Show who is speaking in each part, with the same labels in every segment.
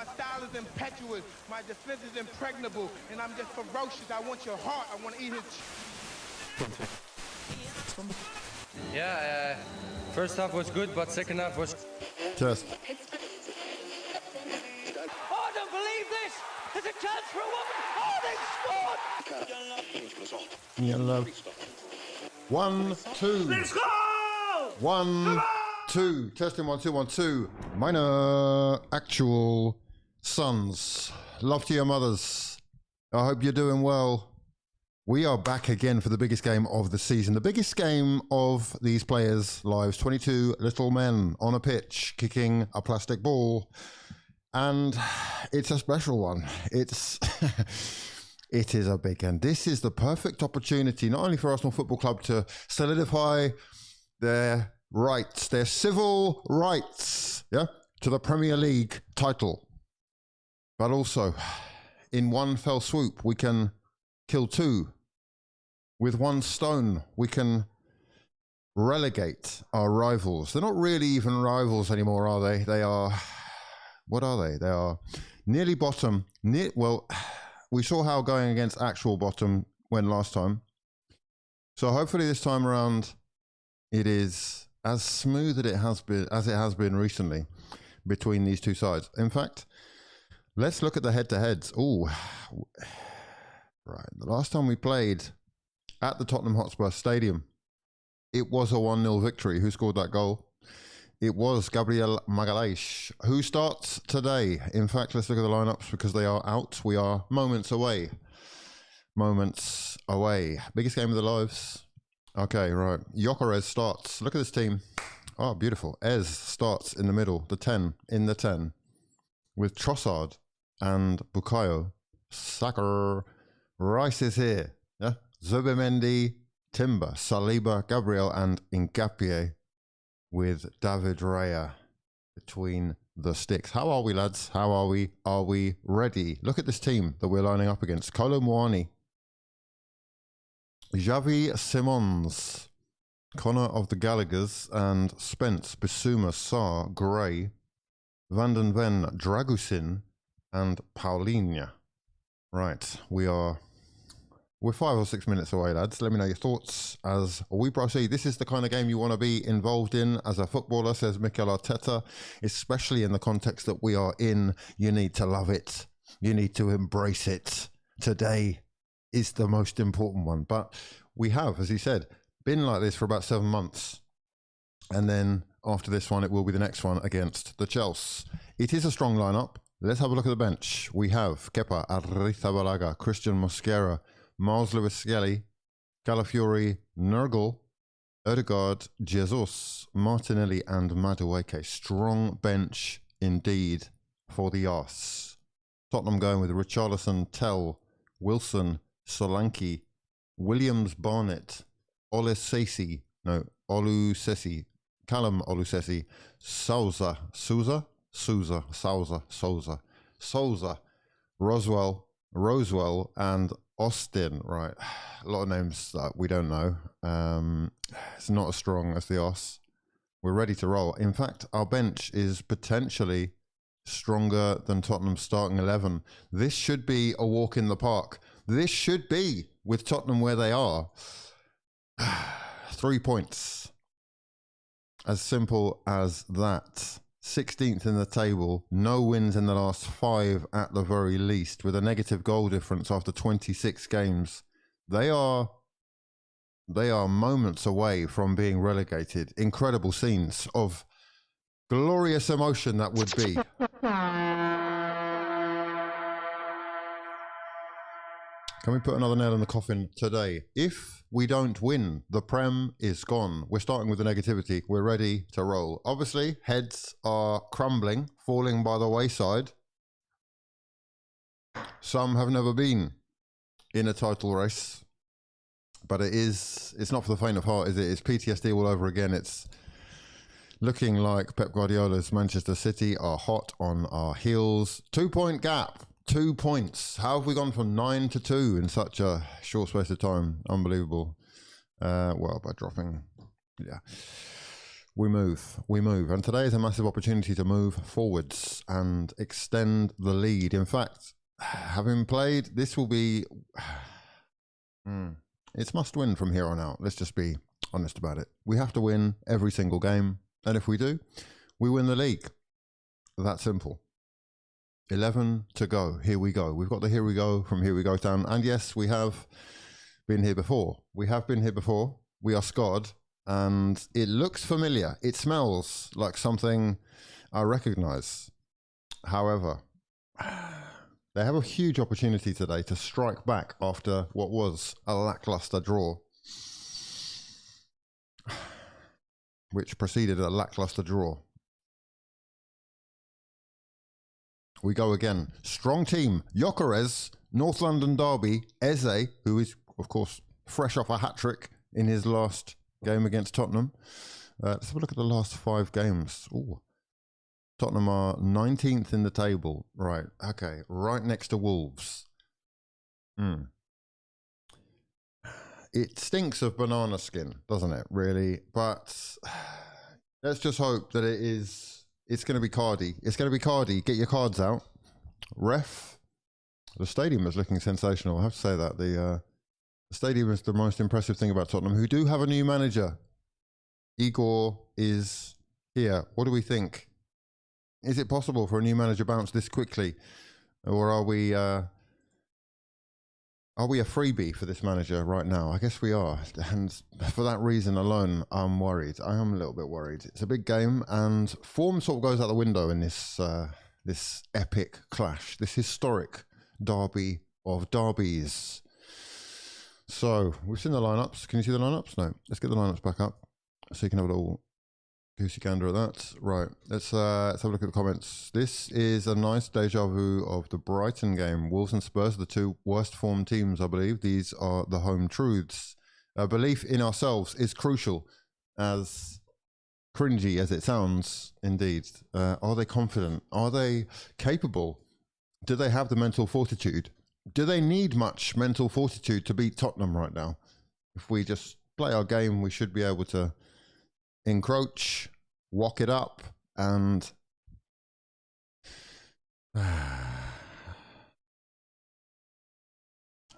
Speaker 1: My style is impetuous. My defense is impregnable. And I'm just ferocious. I want your heart. I want to eat his...
Speaker 2: Yeah, first half was good, but second half was...
Speaker 3: Just.
Speaker 4: Oh, I don't believe this! There's a chance for a woman! Oh, they've scored!
Speaker 3: Yellow. 1, 2.
Speaker 4: Let's go!
Speaker 3: 1, 2. Testing 1, 2, 1, 2. Minor actual sons. Love to your mothers. I hope you're doing well. We are back again for the biggest game of the season. The biggest game of these players' lives. 22 little men on a pitch kicking a plastic ball. And it's a special one. It is a big one. This is the perfect opportunity, not only for Arsenal Football Club to solidify their rights, their civil rights, yeah, to the Premier League title, but also in one fell swoop, we can kill two. With one stone, we can relegate our rivals. They're not really even rivals anymore, are they? They are, what are they? They are nearly bottom. Well, we saw how going against actual bottom went last time. So hopefully this time around, it is as smooth as it has been recently between these two sides. In fact, let's look at the head-to-heads. Oh, right. The last time we played at the Tottenham Hotspur Stadium, it was a 1-0 victory. Who scored that goal? It was Gabriel Magalhaes. Who starts today? In fact, let's look at the lineups because they are out. We are moments away. Moments away. Biggest game of their lives. Okay, right. Gyökeres starts. Look at this team. Oh, beautiful. Ez starts in the middle. The 10 in the 10. With Trossard and Bukayo. Saka. Rice is here. Yeah. Zubimendi, Timber, Saliba, Gabriel, and Ngapié with David Raya between the sticks. How are we, lads? How are we? Are we ready? Look at this team that we're lining up against. Kolo Muani, Xavi Simons, Connor of the Gallaghers, and Spence, Bissouma, Sarr, Gray, Van den Ven, Dragusin, and Paulinho. Right, we're 5 or 6 minutes away, lads. Let me know your thoughts as we proceed. This is the kind of game you want to be involved in as a footballer, says Mikel Arteta, especially in the context that we are in. You need to love it. You need to embrace it. Today is the most important one. But we have, as he said, been like this for about 7 months. And then after this one, it will be the next one against the Chelsea. It is a strong lineup. Let's have a look at the bench. We have Kepa Arrizabalaga, Christian Mosquera, Miles Lewis-Skelly, Calafiori, Nurgle, Odegaard, Jesus, Martinelli, and Madueke. Strong bench indeed for the Arse. Tottenham going with Richarlison, Tell, Wilson, Solanke, Williams, Barnett, Oluseyi, Callum Oluseyi, Souza, Roswell, and Austin. Right, a lot of names that we don't know. It's not as strong as the Os. We're ready to roll. In fact, our bench is potentially stronger than Tottenham's starting 11. This should be a walk in the park. This should be, with Tottenham where they are, 3 points. As simple as that. 16th in the table, no wins in the last 5 at the very least, with a negative goal difference after 26 games. They are moments away from being relegated. Incredible scenes of glorious emotion that would be. Can we put another nail in the coffin today? If we don't win, the Prem is gone. We're starting with the negativity. We're ready to roll. Obviously, heads are crumbling, falling by the wayside. Some have never been in a title race. But it's not for the faint of heart, is it? It's PTSD all over again. It's looking like Pep Guardiola's Manchester City are hot on our heels. 2-point gap. 2 points. How have we gone from 9 to 2 in such a short space of time? Unbelievable. Well, by dropping, yeah. we move. And today is a massive opportunity to move forwards and extend the lead. In fact, having played, this will be, it's must win from here on out. Let's just be honest about it. We have to win every single game. And if we do, we win the league. That simple. 11 to go. Here we go. We've got the here we go from here we go down. And yes, we have been here before. We have been here before. We are scarred. And it looks familiar. It smells like something I recognize. However, they have a huge opportunity today to strike back after what was a lackluster draw, which preceded a lackluster draw. We go again. Strong team. Gyökeres, North London derby. Eze, who is, of course, fresh off a hat-trick in his last game against Tottenham. Let's have a look at the last 5 games. Ooh. Tottenham are 19th in the table. Right, okay. Right next to Wolves. It stinks of banana skin, doesn't it, really? But let's just hope that it's going to be Cardi. It's going to be Cardi. Get your cards out. Ref. The stadium is looking sensational. I have to say that. The stadium is the most impressive thing about Tottenham, who do have a new manager. Igor is here. What do we think? Is it possible for a new manager bounce this quickly? Or are we a freebie for this manager right now? I guess we are. And for that reason alone, I'm worried. I am a little bit worried. It's a big game, and form sort of goes out the window in this this epic clash, this historic derby of derbies. So we've seen the lineups. Can you see the lineups? No. Let's get the lineups back up so you can have a little goosey gander at that. Right. Let's have a look at the comments. This is a nice deja vu of the Brighton game. Wolves and Spurs are the 2 worst formed teams, I believe. These are the home truths. Belief in ourselves is crucial, as cringy as it sounds, indeed. Are they confident? Are they capable? Do they have the mental fortitude? Do they need much mental fortitude to beat Tottenham right now? If we just play our game, we should be able to encroach, walk it up, and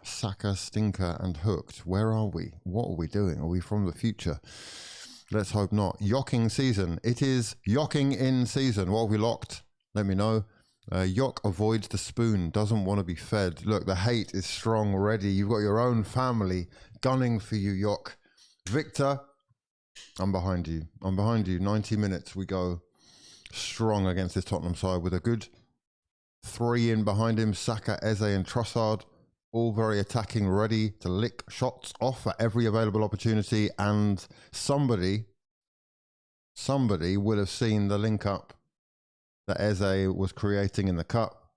Speaker 3: Saka, Stinker, and Hooked. Where are we? What are we doing? Are we from the future? Let's hope not. Yocking season. It is yocking in season. What have we locked? Let me know. Yock avoids the spoon, doesn't want to be fed. Look, the hate is strong already. You've got your own family gunning for you, Yock. Victor, I'm behind you. I'm behind you. 90 minutes. We go strong against this Tottenham side with a good 3 in behind him. Saka, Eze, and Trossard, all very attacking, ready to lick shots off at every available opportunity. And somebody will have seen the link up that Eze was creating in the cup.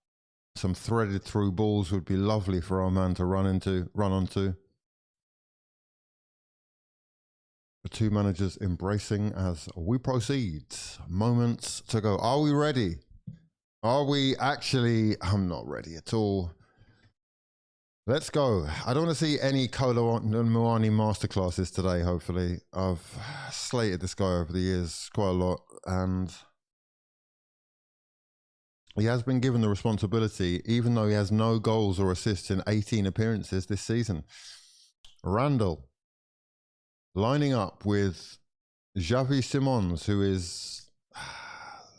Speaker 3: Some threaded through balls would be lovely for our man to run onto. The 2 managers embracing as we proceed. Moments to go. Are we ready? Are we actually? I'm not ready at all. Let's go. I don't want to see any Kolo Muani masterclasses today, hopefully. I've slated this guy over the years quite a lot, and he has been given the responsibility, even though he has no goals or assists in 18 appearances this season. Randall lining up with Xavi Simons, who is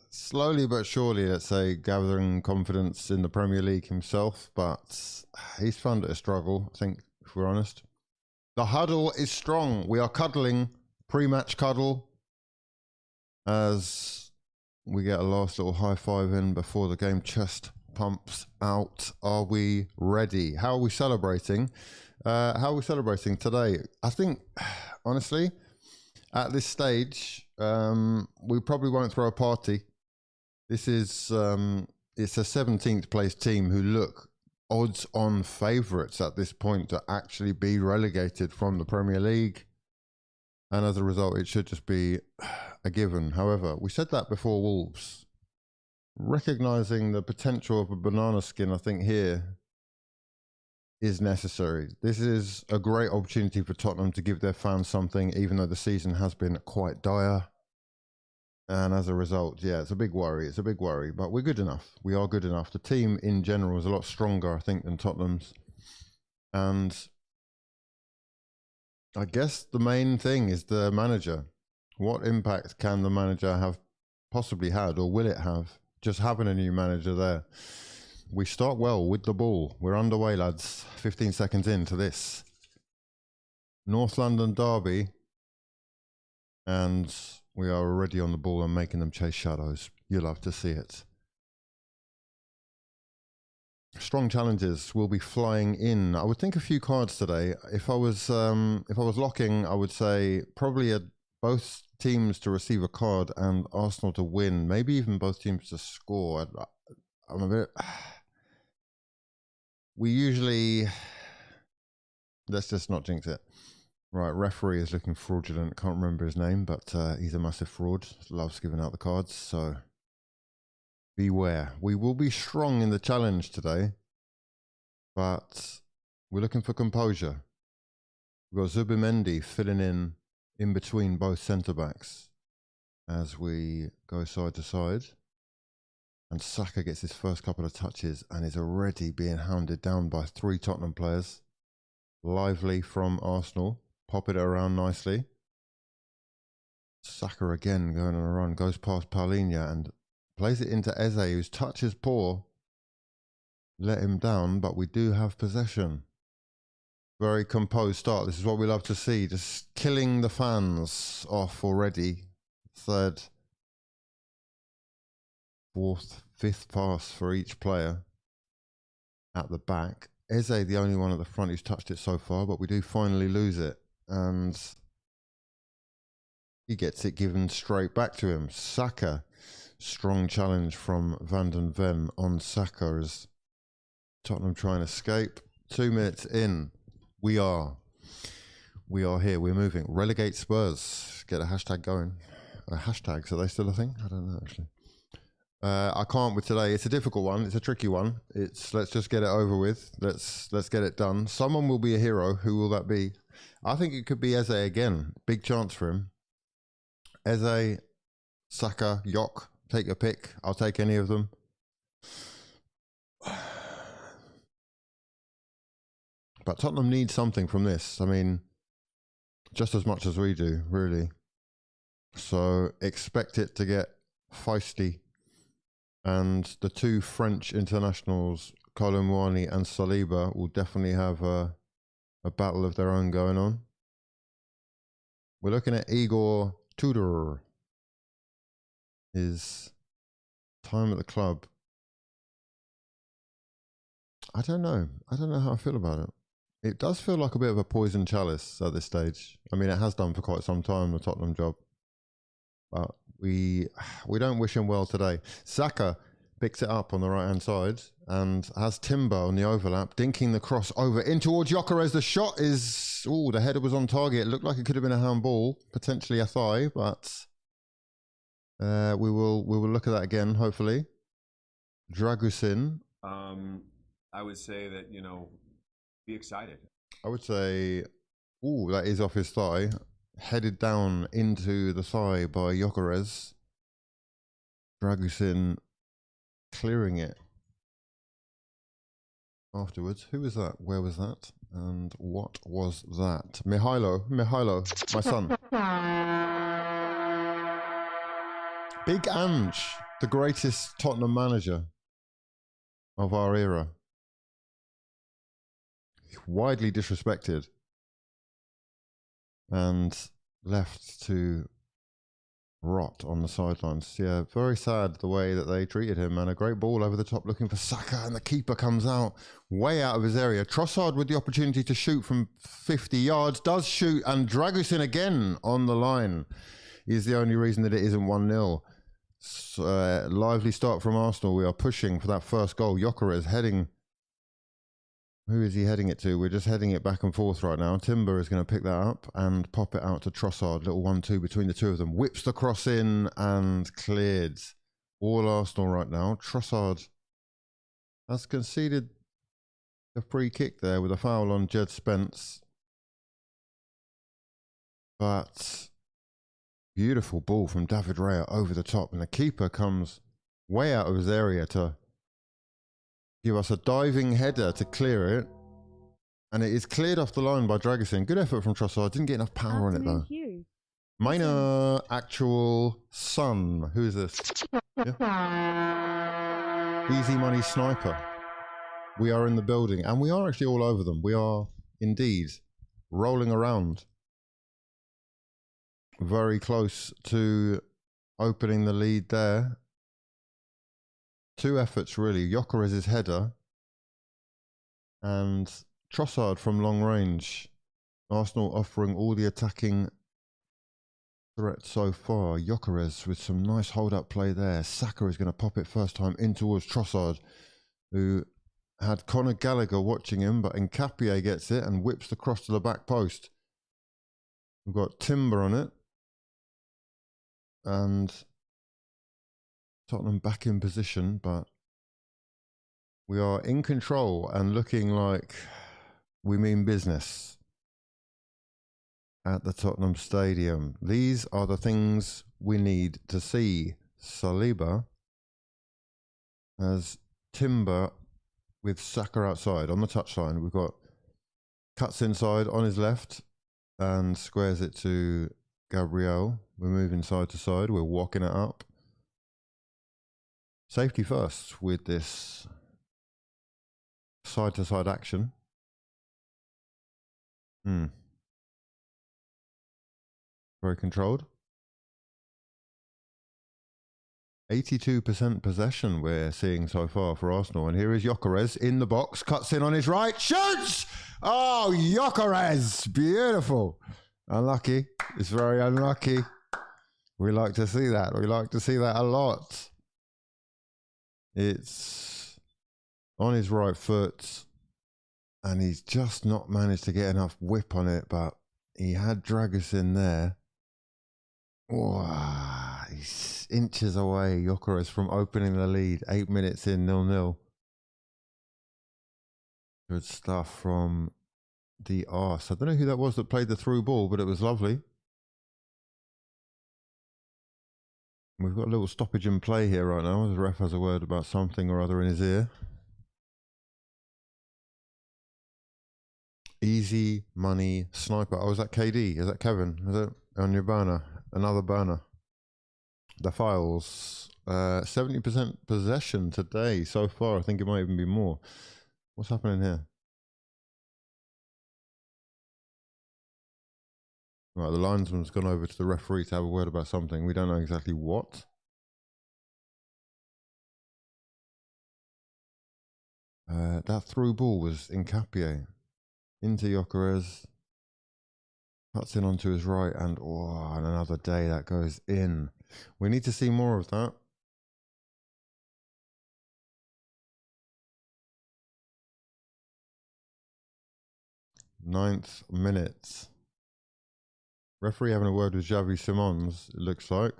Speaker 3: slowly but surely, let's say, gathering confidence in the Premier League himself, but he's found it a struggle, I think, if we're honest. The huddle is strong. We are cuddling, pre-match cuddle, as we get a last little high five in before the game. Chest pumps out. Are we ready? How are we celebrating? How are we celebrating today? I think, honestly, at this stage, we probably won't throw a party. This is, it's a 17th place team who look odds-on favourites at this point to actually be relegated from the Premier League. And as a result, it should just be a given. However, we said that before Wolves. Recognising the potential of a banana skin, I think here is necessary. This is a great opportunity for Tottenham to give their fans something, even though the season has been quite dire. And as a result, yeah, it's a big worry. It's a big worry, but we're good enough. We are good enough. The team in general is a lot stronger, I think, than Tottenham's. And I guess the main thing is the manager. What impact can the manager have possibly had, or will it have, just having a new manager there? We start well with the ball. We're underway, lads. 15 seconds into this North London derby. And we are already on the ball and making them chase shadows. You'll love to see it. Strong challenges will be flying in. I would think a few cards today. If I was locking, I would say probably both teams to receive a card and Arsenal to win. Maybe even both teams to score. I'm a bit. We usually. Let's just not jinx it. Right, referee is looking fraudulent. Can't remember his name, but he's a massive fraud. Loves giving out the cards, so beware. We will be strong in the challenge today, but we're looking for composure. We've got Zubimendi filling in between both centre-backs as we go side to side. And Saka gets his first couple of touches and is already being hounded down by 3 Tottenham players. Lively from Arsenal. Pop it around nicely. Saka again going on a run. Goes past Paulinho and plays it into Eze, whose touch is poor. Let him down, but we do have possession. Very composed start. This is what we love to see. Just killing the fans off already. 3rd, 4th, 5th pass for each player at the back. Eze, the only one at the front who's touched it so far, but we do finally lose it. And he gets it given straight back to him. Saka. Strong challenge from Van den Ven on Saka as Tottenham try and escape. 2 minutes in. We are here. We're moving. Relegate Spurs. Get a hashtag going. Hashtags, are they still a thing? I don't know, actually. I can't with today. It's a difficult one. It's a tricky one. Let's just get it over with. Let's get it done. Someone will be a hero. Who will that be? I think it could be Eze again. Big chance for him. Eze, Saka, Yok. Take your pick. I'll take any of them. But Tottenham needs something from this. I mean, just as much as we do, really. So expect it to get feisty. And the 2 French internationals, Colomwani and Saliba, will definitely have a battle of their own going on. We're looking at Igor Tudor. His time at the club. I don't know. I don't know how I feel about it. It does feel like a bit of a poison chalice at this stage. I mean, it has done for quite some time, the Tottenham job. But we don't wish him well today. Saka picks it up on the right-hand side and has Timber on the overlap, dinking the cross over in towards Gyökeres. The shot is... Oh, the header was on target. It looked like it could have been a handball, potentially a thigh, but we will look at that again, hopefully. Dragusin.
Speaker 5: I would say that, be excited.
Speaker 3: I would say, ooh, that is off his thigh. Headed down into the thigh by Gyökeres. Dragusin clearing it afterwards. Who was that? Where was that? And what was that? Mihailo, my son. Big Ange, the greatest Tottenham manager of our era. Widely disrespected and left to rot on the sidelines. Yeah, very sad the way that they treated him, and a great ball over the top looking for Saka, and the keeper comes out way out of his area. Trossard with the opportunity to shoot from 50 yards, does shoot, and Dragusin again on the line is the only reason that it isn't 1-0. Lively start from Arsenal. We are pushing for that first goal. Gyökeres heading. Who is he heading it to? We're just heading it back and forth right now. Timber is going to pick that up and pop it out to Trossard. Little 1-2 between the two of them. Whips the cross in and cleared. All Arsenal right now. Trossard has conceded a free kick there with a foul on Jed Spence. But Beautiful ball from David Raya over the top, and the keeper comes way out of his area to give us a diving header to clear it. And it is cleared off the line by Dragusin. Good effort from Trossard. Didn't get enough power on it though.
Speaker 6: Hugh.
Speaker 3: Minor actual son. Who is this? Yeah. Easy money sniper. We are in the building, and we are actually all over them. We are indeed rolling around. Very close to opening the lead there. Two efforts really. Gyökeres's header and Trossard from long range. Arsenal offering all the attacking threat so far. Gyökeres with some nice hold-up play there. Saka is going to pop it first time in towards Trossard, who had Conor Gallagher watching him, but Nkapie gets it and whips the cross to the back post. We've got Timber on it. And Tottenham back in position, but we are in control and looking like we mean business at the Tottenham Stadium. These are the things we need to see. Saliba has Timber with Saka outside on the touchline. We've got cuts inside on his left and squares it to Gabriel. We're moving side to side. We're walking it up. Safety first with this side-to-side action. Very controlled. 82% possession we're seeing so far for Arsenal. And here is Gyökeres in the box. Cuts in on his right. Shoots! Oh, Gyökeres! Beautiful. Unlucky. It's very unlucky. We like to see that. We like to see that a lot. It's on his right foot, and he's just not managed to get enough whip on it, but he had Dragusin there. Wow, he's inches away, Gyökeres, from opening the lead. 8 minutes in, 0-0. Good stuff from the arse. I don't know who that was that played the through ball, but it was lovely. We've got a little stoppage in play here right now. The ref has a word about something or other in his ear. Easy money sniper. Oh, is that KD? Is that Kevin? Is it on your burner? Another burner. The files. 70% possession today so far. I think it might even be more. What's happening here? Right, the linesman's gone over to the referee to have a word about something. We don't know exactly what. That through ball was Nkapie into Gyökeres. Cuts in onto his right, and oh, and another day that goes in. We need to see more of that. Ninth minute. Referee having a word with Xavi Simons, it looks like.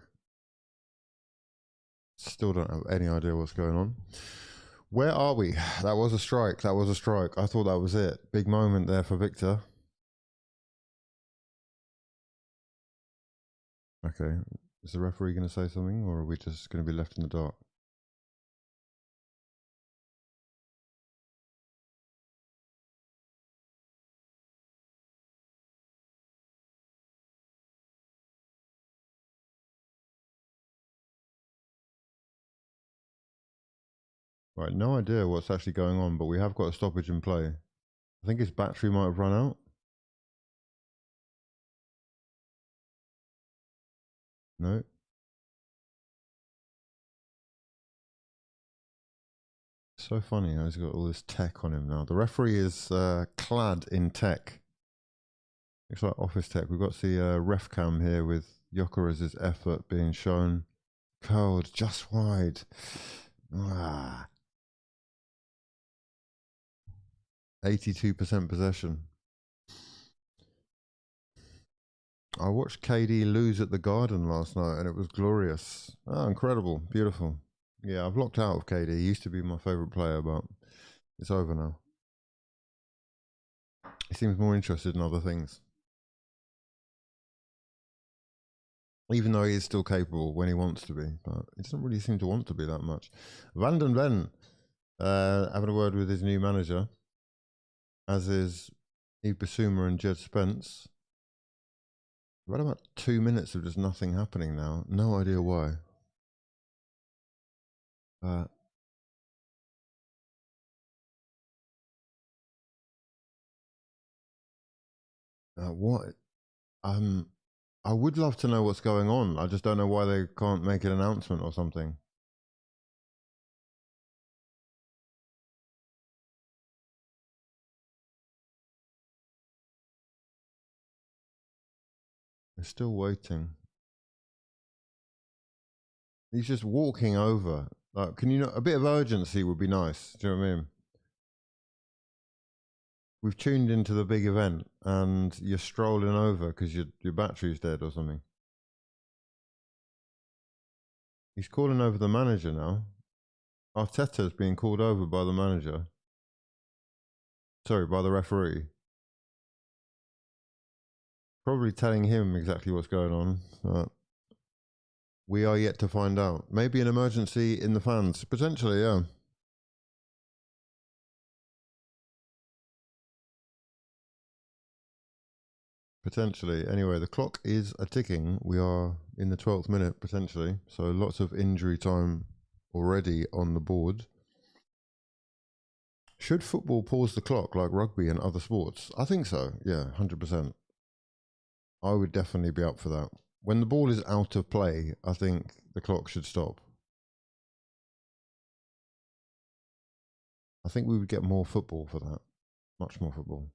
Speaker 3: Still don't have any idea what's going on. Where are we? That was a strike. That was a strike. I thought that was it. Big moment there for Victor. Okay. Is the referee going to say something, or are we just going to be left in the dark? Right, no idea what's actually going on, but we have got a stoppage in play. I think his battery might have run out. No. So funny how he's got all this tech on him now. The referee is clad in tech. Looks like office tech. We've got the ref cam here with Gyökeres' effort being shown. Curled just wide. Ah. 82% possession. I watched KD lose at the Garden last night and it was glorious. Oh, incredible. Beautiful. Yeah, I've locked out of KD. He used to be my favourite player, but it's over now. He seems more interested in other things. Even though he is still capable when he wants to be, but he doesn't really seem to want to be that much. Van den Ven having a word with his new manager, as is Yves Bissouma and Jed Spence. We've had about 2 minutes of just nothing happening now. No idea why. What? I would love to know what's going on. I just don't know why they can't make an announcement or something. They're still waiting. He's just walking over. Like, can you not? A bit of urgency would be nice. Do you know what I mean? We've tuned into the big event, and you're strolling over because your battery's dead or something. He's calling over the manager now. Arteta's being called over by the manager. Sorry, by the referee. Probably telling him exactly what's going on. But we are yet to find out. Maybe an emergency in the fans. Potentially, yeah. Potentially. Anyway, the clock is a-ticking. We are in the 12th minute, potentially. So lots of injury time already on the board. Should football pause the clock like rugby and other sports? I think so. Yeah, 100%. I would definitely be up for that. When the ball is out of play, I think the clock should stop. I think we would get more football for that. Much more football.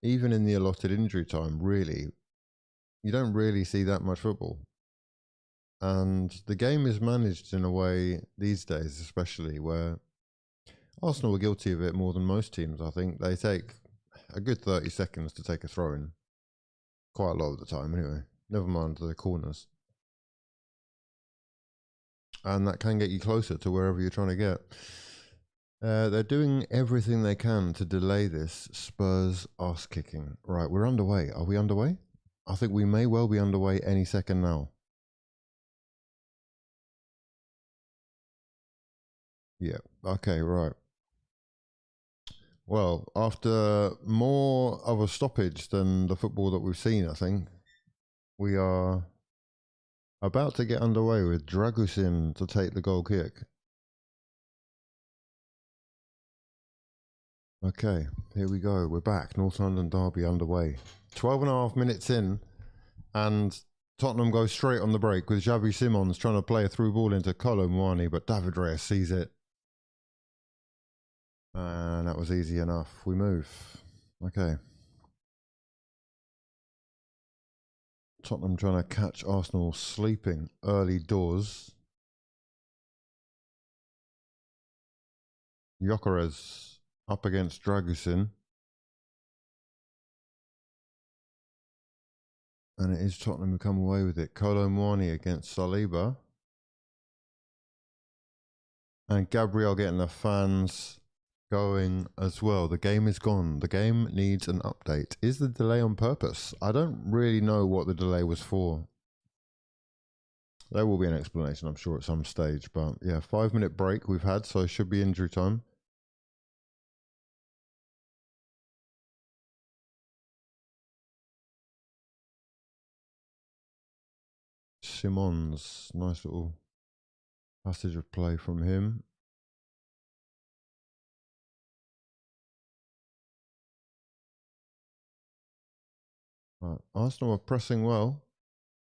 Speaker 3: Even in the allotted injury time, really, you don't really see that much football. And the game is managed in a way these days, especially, where Arsenal are guilty of it more than most teams, I think. They take a good 30 seconds to take a throw in. Quite a lot of the time, anyway. Never mind the corners. And that can get you closer to wherever you're trying to get. They're doing everything they can to delay this Spurs arse kicking. Right, we're underway. Are we underway? I think we may well be underway any second now. Yeah, okay, right. Well, after more of a stoppage than the football that we've seen, I think, we are about to get underway with Dragusin to take the goal kick. Okay, here we go. We're back. North London derby underway. 12 and a half minutes in, and Tottenham go straight on the break with Xavi Simons trying to play a through ball into Kolo Muani, but David Reyes sees it. And that was easy enough. We move. Okay. Tottenham trying to catch Arsenal sleeping early doors. Gyökeres up against Dragusin. And it is Tottenham who come away with it. Kolo Muani against Saliba. And Gabriel getting the fans going as well. The game is gone. The game needs an update. Is the delay on purpose? I don't really know what the delay was for. There will be an explanation, I'm sure, at some stage. But yeah, 5-minute break we've had, so it should be injury time. Simons, nice little passage of play from him. Right. Arsenal are pressing well,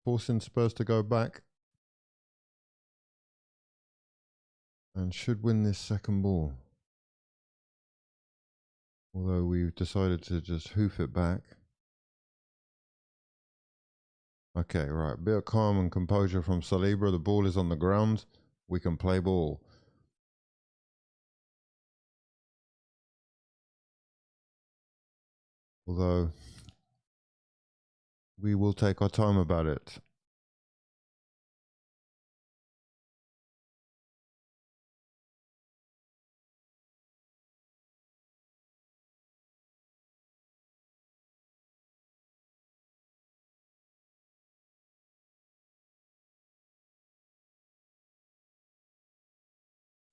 Speaker 3: forcing Spurs to go back, and should win this second ball. Although we've decided to just hoof it back. Okay, right. Bit of calm and composure from Saliba. The ball is on the ground. We can play ball. Although we will take our time about it.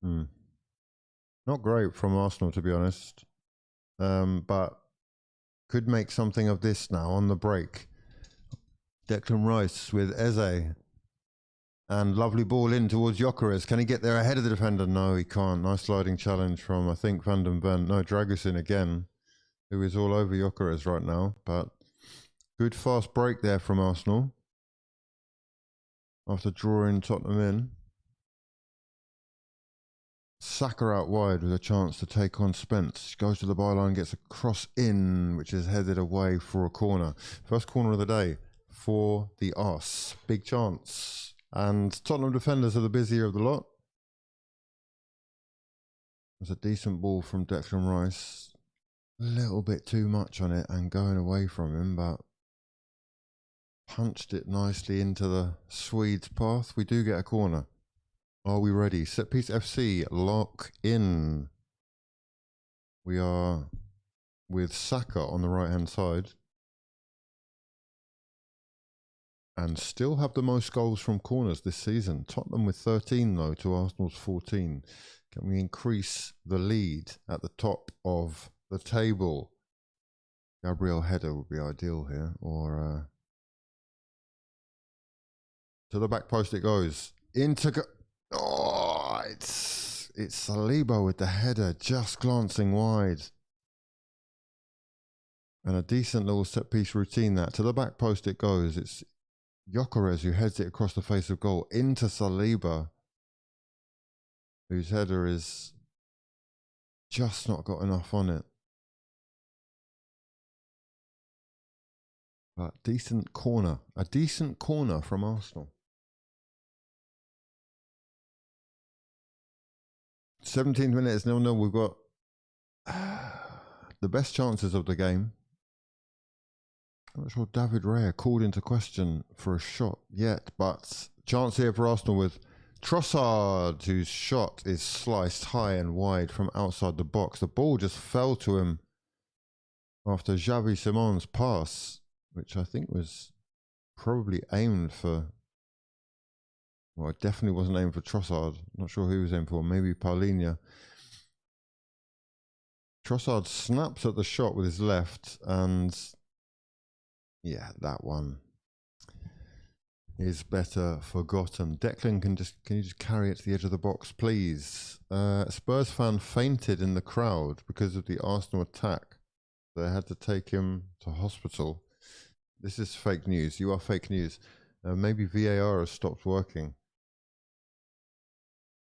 Speaker 3: Not great from Arsenal, to be honest. But could make something of this now on the break. Declan Rice with Eze. And lovely ball in towards Gyökeres. Can he get there ahead of the defender? No, he can't. Nice sliding challenge from, I think, Van den Ven. No, Dragusin again, who is all over Gyökeres right now. But good fast break there from Arsenal. After drawing Tottenham in. Saka out wide with a chance to take on Spence. Goes to the byline, gets a cross in, which is headed away for a corner. First corner of the day for the Arse. Big chance. And Tottenham defenders are the busier of the lot. It was a decent ball from Declan Rice. A little bit too much on it and going away from him, but punched it nicely into the Swedes' path. We do get a corner. Are we ready? Set piece FC, lock in. We are with Saka on the right-hand side. And still have the most goals from corners this season. Tottenham with 13 though to Arsenal's 14. Can we increase the lead at the top of the table? Gabriel header would be ideal here. Or to the back post it goes. Oh, it's Saliba with the header just glancing wide. And a decent little set piece routine that. To the back post it goes. It's Gyökeres who heads it across the face of goal into Saliba, whose header is just not got enough on it. But decent corner. A decent corner from Arsenal. 17th minute is 0-0. We've got the best chances of the game. I'm not sure David Raya called into question for a shot yet, but chance here for Arsenal with Trossard, whose shot is sliced high and wide from outside the box. The ball just fell to him after Xavi Simon's pass, which I think was probably aimed for, well, it definitely wasn't aimed for Trossard. Not sure who he was aimed for, maybe Paulinho. Trossard snaps at the shot with his left, and yeah, that one is better forgotten. Declan can you just carry it to the edge of the box, please? A Spurs fan fainted in the crowd because of the Arsenal attack. They had to take him to hospital. This is fake news. You are fake news. Maybe VAR has stopped working.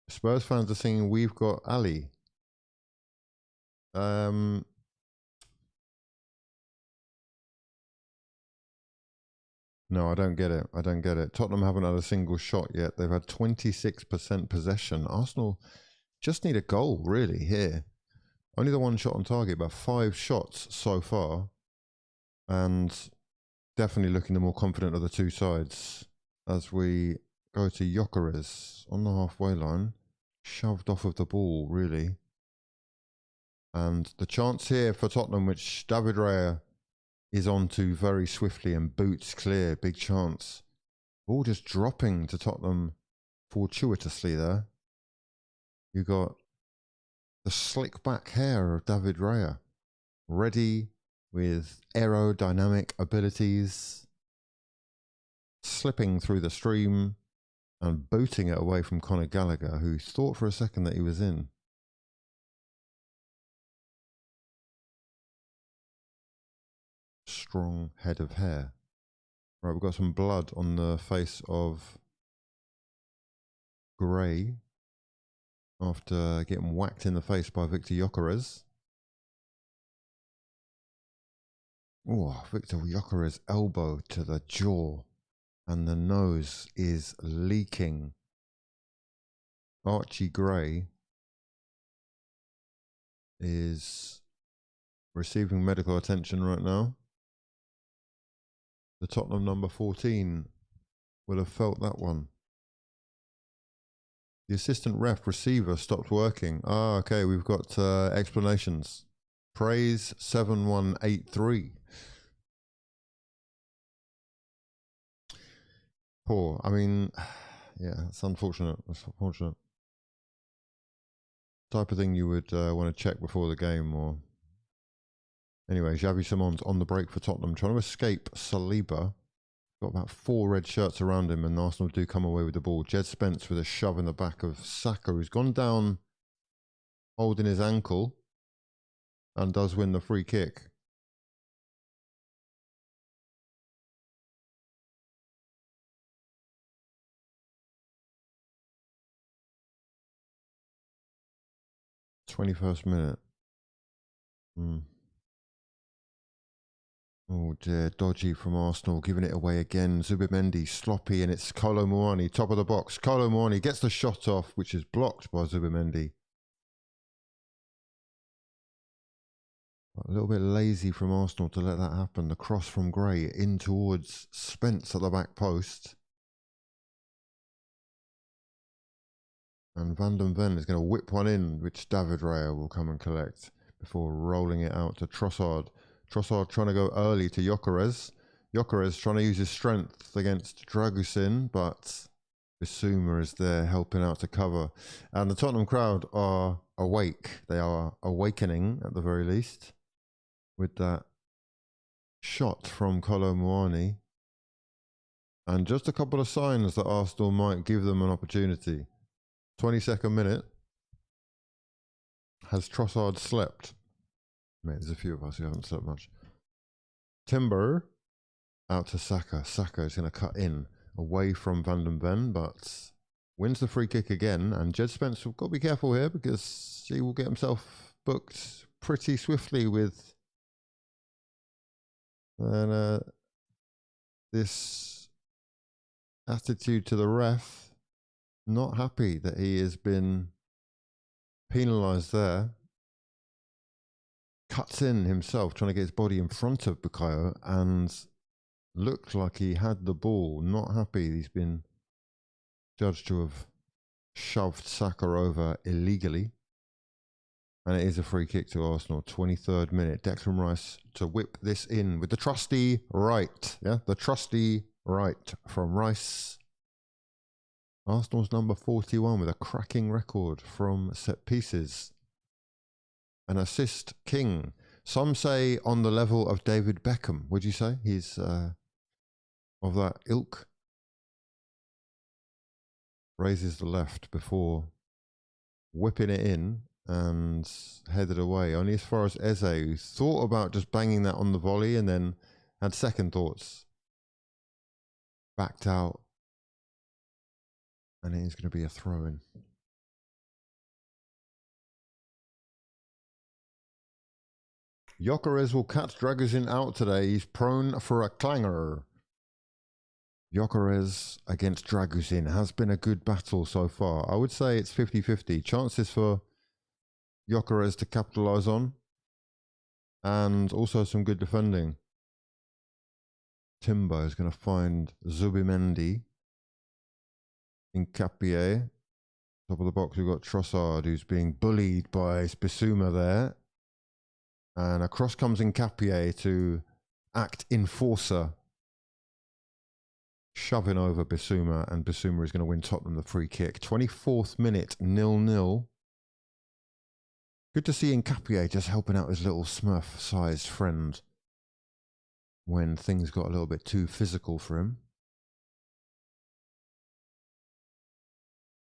Speaker 3: Spurs fans are singing "We've Got Ali." No, I don't get it. I don't get it. Tottenham haven't had a single shot yet. They've had 26% possession. Arsenal just need a goal, really, here. Only the one shot on target, but 5 shots so far. And definitely looking the more confident of the two sides. As we go to Gyökeres on the halfway line. Shoved off of the ball, really. And the chance here for Tottenham, which David Raya is on to very swiftly and boots clear. Big chance. Ball just dropping to Tottenham fortuitously there. You got the slick back hair of David Raya. Ready with aerodynamic abilities. Slipping through the stream and booting it away from Conor Gallagher, who thought for a second that he was in. Strong head of hair. Right, we've got some blood on the face of Gray after getting whacked in the face by Victor Gyökeres. Oh, Victor Gyökeres' elbow to the jaw and the nose is leaking. Archie Gray is receiving medical attention right now. The Tottenham number 14 will have felt that one. The assistant ref receiver stopped working. Ah, okay, we've got explanations. Praise 7183. Poor. I mean, yeah, it's unfortunate. It's unfortunate. Type of thing you would want to check before the game. Or anyway, Xavi Simon's on the break for Tottenham, trying to escape Saliba. Got about 4 red shirts around him, and Arsenal do come away with the ball. Jed Spence with a shove in the back of Saka, who's gone down holding his ankle and does win the free kick. '21st minute. Oh dear, dodgy from Arsenal, giving it away again. Zubimendi, sloppy, and it's Kolo Muani, top of the box. Kolo Muani gets the shot off, which is blocked by Zubimendi. A little bit lazy from Arsenal to let that happen. The cross from Gray in towards Spence at the back post. And Van den Ven is going to whip one in, which David Raya will come and collect before rolling it out to Trossard. Trossard trying to go early to Gyökeres. Gyökeres trying to use his strength against Dragusin, but Bissouma is there helping out to cover. And the Tottenham crowd are awake. They are awakening at the very least with that shot from Kolo Muani. And just a couple of signs that Arsenal might give them an opportunity. 22nd minute. Has Trossard slept? Mate, there's a few of us who haven't slept much. Timber out to Saka. Saka is going to cut in away from Van den Ven, but wins the free kick again. And Jed Spence will got to be careful here because he will get himself booked pretty swiftly with this attitude to the ref. Not happy that he has been penalised there. Cuts in himself, trying to get his body in front of Bukayo, and looked like he had the ball. Not happy. He's been judged to have shoved Saka over illegally. And it is a free kick to Arsenal. 23rd minute. Declan Rice to whip this in with the trusty right. Yeah, the trusty right from Rice. Arsenal's number 41 with a cracking record from set pieces. An assist king. Some say on the level of David Beckham. Would you say he's of that ilk? Raises the left before whipping it in and headed away. Only as far as Eze, who thought about just banging that on the volley and then had second thoughts. Backed out. And it is going to be a throw-in. Gyökeres will catch Dragusin out today. He's prone for a clanger. Gyökeres against Dragusin has been a good battle so far. I would say it's 50-50. Chances for Gyökeres to capitalise on. And also some good defending. Timber is going to find Zubimendi. Nkapie, top of the box, we've got Trossard, who's being bullied by Bissouma there. And across comes Nkapie to act enforcer, shoving over Bissouma, and Bissouma is going to win Tottenham the free kick. 24th minute, 0-0. Good to see Nkapie just helping out his little Smurf-sized friend when things got a little bit too physical for him.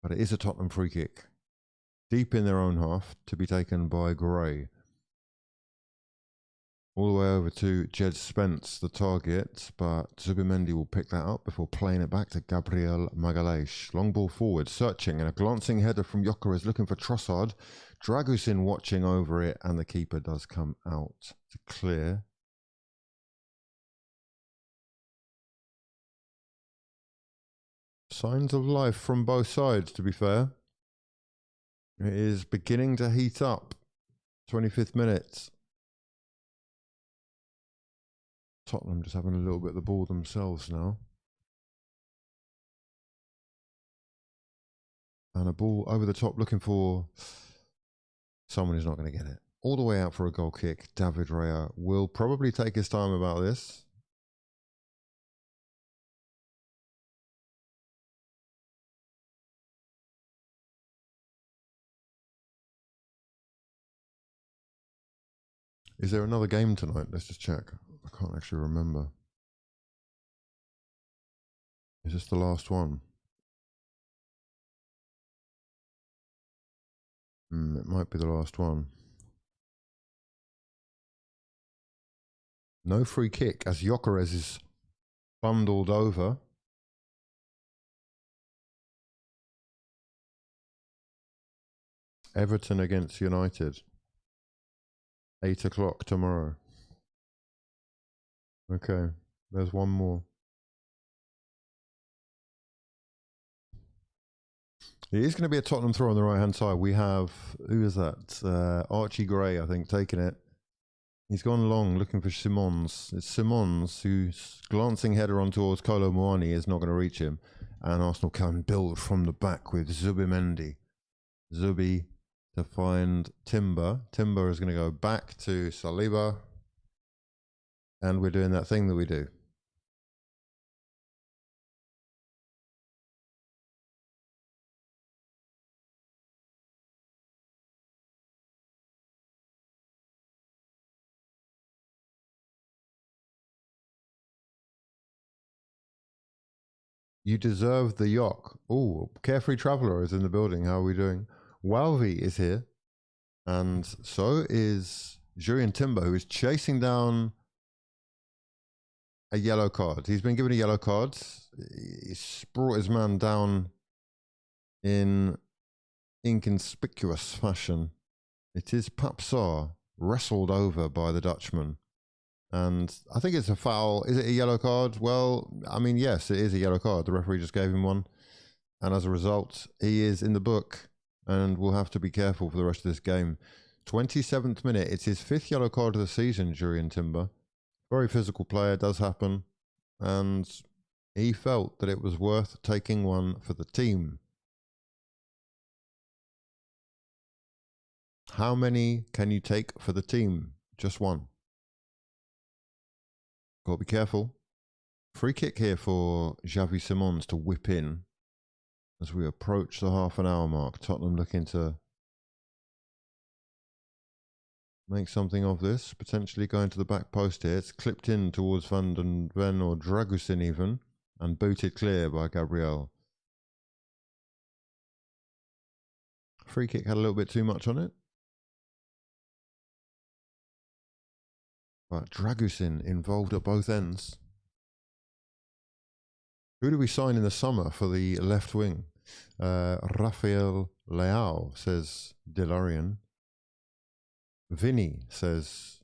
Speaker 3: But it is a Tottenham free kick. Deep in their own half to be taken by Gray. All the way over to Jed Spence, the target, but Zubimendi will pick that up before playing it back to Gabriel Magalhaes. Long ball forward, searching, and a glancing header from Gyökeres looking for Trossard. Dragusin watching over it, and the keeper does come out to clear. Signs of life from both sides, to be fair. It is beginning to heat up. 25th minute. Tottenham just having a little bit of the ball themselves now. And a ball over the top looking for someone who's not going to get it. All the way out for a goal kick. David Raya will probably take his time about this. Is there another game tonight? Let's just check. I can't actually remember. Is this the last one? It might be the last one. No free kick as Gyökeres is bundled over. Everton against United. 8 o'clock tomorrow. Okay, there's one more. It is going to be a Tottenham throw on the right-hand side. We have, who is that? Archie Gray, I think, taking it. He's gone long looking for Simons. It's Simons who's glancing header on towards Kolo Muani is not going to reach him. And Arsenal can build from the back with Zubimendi. Zubi to find Timber. Timber is going to go back to Saliba. And we're doing that thing that we do. You deserve the yoke. Oh, Carefree Traveller is in the building. How are we doing? Walvi is here. And so is Jurien Timber, who is chasing down a yellow card. He's been given a yellow card. He's brought his man down in inconspicuous fashion. It is Papsar, wrestled over by the Dutchman. And I think it's a foul. Is it a yellow card? Well, I mean, yes, it is a yellow card. The referee just gave him one. And as a result, he is in the book and will have to be careful for the rest of this game. 27th minute. It's his 5th yellow card of the season, Jurien Timber. Very physical player, does happen. And he felt that it was worth taking one for the team. How many can you take for the team? Just one. Got to be careful. Free kick here for Xavi Simons to whip in as we approach the half an hour mark. Tottenham looking to make something of this. Potentially going to the back post here. It's clipped in towards Van den Ven or Dragusin even. And booted clear by Gabriel. Free kick had a little bit too much on it. But Dragusin involved at both ends. Who do we sign in the summer for the left wing? Rafael Leao, says Delarian. Vinny, says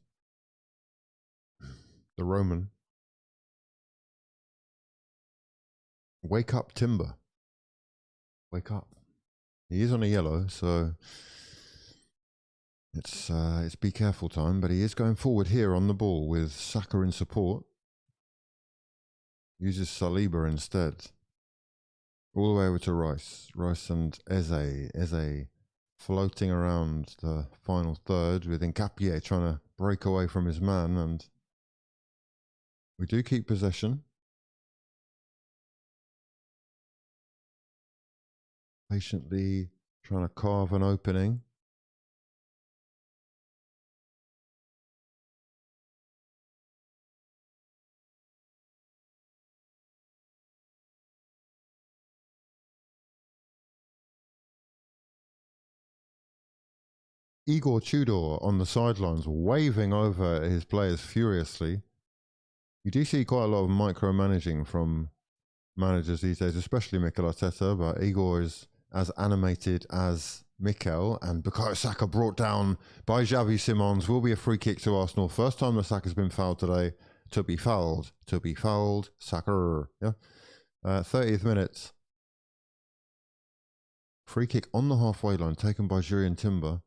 Speaker 3: the Roman. Wake up, Timber. Wake up. He is on a yellow, so it's be careful time, but he is going forward here on the ball with Saka in support. Uses Saliba instead. All the way over to Rice. Rice and Eze. Eze floating around the final third with Nkapie trying to break away from his man, and we do keep possession. Patiently trying to carve an opening. Igor Tudor on the sidelines waving over his players furiously. You do see quite a lot of micromanaging from managers these days, especially Mikel Arteta, but Igor is as animated as Mikel, and Bukayo Saka brought down by Xavi Simons will be a free kick to Arsenal. First time that Saka's been fouled today. To be fouled, Saka. Yeah. 30th minute. Free kick on the halfway line taken by Jurien Timber.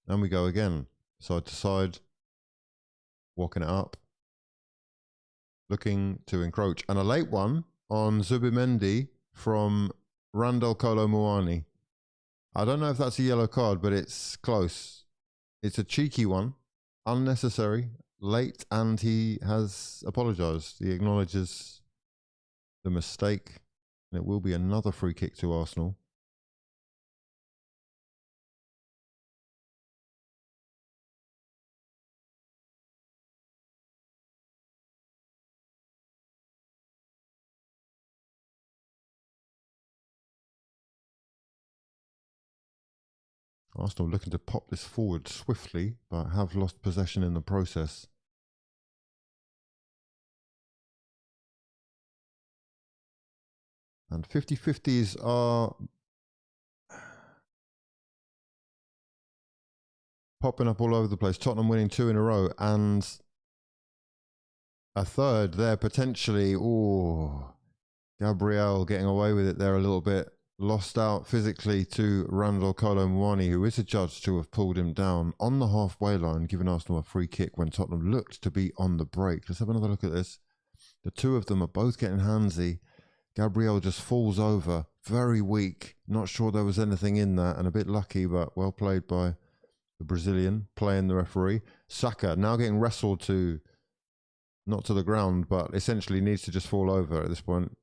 Speaker 3: And we go again, side to side, walking it up, looking to encroach. And a late one on Zubimendi from Randall Kolo Muani. I don't know if that's a yellow card, but it's close. It's a cheeky one, unnecessary, late, and he has apologised. He acknowledges the mistake, and it will be another free kick to Arsenal. Arsenal looking to pop this forward swiftly, but have lost possession in the process. And 50-50s are popping up all over the place. Tottenham winning 2 in a row and a third there potentially. Oh, Gabriel getting away with it there a little bit. Lost out physically to Randall Kolo Muani, who is adjudged to have pulled him down on the halfway line, giving Arsenal a free kick when Tottenham looked to be on the break. Let's have another look at this. The two of them are both getting handsy. Gabriel just falls over, very weak. Not sure there was anything in that, and a bit lucky, but well played by the Brazilian, playing the referee. Saka now getting wrestled to, not to the ground, but essentially needs to just fall over at this point.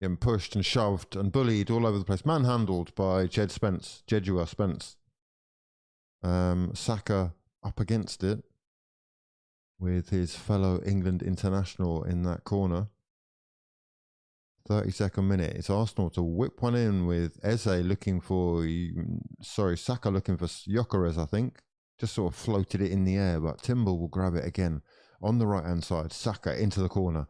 Speaker 3: Getting pushed and shoved and bullied all over the place. Manhandled by Jedua Spence. Saka up against it with his fellow England international in that corner. 32nd minute. It's Arsenal to whip one in with Eze looking for, Saka looking for Gyökeres, I think. Just sort of floated it in the air, but Timber will grab it again. On the right-hand side, Saka into the corner.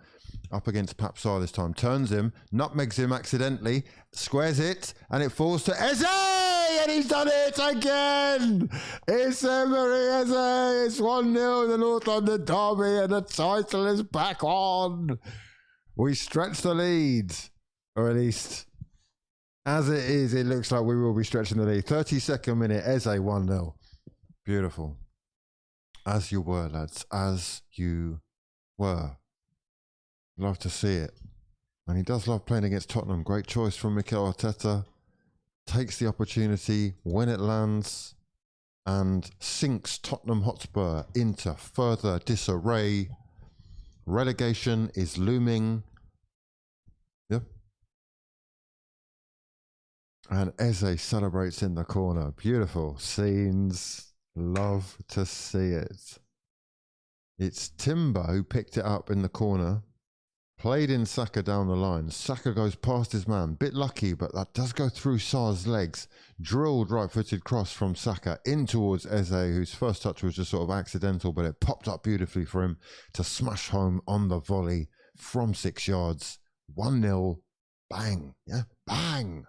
Speaker 3: Up against Papsar this time. Turns him, nutmegs him accidentally, squares it, and it falls to Eze! And he's done it again! It's Emery Eze! It's 1-0 in the North London derby, and the title is back on! We stretch the lead, or at least, as it is, it looks like we will be stretching the lead. 32nd minute, Eze 1-0. Beautiful. As you were, lads. As you were. Love to see it. And he does love playing against Tottenham. Great choice from Mikel Arteta. Takes the opportunity when it lands and sinks Tottenham Hotspur into further disarray. Relegation is looming. Yep. And Eze celebrates in the corner. Beautiful scenes. Love to see it. It's Timber who picked it up in the corner. Played in Saka down the line. Saka goes past his man. Bit lucky, but that does go through Sarr's legs. Drilled right-footed cross from Saka in towards Eze, whose first touch was just sort of accidental, but it popped up beautifully for him to smash home on the volley from 6 yards. 1-0. Bang. Yeah, bang.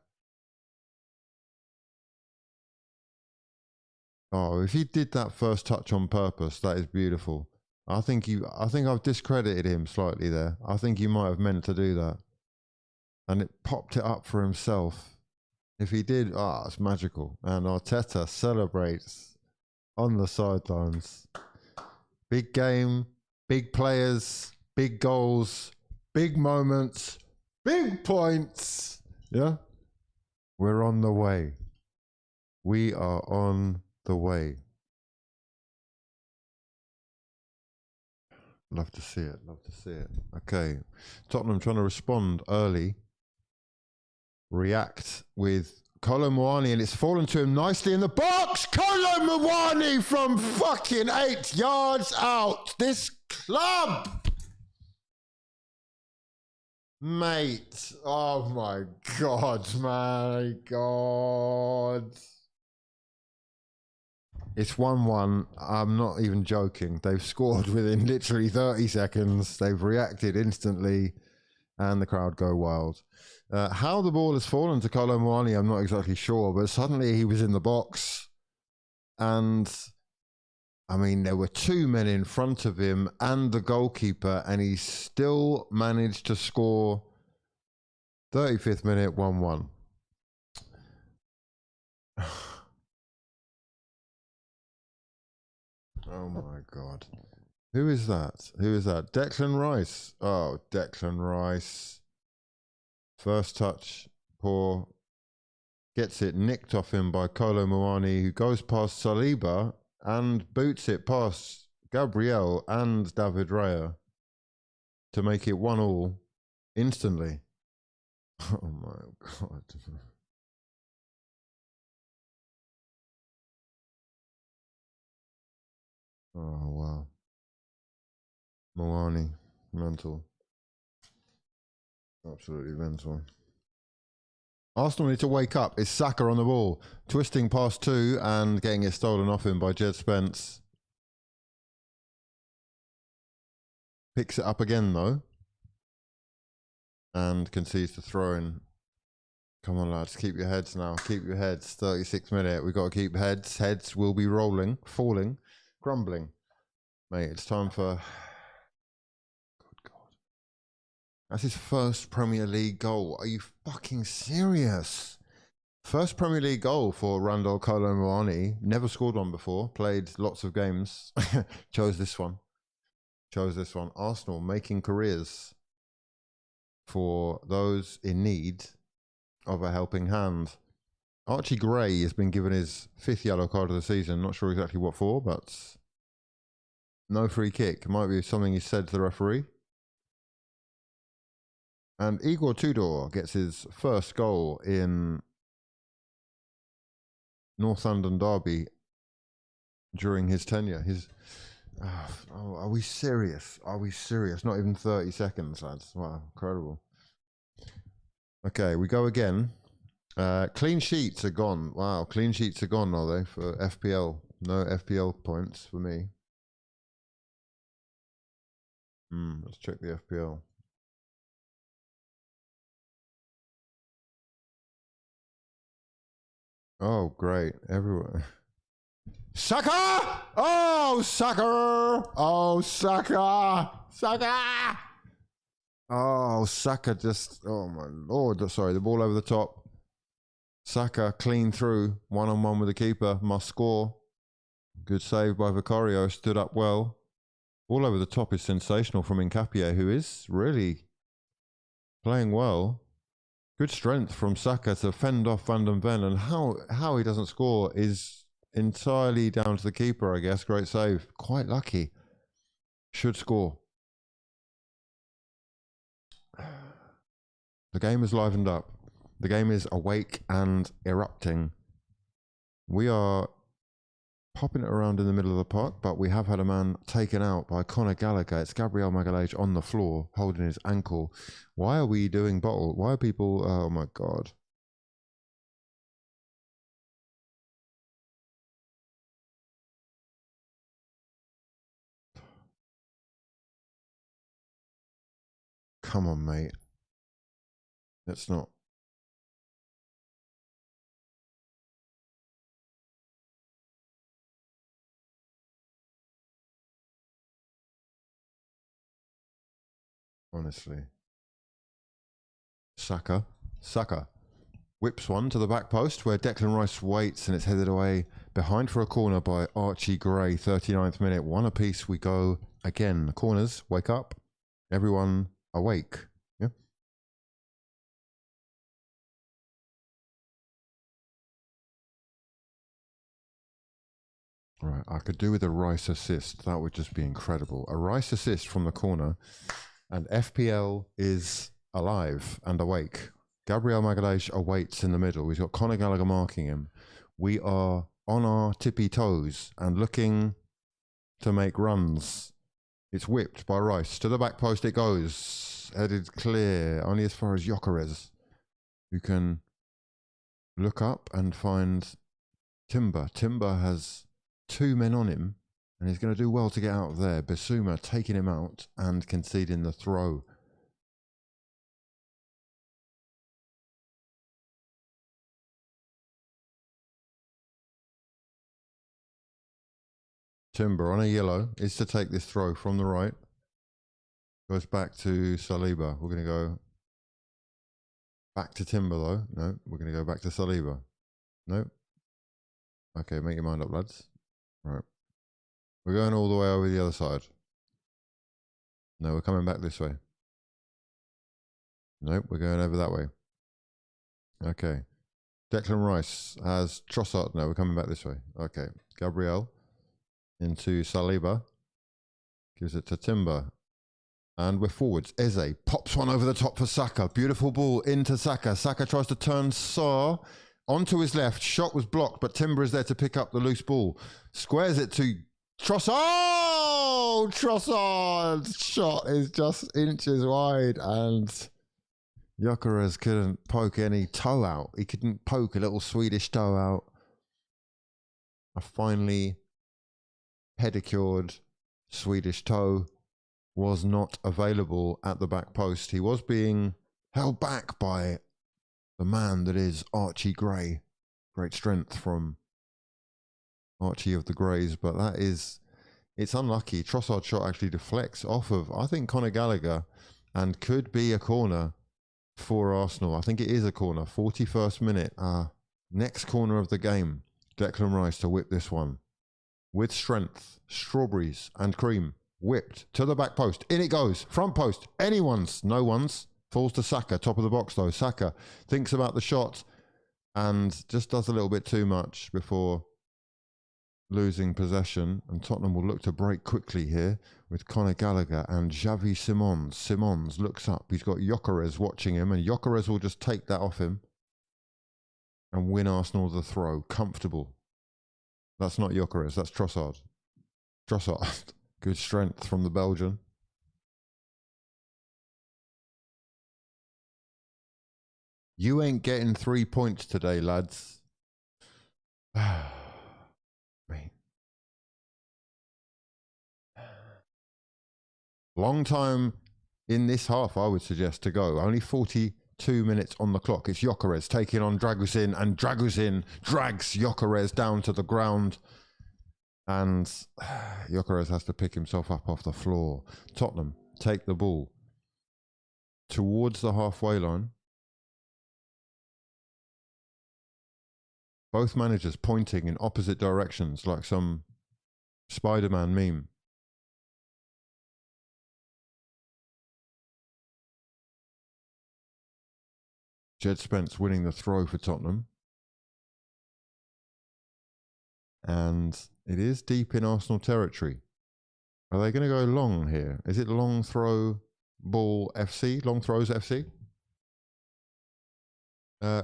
Speaker 3: Oh, if he did that first touch on purpose, that is beautiful. I think I've discredited him slightly there. I think he might have meant to do that. And it popped it up for himself. If he did, it's magical. And Arteta celebrates on the sidelines. Big game, big players, big goals, big moments, big points. Yeah? We're on the way. We are on the way. Love to see it. Love to see it. Okay. Tottenham trying to respond early. React with Kolo Muani, and it's fallen to him nicely in the box. Kolo Muani from fucking 8 yards out. This club. Mate. Oh my God. My God. It's 1-1. I'm not even joking. They've scored within literally 30 seconds. They've reacted instantly, and the crowd go wild. How the ball has fallen to Kolo Muani, I'm not exactly sure, but suddenly he was in the box. And, I mean, there were 2 men in front of him and the goalkeeper, and he still managed to score. 35th minute, 1-1. Oh my God. Who is that? Who is that? Declan Rice. Oh, Declan Rice. First touch, poor. Gets it nicked off him by Kolo Muani, who goes past Saliba and boots it past Gabriel and David Raya to make it 1-1 instantly. Oh my God. Oh, wow. Muani, mental. Absolutely mental. Arsenal need to wake up. It's Saka on the ball. Twisting past 2 and getting it stolen off him by Jed Spence. Picks it up again though. And concedes the throw in. Come on lads, keep your heads now. Keep your heads. 36 minute. We've got to keep heads. Heads will be rolling, falling, crumbling. Mate, it's time for... Good God. That's his first Premier League goal. Are you fucking serious? First Premier League goal for Randall Kolo Muani. Never scored one before. Played lots of games. Chose this one. Chose this one. Arsenal making careers for those in need of a helping hand. Archie Gray has been given his 5th yellow card of the season. Not sure exactly what for, but no free kick. Might be something he said to the referee. And Igor Tudor gets his first goal in North London derby during his tenure. Oh, are we serious? Are we serious? Not even 30 seconds, lads. Wow, incredible. Okay, we go again. Clean sheets are gone. Wow, clean sheets are gone, are they, for FPL? No FPL points for me. Let's check the FPL. Oh, great. Everyone. Saka! Oh, Saka! Oh, Saka! Saka! Oh, Saka just... Oh, my Lord. Sorry, the ball over the top. Saka clean through. One-on-one with the keeper. Must score. Good save by Vicario. Stood up well. All over the top is sensational from Nkapie, who is really playing well. Good strength from Saka to fend off Van den Ven. And how he doesn't score is entirely down to the keeper, I guess. Great save. Quite lucky. Should score. The game is livened up. The game is awake and erupting. We are popping it around in the middle of the park, but we have had a man taken out by Conor Gallagher. It's Gabriel Magalhaes on the floor, holding his ankle. Why are we doing bottle? Why are people... Oh my God. Come on, mate. Let's not. Honestly. Saka whips one to the back post where Declan Rice waits, and it's headed away behind for a corner by Archie Gray. 39th minute. One apiece we go again. Corners, wake up. Everyone awake. Yeah. Right, I could do with a Rice assist. That would just be incredible. A Rice assist from the corner, and FPL is alive and awake. Gabriel Magalhaes awaits in the middle. He's got Conor Gallagher marking him. We are on our tippy toes and looking to make runs. It's whipped by Rice. To the back post it goes. Headed clear, only as far as Gyökeres, who can look up and find Timber. Timber has 2 men on him, and he's going to do well to get out of there. Bissouma taking him out and conceding the throw. Timber on a yellow is to take this throw from the right. Goes back to Saliba. We're going to go back to Timber though. No, we're going to go back to Saliba. No. Okay, make your mind up, lads. Right. We're going all the way over the other side. No, we're coming back this way. Nope, we're going over that way. Okay. Declan Rice has Trossard. No, we're coming back this way. Okay. Gabriel into Saliba. Gives it to Timber. And we're forwards. Eze pops one over the top for Saka. Beautiful ball into Saka. Saka tries to turn Sarr onto his left. Shot was blocked, but Timber is there to pick up the loose ball. Squares it to Trossard. Oh, Trossard's shot is just inches wide, and Gyökeres couldn't poke any toe out. He couldn't poke a little Swedish toe out. A finely pedicured Swedish toe was not available at the back post. He was being held back by the man that is Archie Gray. Great strength from Archie of the Greys, but that is, it's unlucky. Trossard's shot actually deflects off of, I think, Conor Gallagher, and could be a corner for Arsenal. I think it is a corner. 41st minute. Next corner of the game. Declan Rice to whip this one. With strength. Strawberries and cream. Whipped to the back post. In it goes. Front post. Anyone's. No one's. Falls to Saka. Top of the box though. Saka thinks about the shot and just does a little bit too much before losing possession. And Tottenham will look to break quickly here with Conor Gallagher and Xavi Simons. Simons looks up. He's got Gyökeres watching him, and Gyökeres will just take that off him and win Arsenal the throw. Comfortable. That's not Gyökeres. That's Trossard. Trossard. Good strength from the Belgian. You ain't getting 3 points today, lads. Long time in this half, I would suggest, to go. Only 42 minutes on the clock. It's Gyökeres taking on Dragusin, and Dragusin drags Gyökeres down to the ground. And Gyökeres has to pick himself up off the floor. Tottenham take the ball towards the halfway line. Both managers pointing in opposite directions like some Spider-Man meme. Jed Spence winning the throw for Tottenham. And it is deep in Arsenal territory. Are they going to go long here? Is it long throw ball FC? Long throws FC?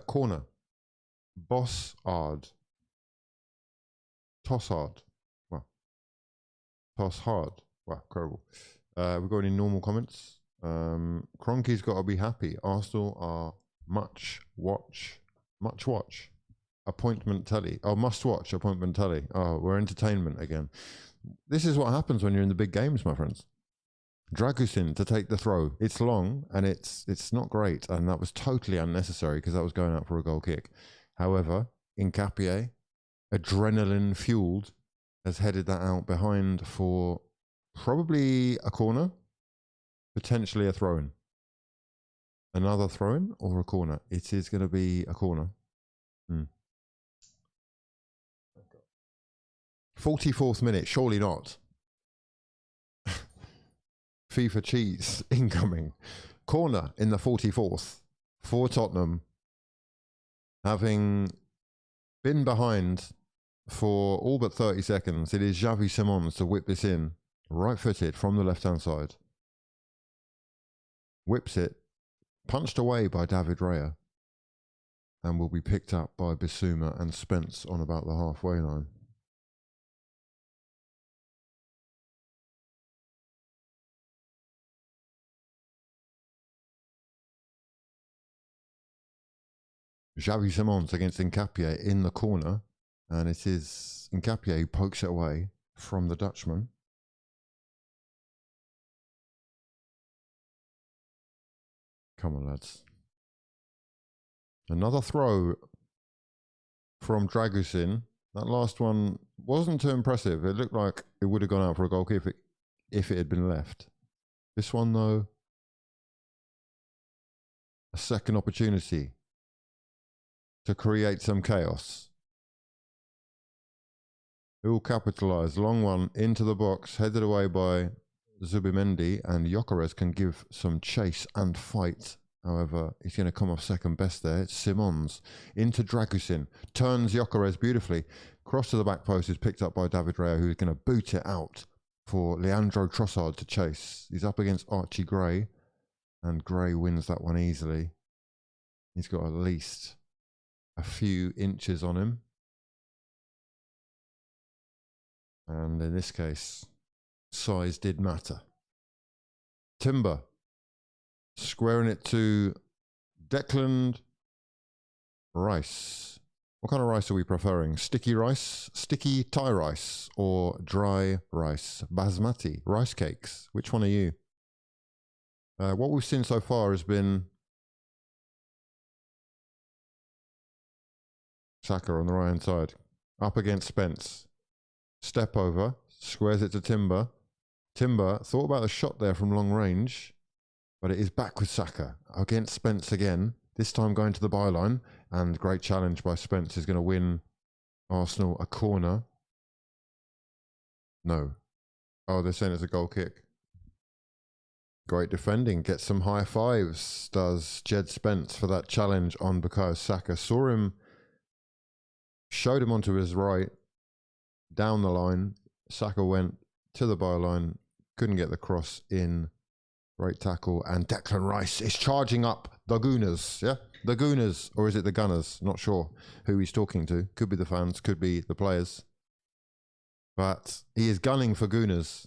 Speaker 3: Corner. Bossard. Tossard. Wow. Toss hard. Wow, incredible. We've got any normal comments? Kroenke's got to be happy. Arsenal are much watch. Appointment telly. Oh, must watch appointment telly. Oh, we're entertainment again. This is what happens when you're in the big games, my friends. Dragusin to take the throw. It's long and it's not great, and that was totally unnecessary because that was going out for a goal kick. However, Nkapie, adrenaline fueled, has headed that out behind for probably a corner, potentially a throw-in. Another throw-in or a corner? It is going to be a corner. 44th minute, surely not. FIFA cheese incoming. Corner in the 44th for Tottenham, having been behind for all but 30 seconds. It is Xavi Simons to whip this in, right-footed from the left-hand side. Whips it, punched away by David Raya, and will be picked up by Bissouma and Spence on about the halfway line. Xavi Simons against Nkapie in the corner, and it is Nkapie who pokes it away from the Dutchman. Come on, lads. Another throw from Dragusin. That last one wasn't too impressive. It looked like it would have gone out for a goal kick if it had been left. This one, though, a second opportunity to create some chaos. Who will capitalise? Long one into the box, headed away by Zubimendi, and Gyökeres can give some chase and fight. However, he's going to come off second best there. It's Simons into Dragusin, turns Gyökeres beautifully. Cross to the back post is picked up by David Raya, who's going to boot it out for Leandro Trossard to chase. He's up against Archie Gray, and Gray wins that one easily. He's got at least a few inches on him. And in this case, size did matter. Timber squaring it to Declan Rice. What kind of rice are we preferring? Sticky rice, sticky Thai rice, or dry rice? Basmati, rice cakes. Which one are you? What we've seen so far has been Saka on the right hand side, up against Spence. Step over, squares it to Timber. Timber thought about the shot there from long range, but it is back with Saka against Spence again. This time going to the byline, and great challenge by Spence is going to win Arsenal a corner. No. Oh, they're saying it's a goal kick. Great defending. Gets some high fives, does Jed Spence, for that challenge on Bukayo Saka. Saw him, showed him onto his right, down the line. Saka went to the byline, couldn't get the cross in. Great tackle, and Declan Rice is charging up the Gooners, yeah? The Gooners, or is it the Gunners? Not sure who he's talking to. Could be the fans, could be the players. But he is gunning for Gooners.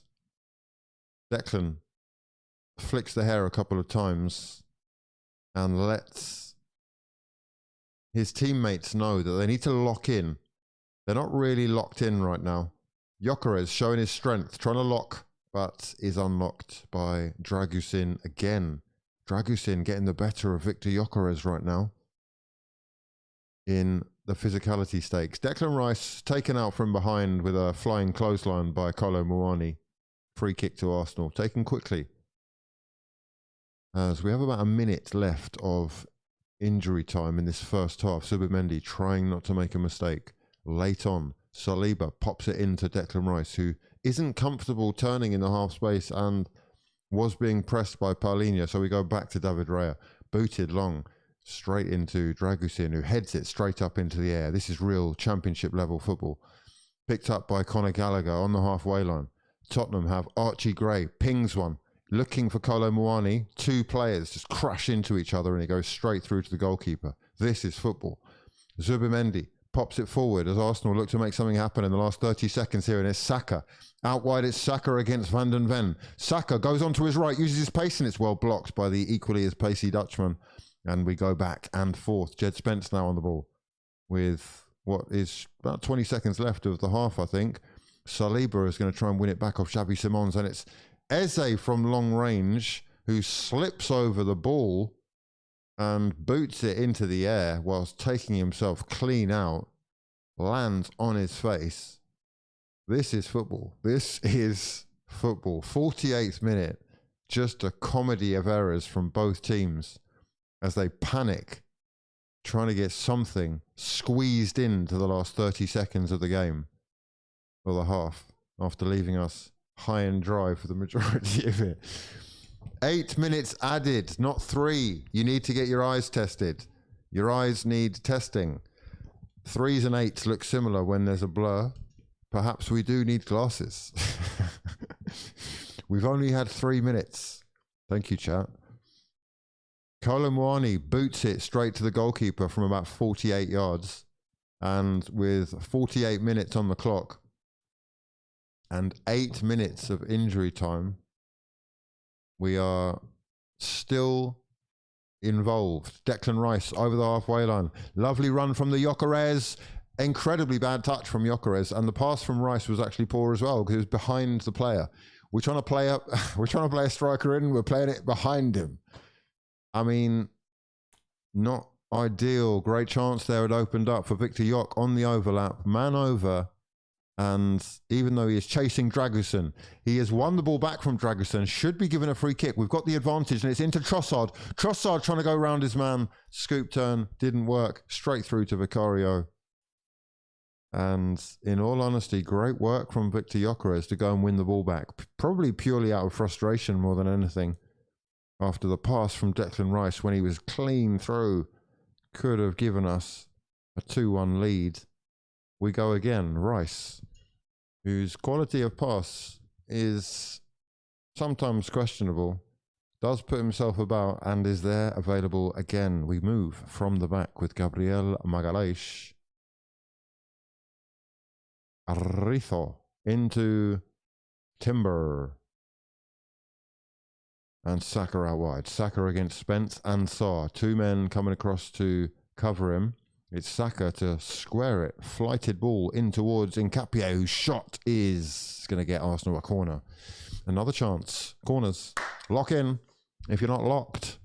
Speaker 3: Declan flicks the hair a couple of times and lets his teammates know that they need to lock in. They're not really locked in right now. Gyökeres showing his strength, trying to lock, but is unlocked by Dragusin again. Dragusin getting the better of Victor Gyökeres right now in the physicality stakes. Declan Rice taken out from behind with a flying clothesline by Kolo Muani. Free kick to Arsenal, taken quickly. As we have about a minute left of injury time in this first half. Zubimendi trying not to make a mistake. Late on, Saliba pops it into Declan Rice, who isn't comfortable turning in the half space and was being pressed by Paulinho. So we go back to David Raya. Booted long, straight into Dragusin, who heads it straight up into the air. This is real championship level football. Picked up by Conor Gallagher on the halfway line. Tottenham have Archie Gray, pings one, looking for Kolo Muani. Two players just crash into each other and it goes straight through to the goalkeeper. This is football. Zubimendi pops it forward as Arsenal look to make something happen in the last 30 seconds here, and it's Saka. Out wide, it's Saka against Van den Ven. Saka goes on to his right, uses his pace, and it's well blocked by the equally as pacey Dutchman. And we go back and forth. Jed Spence now on the ball with what is about 20 seconds left of the half, I think. Saliba is going to try and win it back off Xabi Simons, and it's Eze from long range who slips over the ball and boots it into the air whilst taking himself clean out, lands on his face. This is football. This is football. 48th minute, just a comedy of errors from both teams as they panic, trying to get something squeezed into the last 30 seconds of the game, or the half, after leaving us high and dry for the majority of it. 8 minutes added, not 3. You need to get your eyes tested. Your eyes need testing. 3s and 8s look similar when there's a blur. Perhaps we do need glasses. We've only had 3 minutes. Thank you, chat. Kolo Muani boots it straight to the goalkeeper from about 48 yards. And with 48 minutes on the clock and 8 minutes of injury time, we are still involved. Declan Rice over the halfway line. Lovely run from the Gyökeres. Incredibly bad touch from Gyökeres, and the pass from Rice was actually poor as well because it was behind the player. We're trying to play up. We're trying to play a striker in. We're playing it behind him. I mean, not ideal. Great chance there. It opened up for Victor Gyökeres on the overlap, man over. And even though he is chasing Dragusin, he has won the ball back from Dragusin, should be given a free kick. We've got the advantage, and it's into Trossard. Trossard trying to go around his man. Scoop turn, didn't work. Straight through to Vicario. And in all honesty, great work from Victor Gyökeres to go and win the ball back. Probably purely out of frustration more than anything. After the pass from Declan Rice, when he was clean through, could have given us a 2-1 lead. We go again. Rice, whose quality of pass is sometimes questionable, does put himself about and is there available again. We move from the back with Gabriel Magalhaes. Arrizo into Timber. And Saka out wide. Saka against Spence and Sarr. Two men coming across to cover him. It's Saka to square it. Flighted ball in towards Nkapie, whose shot is going to get Arsenal a corner. Another chance. Corners. Lock in if you're not locked.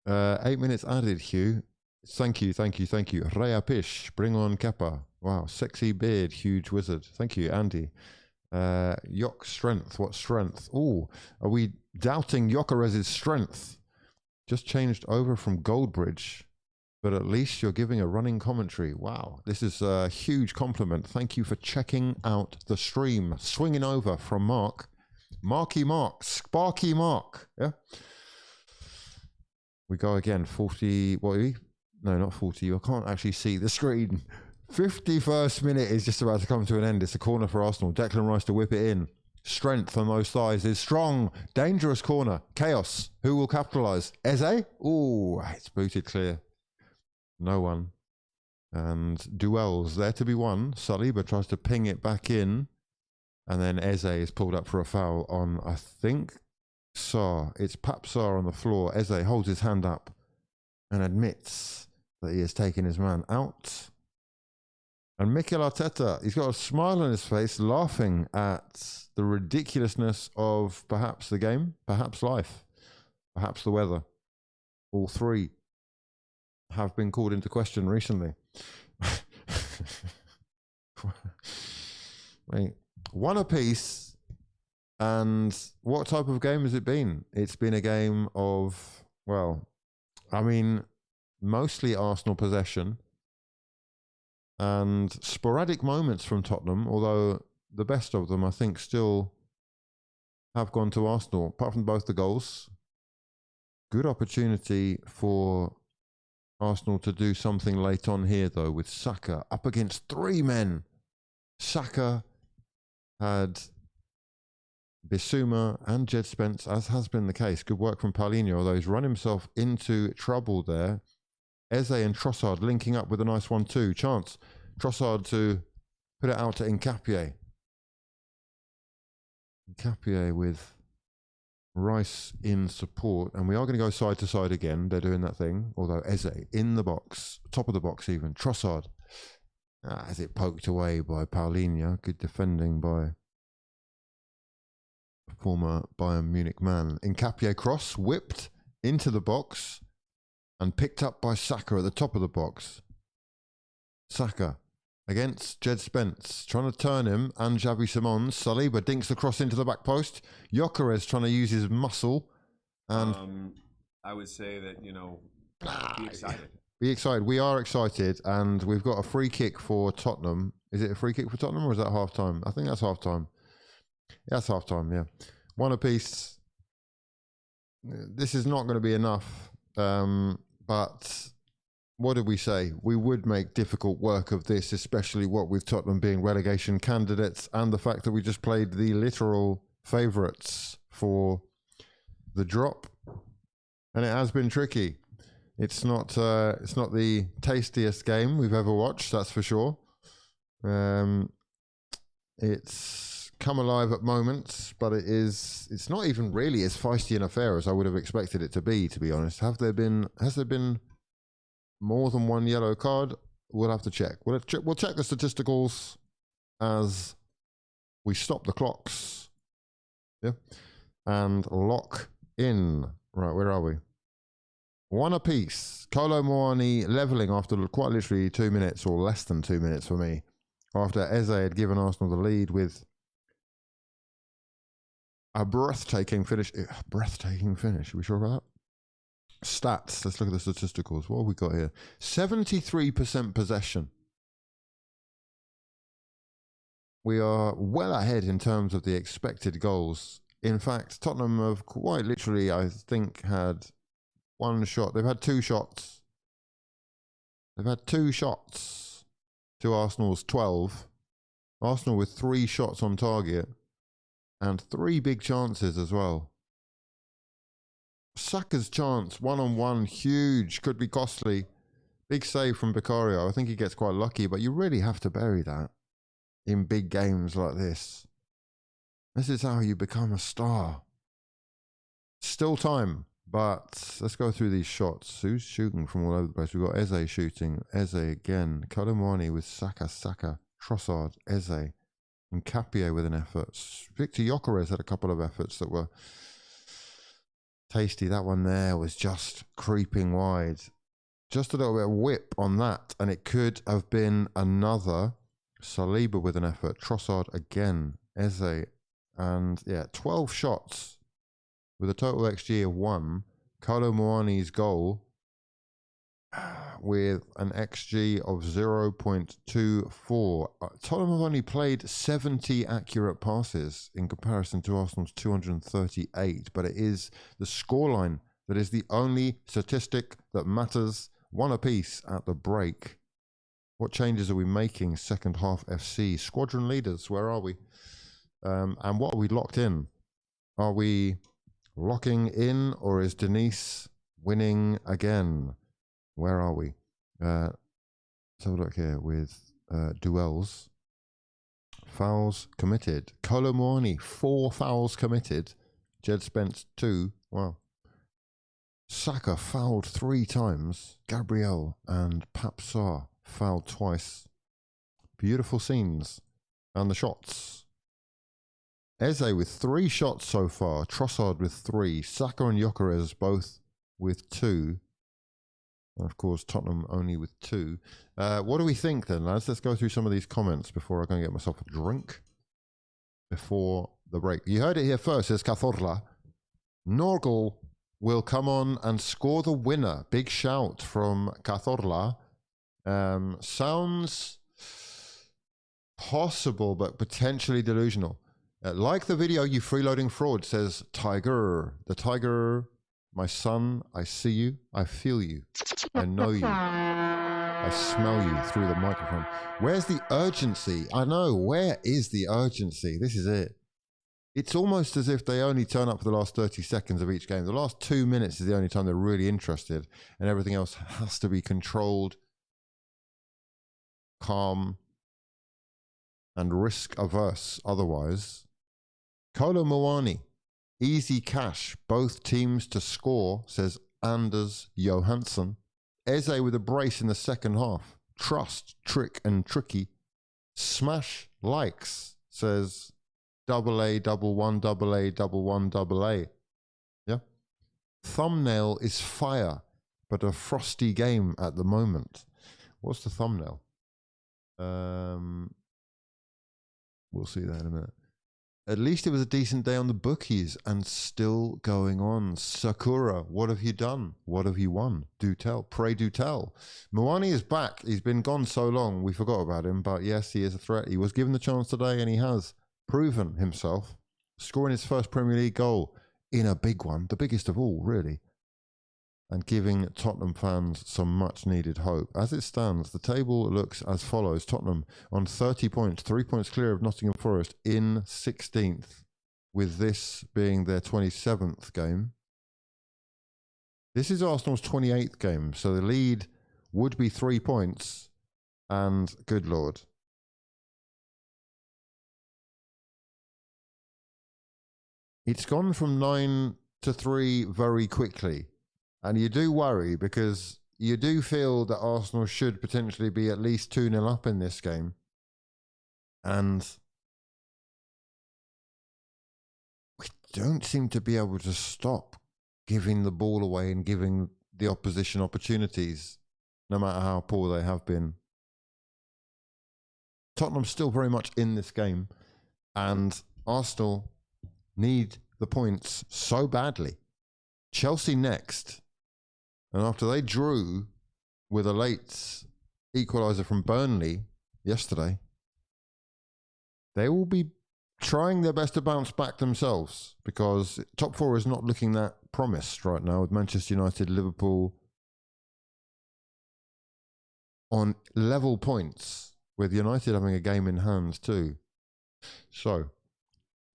Speaker 3: 8 minutes added, Hugh. Thank you. Rhea Pish, bring on Kepa. Wow, sexy beard, huge wizard. Thank you, Andy. Yok strength, what strength? Oh, are we doubting Gyökeres's strength? Just changed over from Goldbridge, but at least you're giving a running commentary. Wow, this is a huge compliment. Thank you for checking out the stream. Swinging over from Mark. Marky Mark, Sparky Mark. Yeah. We go again, 40, what are we? No, not 40. I can't actually see the screen. 51st minute is just about to come to an end. It's a corner for Arsenal. Declan Rice to whip it in. Strength on those thighs is strong. Dangerous corner. Chaos. Who will capitalise? Eze? Ooh, it's booted clear. No one. And duels there to be won. Saliba tries to ping it back in. And then Eze is pulled up for a foul on, I think, Sarr. It's Pap Sarr on the floor. Eze holds his hand up and admits that he has taken his man out. And Mikel Arteta, he's got a smile on his face, laughing at the ridiculousness of perhaps the game, perhaps life, perhaps the weather. All three have been called into question recently. Wait, one apiece. And what type of game has it been? It's been a game of, well, I mean, mostly Arsenal possession and sporadic moments from Tottenham, although the best of them, I think, still have gone to Arsenal, apart from both the goals. Good opportunity for Arsenal to do something late on here, though, with Saka up against three men. Saka had Bissouma and Jed Spence, as has been the case. Good work from Paulinho, although he's run himself into trouble there. Eze and Trossard linking up with a nice 1-2. Chance. Trossard to put it out to Nkapie. Nkapie with Rice in support. And we are going to go side to side again. They're doing that thing. Although Eze in the box. Top of the box even. Trossard. As it poked away by Paulinho. Good defending by former Bayern Munich man. Nkapie cross. Whipped into the box. And picked up by Saka at the top of the box. Saka against Jed Spence. Trying to turn him. And Xavi Simons. Saliba dinks the cross into the back post. Gyökeres trying to use his muscle. And
Speaker 5: I would say that, you know, be excited.
Speaker 3: Be excited. We are excited. And we've got a free kick for Tottenham. Is it a free kick for Tottenham or is that half time? I think that's half time. Yeah, that's half time, yeah. One apiece. This is not going to be enough. But what did we say? We would make difficult work of this, especially what with Tottenham being relegation candidates and the fact that we just played the literal favourites for the drop. And it has been tricky. It's not the tastiest game we've ever watched, that's for sure. It's come alive at moments, but it's not even really as feisty an affair as I would have expected it to be honest. Has there been more than one yellow card? We'll have to check. We'll check the statisticals as we stop the clocks. Yeah. And lock in. Right, where are we? One apiece. Kolo Muani levelling after quite literally 2 minutes, or less than 2 minutes for me, after Eze had given Arsenal the lead with a breathtaking finish. Breathtaking finish. Are we sure about that? Stats. Let's look at the statisticals. What have we got here? 73% possession. We are well ahead in terms of the expected goals. In fact, Tottenham have quite literally, I think, had one shot. They've had 2 shots. They've had 2 shots to Arsenal's 12. Arsenal with 3 shots on target. And 3 big chances as well. Saka's chance, one-on-one, huge, could be costly. Big save from Vicario. I think he gets quite lucky, but you really have to bury that in big games like this. This is how you become a star. Still time, but let's go through these shots. Who's shooting from all over the place? We've got Eze shooting. Eze again. Colomwani with Saka, Trossard, Eze. And Capie with an effort. Victor Gyökeres had a couple of efforts that were tasty. That one there was just creeping wide. Just a little bit of whip on that, and it could have been another. Saliba with an effort. Trossard again. Eze. And yeah, 12 shots with a total XG of 1. Kolo Muani's goal with an XG of 0.24. Tottenham have only played 70 accurate passes in comparison to Arsenal's 238, but it is the scoreline that is the only statistic that matters. One apiece at the break. What changes are we making? Second half FC. Squadron leaders, where are we? And what are we locked in? Are we locking in, or is Denise winning again? Where are we? Let's have a look here with duels. Fouls committed. Kolo Muani, 4 fouls committed. Jed Spence, 2. Wow. Saka fouled 3 times. Gabriel and Papsar fouled twice. Beautiful scenes. And the shots. Eze with 3 shots so far. Trossard with 3. Saka and Gyökeres both with 2. And of course, Tottenham only with 2. What do we think then, lads? Let's go through some of these comments before I go and get myself a drink before the break. You heard it here first, says Cazorla. Norgal will come on and score the winner. Big shout from Cazorla. Sounds possible, but potentially delusional. Like the video, you freeloading fraud, says Tiger. The Tiger, my son, I see you, I feel you, I know you, I smell you through the microphone. Where's the urgency? I know, where is the urgency? This is it. It's almost as if they only turn up for the last 30 seconds of each game. The last 2 minutes is the only time they're really interested, and everything else has to be controlled, calm, and risk averse otherwise. Kolo Muani, easy cash, both teams to score, says Anders Johansson. Eze with a brace in the second half. Trust, trick, and tricky. Smash likes, says AA, 11, AA. Yeah. Thumbnail is fire, but a frosty game at the moment. What's the thumbnail? We'll see that in a minute. At least it was a decent day on the bookies and still going on. Sakura, what have you done? What have you won? Do tell. Pray do tell. Muani is back. He's been gone so long, we forgot about him. But yes, he is a threat. He was given the chance today and he has proven himself, scoring his first Premier League goal in a big one, the biggest of all, really, and giving Tottenham fans some much needed hope. As it stands, the table looks as follows. Tottenham on 30 points, 3 points clear of Nottingham Forest in 16th, with this being their 27th game. This is Arsenal's 28th game, so the lead would be 3 points, and good Lord. It's gone from 9 to 3 very quickly. And you do worry because you do feel that Arsenal should potentially be at least 2-0 up in this game. And we don't seem to be able to stop giving the ball away and giving the opposition opportunities, no matter how poor they have been. Tottenham's still very much in this game, and Arsenal need the points so badly. Chelsea next. And after they drew with a late equaliser from Burnley yesterday, they will be trying their best to bounce back themselves, because top 4 is not looking that promised right now, with Manchester United, Liverpool on level points, with United having a game in hand too. So,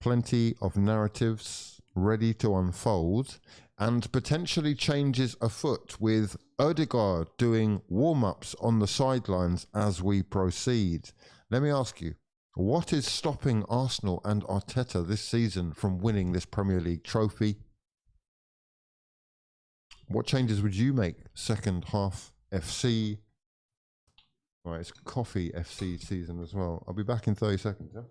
Speaker 3: plenty of narratives ready to unfold, and potentially changes afoot, with Odegaard doing warm-ups on the sidelines as we proceed. Let me ask you, what is stopping Arsenal and Arteta this season from winning this Premier League trophy? What changes would you make? Second half FC. Right, it's coffee FC season as well. I'll be back in 30 seconds. Yeah?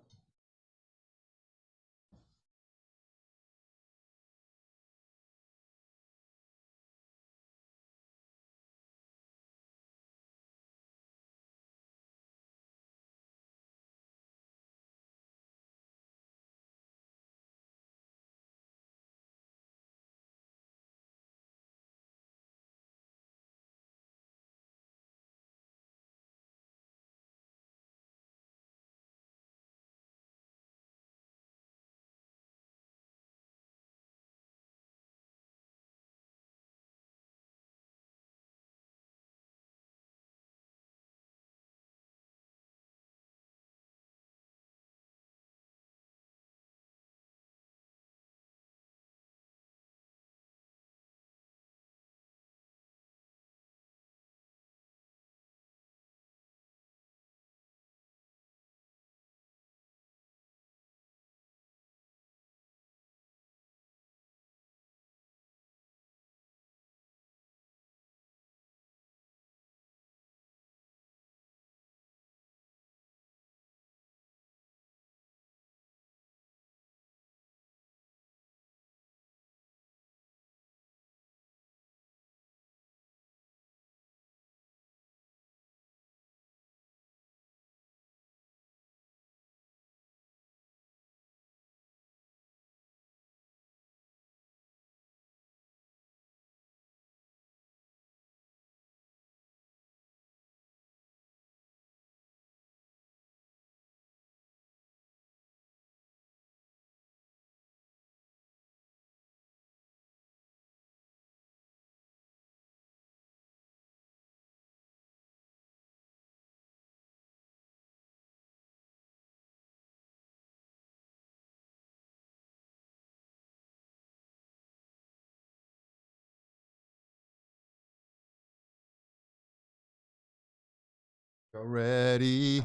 Speaker 3: You're ready.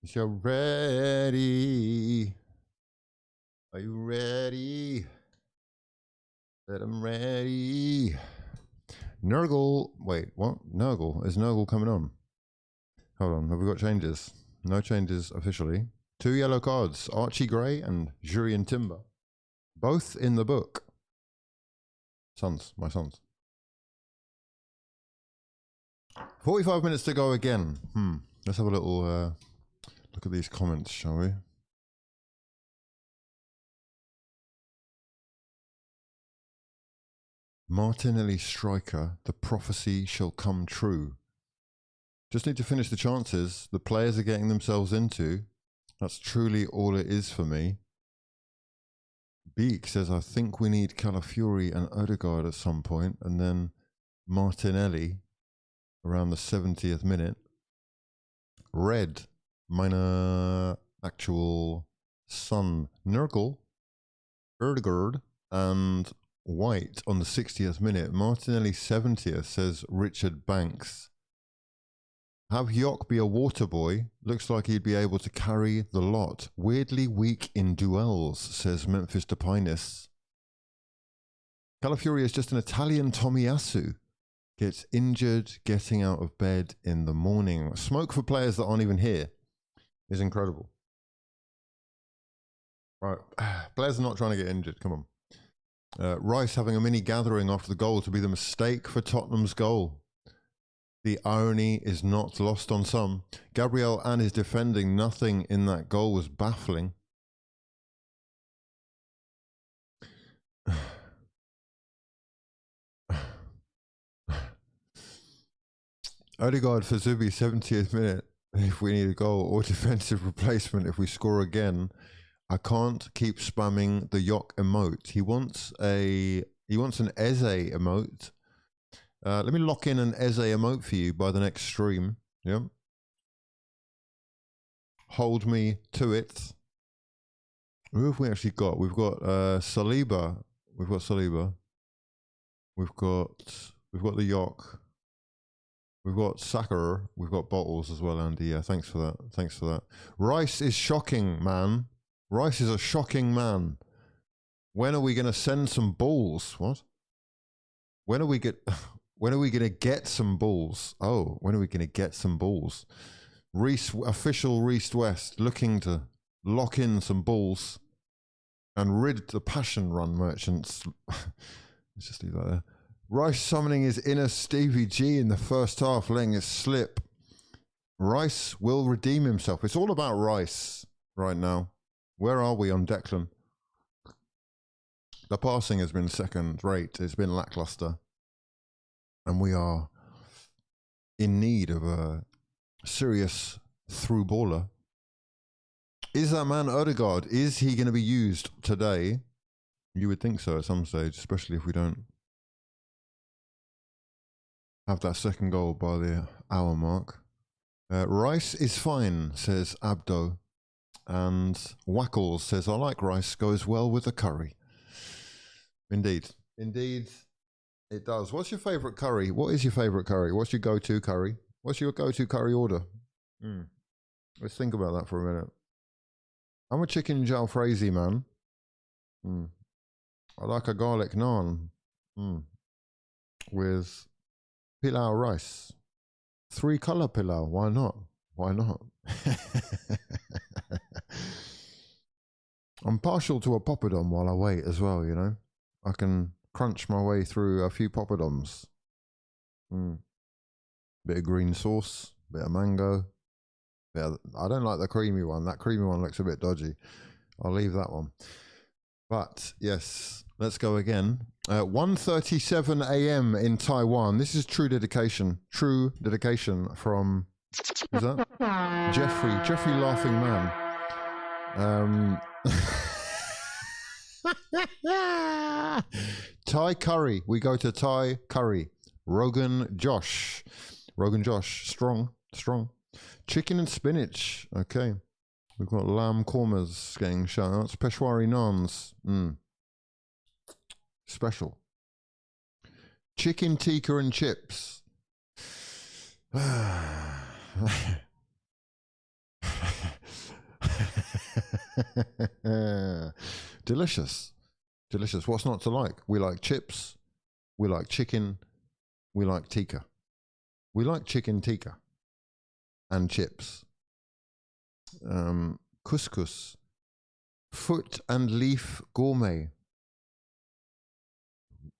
Speaker 3: You're ready. Are you ready? That I'm ready. Nurgle. Wait, what? Nurgle. Is Nurgle coming on? Hold on. Have we got changes? No changes officially. 2 yellow cards. Archie Gray and Jurien Timber. Both in the book. Sons. My sons. 45 minutes to go again. Let's have a little look at these comments, shall we? Martinelli striker, the prophecy shall come true. Just need to finish the chances the players are getting themselves into. That's truly all it is for me. Beak says, I think we need Calafiori and Odegaard at some point, and then Martinelli around the 70th minute. Red, minor actual Sun, Nurgle, Odegaard, and White on the 60th minute. Martinelli 70th, says Richard Banks. Have Yock be a water boy. Looks like he'd be able to carry the lot. Weirdly weak in duels, says Memphis Depinis. Calafiori is just an Italian Tomiyasu. Gets injured getting out of bed in the morning. Smoke for players that aren't even here is incredible. Right, players are not trying to get injured, come on. Rice having a mini gathering after the goal to be the mistake for Tottenham's goal. The irony is not lost on some. Gabriel and his defending, nothing in that goal was baffling. Odegaard for Zubi, 70th minute, if we need a goal, or defensive replacement if we score again. I can't keep spamming the Yock emote. He wants an Eze emote. Let me lock in an Eze emote for you by the next stream. Yep. Hold me to it. Who have we actually got? We've got Saliba. We've got Saliba. We've got the Yock. We've got Saka. We've got Bottles as well, Andy. Yeah, thanks for that. Thanks for that. Rice is shocking, man. Rice is a shocking man. When are we going to send some balls? What? When are we when are we gonna get some balls? Oh, when are we gonna get some balls? Official Reese West looking to lock in some balls and rid the passion run merchants. Let's just leave that there. Rice summoning his inner Stevie G in the first half, letting it slip. Rice will redeem himself. It's all about Rice right now. Where are we on Declan? The passing has been second rate. It's been lackluster. And we are in need of a serious through baller. Is that man Odegaard? Is he going to be used today? You would think so at some stage, especially if we don't have that second goal by the hour mark. Rice is fine, says Abdo. And Wackles says, I like rice, goes well with the curry. Indeed. Indeed, it does. What's your favourite curry? What is your favourite curry? What's your go-to curry? What's your go-to curry order? Let's think about that for a minute. I'm a chicken jalfrezi man. I like a garlic naan with pilau rice. 3-colour pilau, why not? Why not? I'm partial to a poppadom while I wait as well, you know. I can crunch my way through a few poppadoms. Bit of green sauce, bit of mango. I don't like the creamy one. That creamy one looks a bit dodgy. I'll leave that one. But yes, let's go again. 1:37 a.m. in Taiwan. This is true dedication. True dedication from, who's that? Jeffrey Laughing Man. Thai curry. We go to Thai curry. Rogan Josh, strong. Chicken and spinach. Okay. We've got lamb kormas getting shout outs. Peshwari naans. Special. Chicken tikka and chips. Delicious. What's not to like? We like chips. We like chicken. We like tikka. We like chicken tikka and chips. Couscous. Foot and leaf gourmet.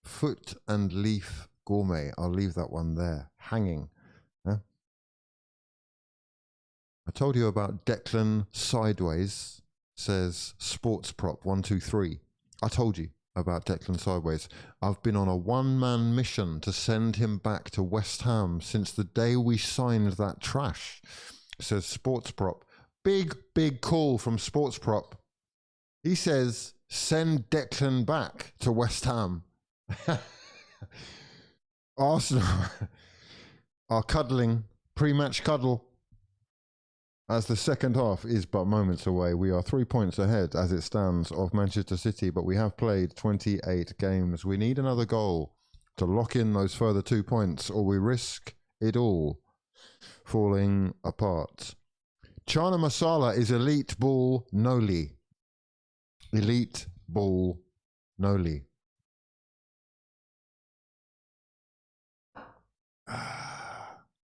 Speaker 3: Foot and leaf gourmet. I'll leave that one there. Hanging. Huh? I told you about Declan Sideways, says Sports Prop 123. I told you about Declan Sideways. I've been on a one-man mission to send him back to West Ham since the day we signed that trash, says Sports Prop. Big call from Sports Prop. He says, send Declan back to West Ham. Arsenal are cuddling, pre-match cuddle, as the second half is but moments away. We are 3 points ahead as it stands of Manchester City, but we have played 28 games. We need another goal to lock in those further 2 points, or we risk it all falling apart. Chana Masala is elite ball Noli. Elite ball Noli.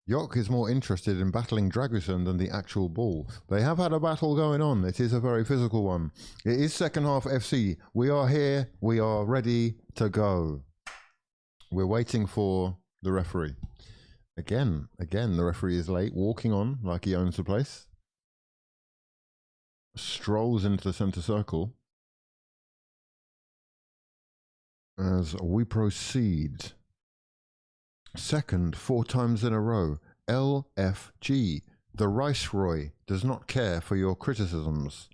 Speaker 3: Yok is more interested in battling Dragusin than the actual ball. They have had a battle going on. It is a very physical one. It is second half FC. We are here. We are ready to go. We're waiting for the referee. Again, the referee is late, walking on like he owns the place. Strolls into the centre circle as we proceed. Second, 4 times in a row. LFG. The Rice Roy does not care for your criticisms.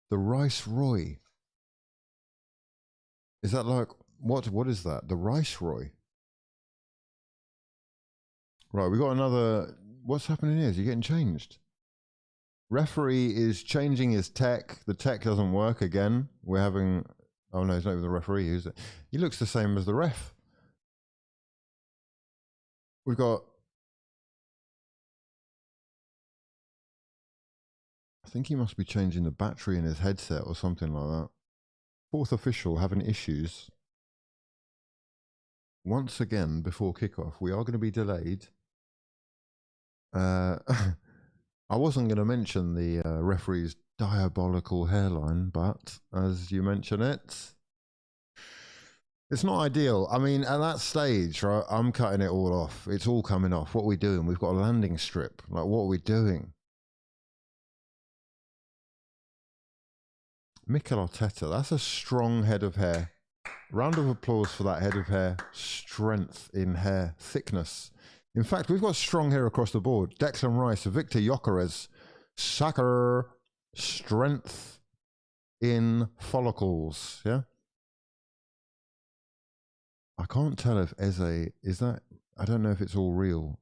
Speaker 3: The Rice Roy. Is that like, what is that? The Rice Roy. Right, we got another, what's happening here? Is he getting changed? Referee is changing his tech. The tech doesn't work again. We're having, oh no, it's not even the referee, is it? He looks the same as the ref. We've got, I think he must be changing the battery in his headset or something like that. Fourth official having issues once again before kickoff. We are going to be delayed. I wasn't going to mention the referee's diabolical hairline, but as you mention it, it's not ideal. I mean, at that stage, right, I'm cutting it all off. It's all coming off. What are we doing? We've got a landing strip. Like, what are we doing? Mikel Arteta, that's a strong head of hair. Round of applause for that head of hair. Strength in hair, thickness. In fact, we've got strong hair across the board. Declan Rice, Victor Gyökeres, Saka, strength in follicles. Yeah. I can't tell if Eze is that. I don't know if it's all real.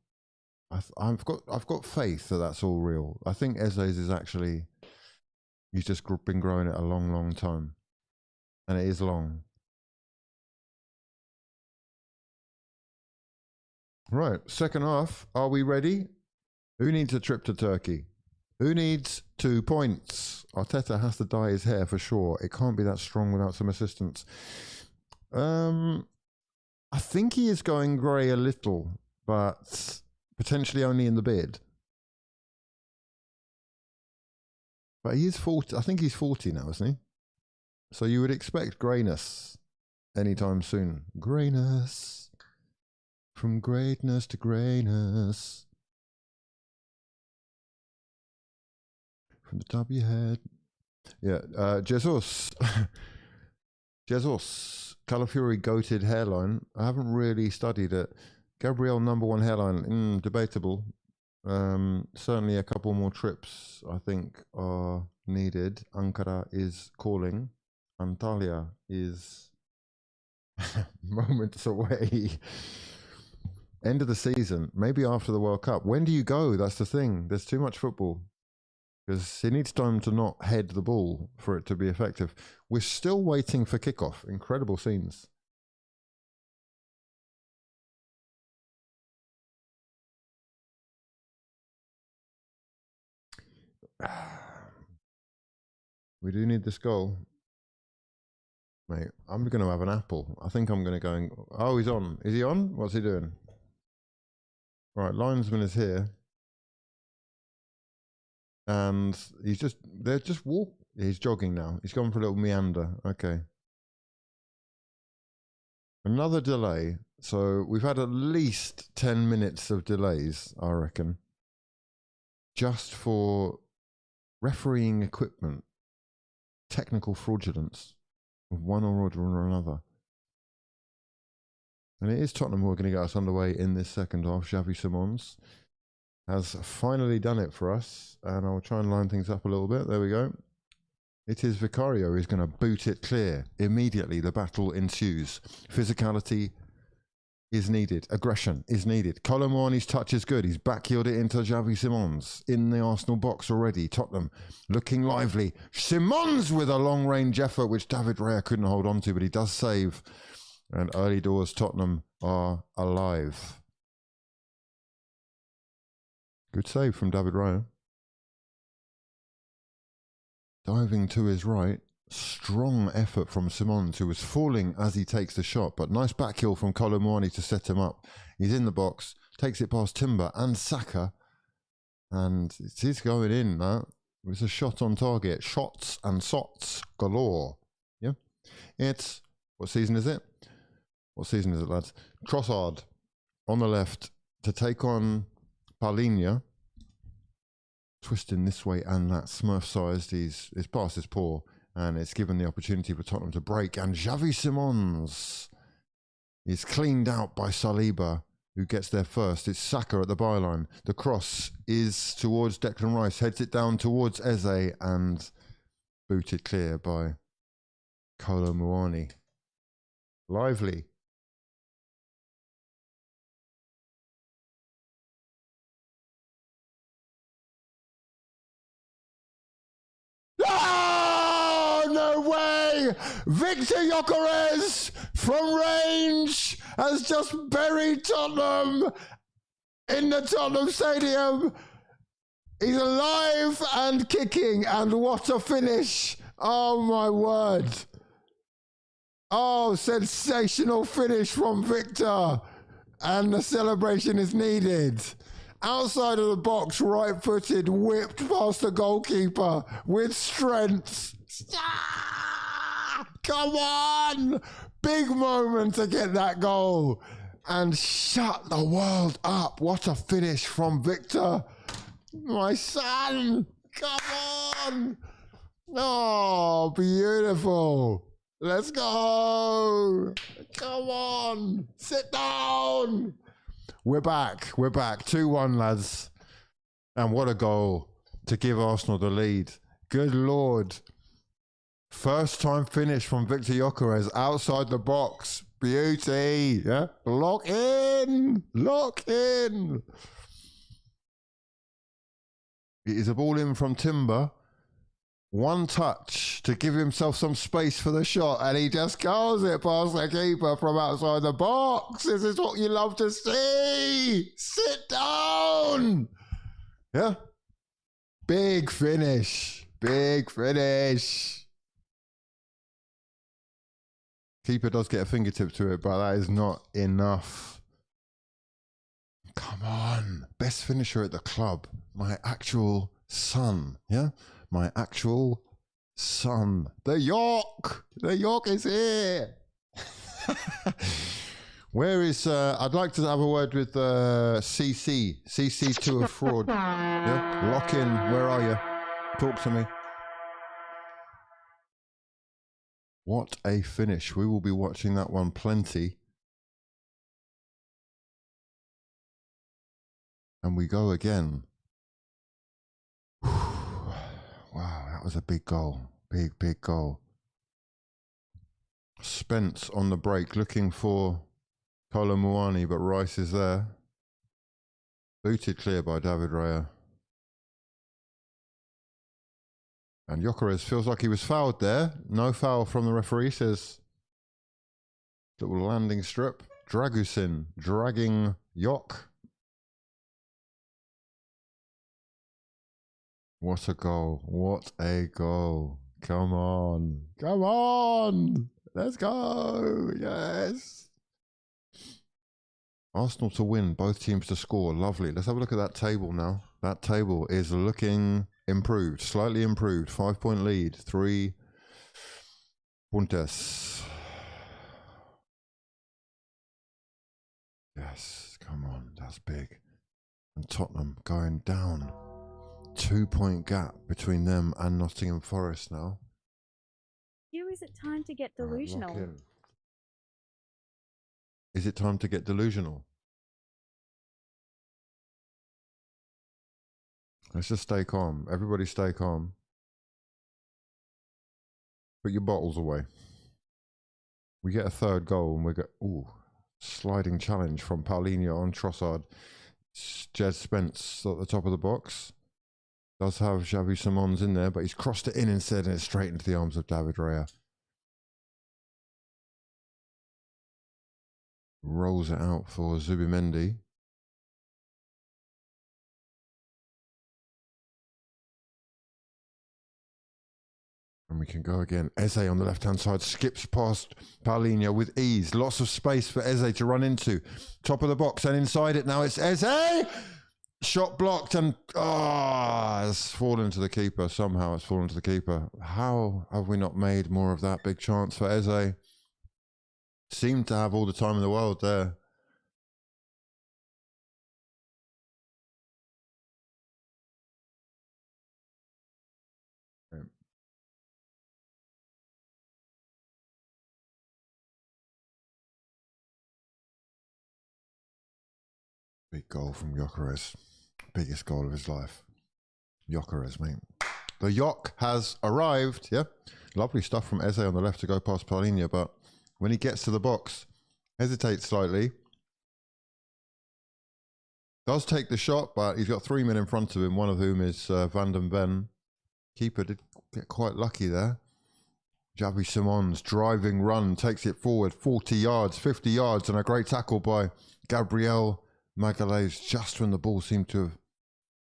Speaker 3: I've got faith that that's all real. I think Eze's is actually. He's just been growing it a long, long time, and it is long. Right, second half. Are we ready? Who needs a trip to Turkey? Who needs 2 points? Arteta has to dye his hair for sure. It can't be that strong without some assistance. I think he is going grey a little, but potentially only in the beard. But he is 40. I think he's 40 now, isn't he? So you would expect greyness anytime soon. Greyness. From greatness to greyness. From the top of your head. Yeah, Jesus. Jesus. Calafiori goated hairline. I haven't really studied it. Gabriel #1 hairline. Debatable. Certainly a couple more trips, I think, are needed. Ankara is calling. Antalya is moments away. End of the season, maybe after the World Cup. When do you go? That's the thing. There's too much football. Because he needs time to not head the ball for it to be effective. We're still waiting for kickoff. Incredible scenes. We do need this goal. Mate, I'm going to have an apple. I think I'm going to go and... Oh, he's on. Is he on? What's he doing? Right, linesman is here. And he's just... They're just walk... He's jogging now. He's gone for a little meander. Okay. Another delay. So we've had at least 10 minutes of delays, I reckon. Just for refereeing equipment. Technical fraudulence of one order or another. And it is Tottenham who are going to get us underway in this second half. Xavi Simons has finally done it for us. And I'll try and line things up a little bit. There we go. It is Vicario who's going to boot it clear. Immediately the battle ensues. Physicality is needed. Aggression is needed. Colomwani's touch is good. He's backheeled it into Xavi Simons in the Arsenal box already. Tottenham looking lively. Simons with a long-range effort, which David Raya couldn't hold on to, but he does save. And early doors, Tottenham are alive. Good save from David Raya. Diving to his right. Strong effort from Simons, who was falling as he takes the shot, but nice backheel from Colomwani to set him up. He's in the box, takes it past Timber and Saka, and it is going in now. It's a shot on target. Shots and sots galore. Yeah, it's... What season is it? What season is it, lads? Trossard on the left to take on Paulinho. Twisting this way and that, Smurf-sized. His pass is poor. And it's given the opportunity for Tottenham to break. And Xavi Simons is cleaned out by Saliba, who gets there first. It's Saka at the byline. The cross is towards Declan Rice. Heads it down towards Eze and booted clear by Colomwani. Lively. No way! Victor Gyökeres from range has just buried Tottenham in the Tottenham Stadium. He's alive and kicking, and what a finish! Oh my word! Oh, sensational finish from Victor. And the celebration is needed. Outside of the box, right-footed, whipped past the goalkeeper with strength. Come on! Big moment to get that goal. And shut the world up. What a finish from Victor. My son. Come on. Oh, beautiful. Let's go. Come on. Sit down. We're back. We're back. 2-1, lads. And what a goal to give Arsenal the lead. Good Lord. First time finish from Victor Gyökeres outside the box. Beauty. Yeah. Lock in. Lock in. It is a ball in from Timber. One touch to give himself some space for the shot, and he just goes it past the keeper from outside the box. This is what you love to see. Sit down. Yeah. Big finish. Big finish. Keeper does get a fingertip to it, but that is not enough. Come on. Best finisher at the club. My actual son. Yeah. My actual son. The York. The York is here. Where is, I'd like to have a word with CC. CC to a fraud. Yeah? Lock in. Where are you? Talk to me. What a finish. We will be watching that one plenty. And we go again. Wow, that was a big goal. Big, big goal. Spence on the break looking for Kolo Muani, but Rice is there. Booted clear by David Raya. And Gyökeres feels like he was fouled there. No foul from the referee, says little landing strip. Dragusin dragging Yok. What a goal. What a goal. Come on. Come on. Let's go. Yes. Arsenal to win. Both teams to score. Lovely. Let's have a look at that table now. That table is looking improved. Slightly improved. 5-point lead. 3 puntos. Yes. Come on. That's big. And Tottenham going down. 2-point gap between them and Nottingham Forest now.
Speaker 6: Hugh, is it time to get delusional?
Speaker 3: Right, is it time to get delusional? Let's just stay calm. Everybody stay calm. Put your bottles away. We get a third goal and we get, ooh, sliding challenge from Paulinho on Trossard. Jed Spence at the top of the box. Does have Xavi Simons in there, but he's crossed it in instead and it's straight into the arms of David Raya. Rolls it out for Zubimendi. And we can go again. Eze on the left-hand side skips past Paulinho with ease. Lots of space for Eze to run into. Top of the box and inside it now. It's Eze! Shot blocked and it's fallen to the keeper. Somehow it's fallen to the keeper. How have we not made more of that big chance for Eze? Seemed to have all the time in the world there. Big goal from Gyökeres. Biggest goal of his life. Gyökeres, mate. The Yok has arrived. Yeah. Lovely stuff from Eze on the left to go past Paulinho, but when he gets to the box, hesitates slightly. Does take the shot, but he's got 3 men in front of him, one of whom is Van den Ven. Keeper did get quite lucky there. Xavi Simons, driving run, takes it forward, 40 yards, 50 yards, and a great tackle by Gabriel Magalhaes, just when the ball seemed to have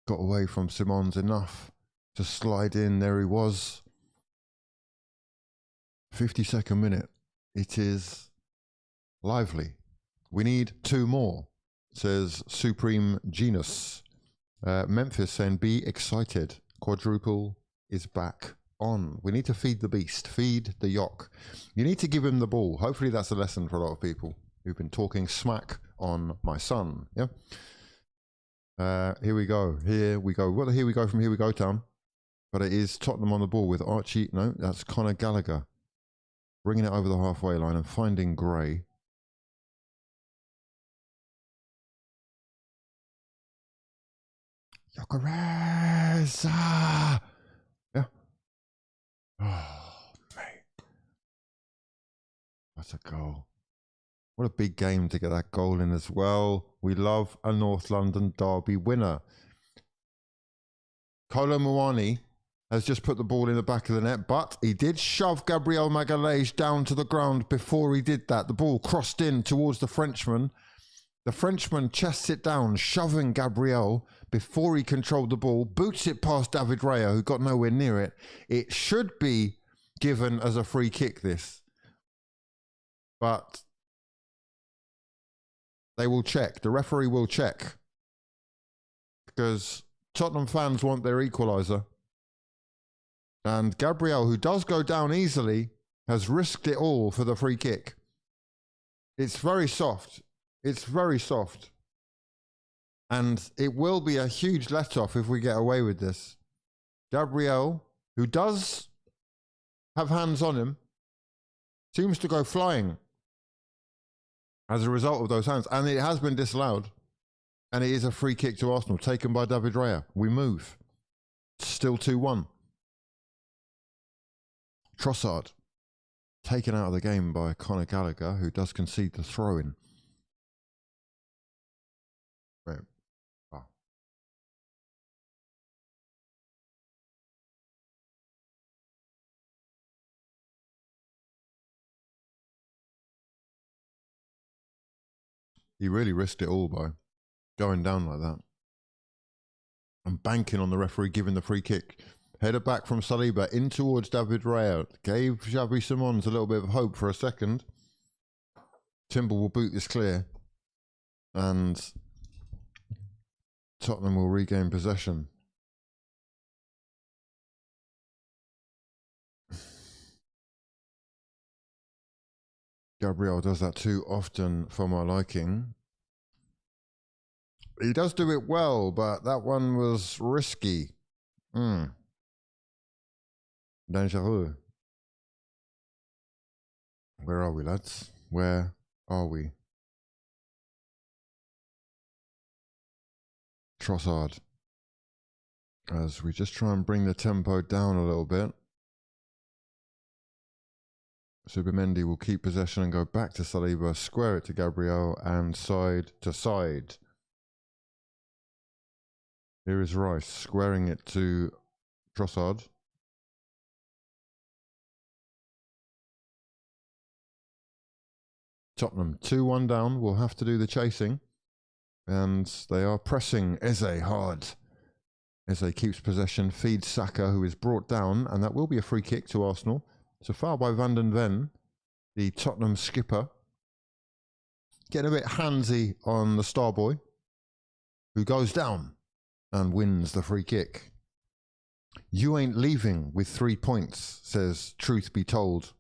Speaker 3: got away from Simons enough to slide in. There he was. 52nd minute. It is lively. We need 2 more, says Supreme Genus. Memphis saying, be excited. Quadruple is back on. We need to feed the beast. Feed the Yock. You need to give him the ball. Hopefully that's a lesson for a lot of people who've been talking smack on my son. Yeah. Here we go. Here we go. What? Here we go from Here We Go Town. But it is Tottenham on the ball with Archie. No, that's Conor Gallagher. Bringing it over the halfway line and finding Gray. Jokeres! Yeah. Oh, mate. What a goal. What a big game to get that goal in as well. We love a North London derby winner. Kolo Muani has just put the ball in the back of the net, but he did shove Gabriel Magalhaes down to the ground before he did that. The ball crossed in towards the Frenchman. The Frenchman chests it down, shoving Gabriel before he controlled the ball, boots it past David Raya, who got nowhere near it. It should be given as a free kick, this. But they will check. The referee will check. Because Tottenham fans want their equaliser. And Gabriel, who does go down easily, has risked it all for the free kick. It's very soft. It's very soft. And it will be a huge let-off if we get away with this. Gabriel, who does have hands on him, seems to go flying as a result of those hands. And it has been disallowed. And it is a free kick to Arsenal, taken by David Raya. We move. Still 2-1. Trossard, taken out of the game by Conor Gallagher, who does concede the throw-in. Right. Oh. He really risked it all by going down like that. And banking on the referee giving the free kick. Header back from Saliba in towards David Raya. Gave Xavi Simons a little bit of hope for a second. Timber will boot this clear. And Tottenham will regain possession. Gabriel does that too often for my liking. He does do it well, but that one was risky. Dangereux. Where are we, lads? Where are we? Trossard. As we just try and bring the tempo down a little bit. Subimendi will keep possession and go back to Saliba, square it to Gabriel, and side to side. Here is Rice, squaring it to Trossard. Tottenham 2-1 down, will have to do the chasing. And they are pressing Eze hard. Eze keeps possession, feeds Saka, who is brought down, and that will be a free kick to Arsenal. It's a foul by Van den Ven, the Tottenham skipper. Getting a bit handsy on the star boy, who goes down and wins the free kick. You ain't leaving with 3 points, says Truth Be Told.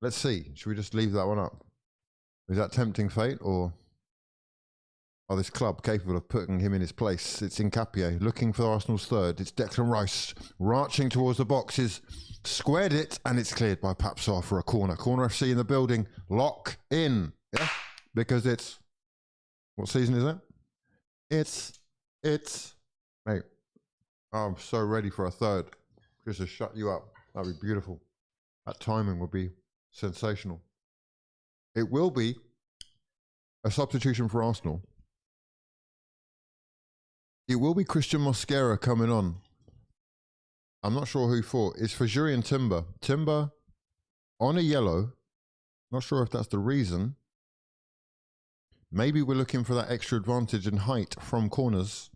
Speaker 3: Let's see. Should we just leave that one up? Is that tempting fate, or are this club capable of putting him in his place? It's Nkapie looking for Arsenal's third. It's Declan Rice marching towards the boxes, squared it, and it's cleared by Papsar for a corner. Corner FC in the building. Lock in. Yeah, because it's, what season is it? It's, mate, I'm so ready for a third. Just to shut you up. That'd be beautiful. That timing would be sensational. It will be a substitution for Arsenal. It will be Christian Mosquera coming on. I'm not sure who for. It's for Jurriën Timber. Timber on a yellow. Not sure if that's the reason. Maybe we're looking for that extra advantage in height from corners.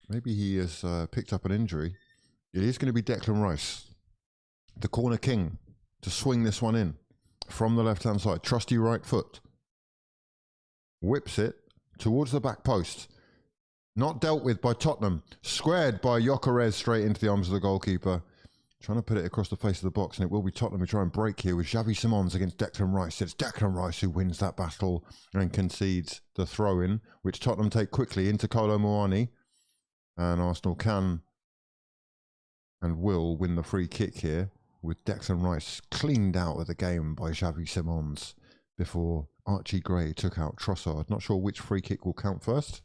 Speaker 3: Maybe he has picked up an injury. It is going to be Declan Rice, the corner king, to swing this one in from the left-hand side. Trusty right foot. Whips it towards the back post. Not dealt with by Tottenham. Squared by Gyökeres straight into the arms of the goalkeeper. Trying to put it across the face of the box, and it will be Tottenham who try and break here with Xavi Simons against Declan Rice. It's Declan Rice who wins that battle and concedes the throw-in, which Tottenham take quickly into Kolo Muani. And Arsenal can and will win the free kick here with Declan Rice cleaned out of the game by Xavi Simons before Archie Gray took out Trossard. Not sure which free kick will count first.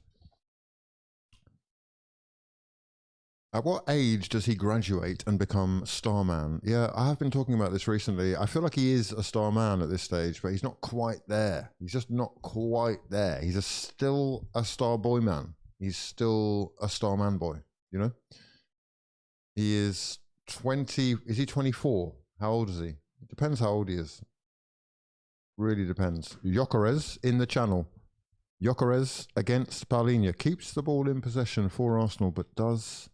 Speaker 3: At what age does he graduate and become star man? Yeah, I have been talking about this recently. I feel like he is a star man at this stage, but he's not quite there. He's just not quite there. He's still a star boy man. He's still a star man boy, you know? He is 20, is he 24? How old is he? It depends how old he is. Really depends. Gyökeres in the channel. Gyökeres against Paulinho. Keeps the ball in possession for Arsenal, but does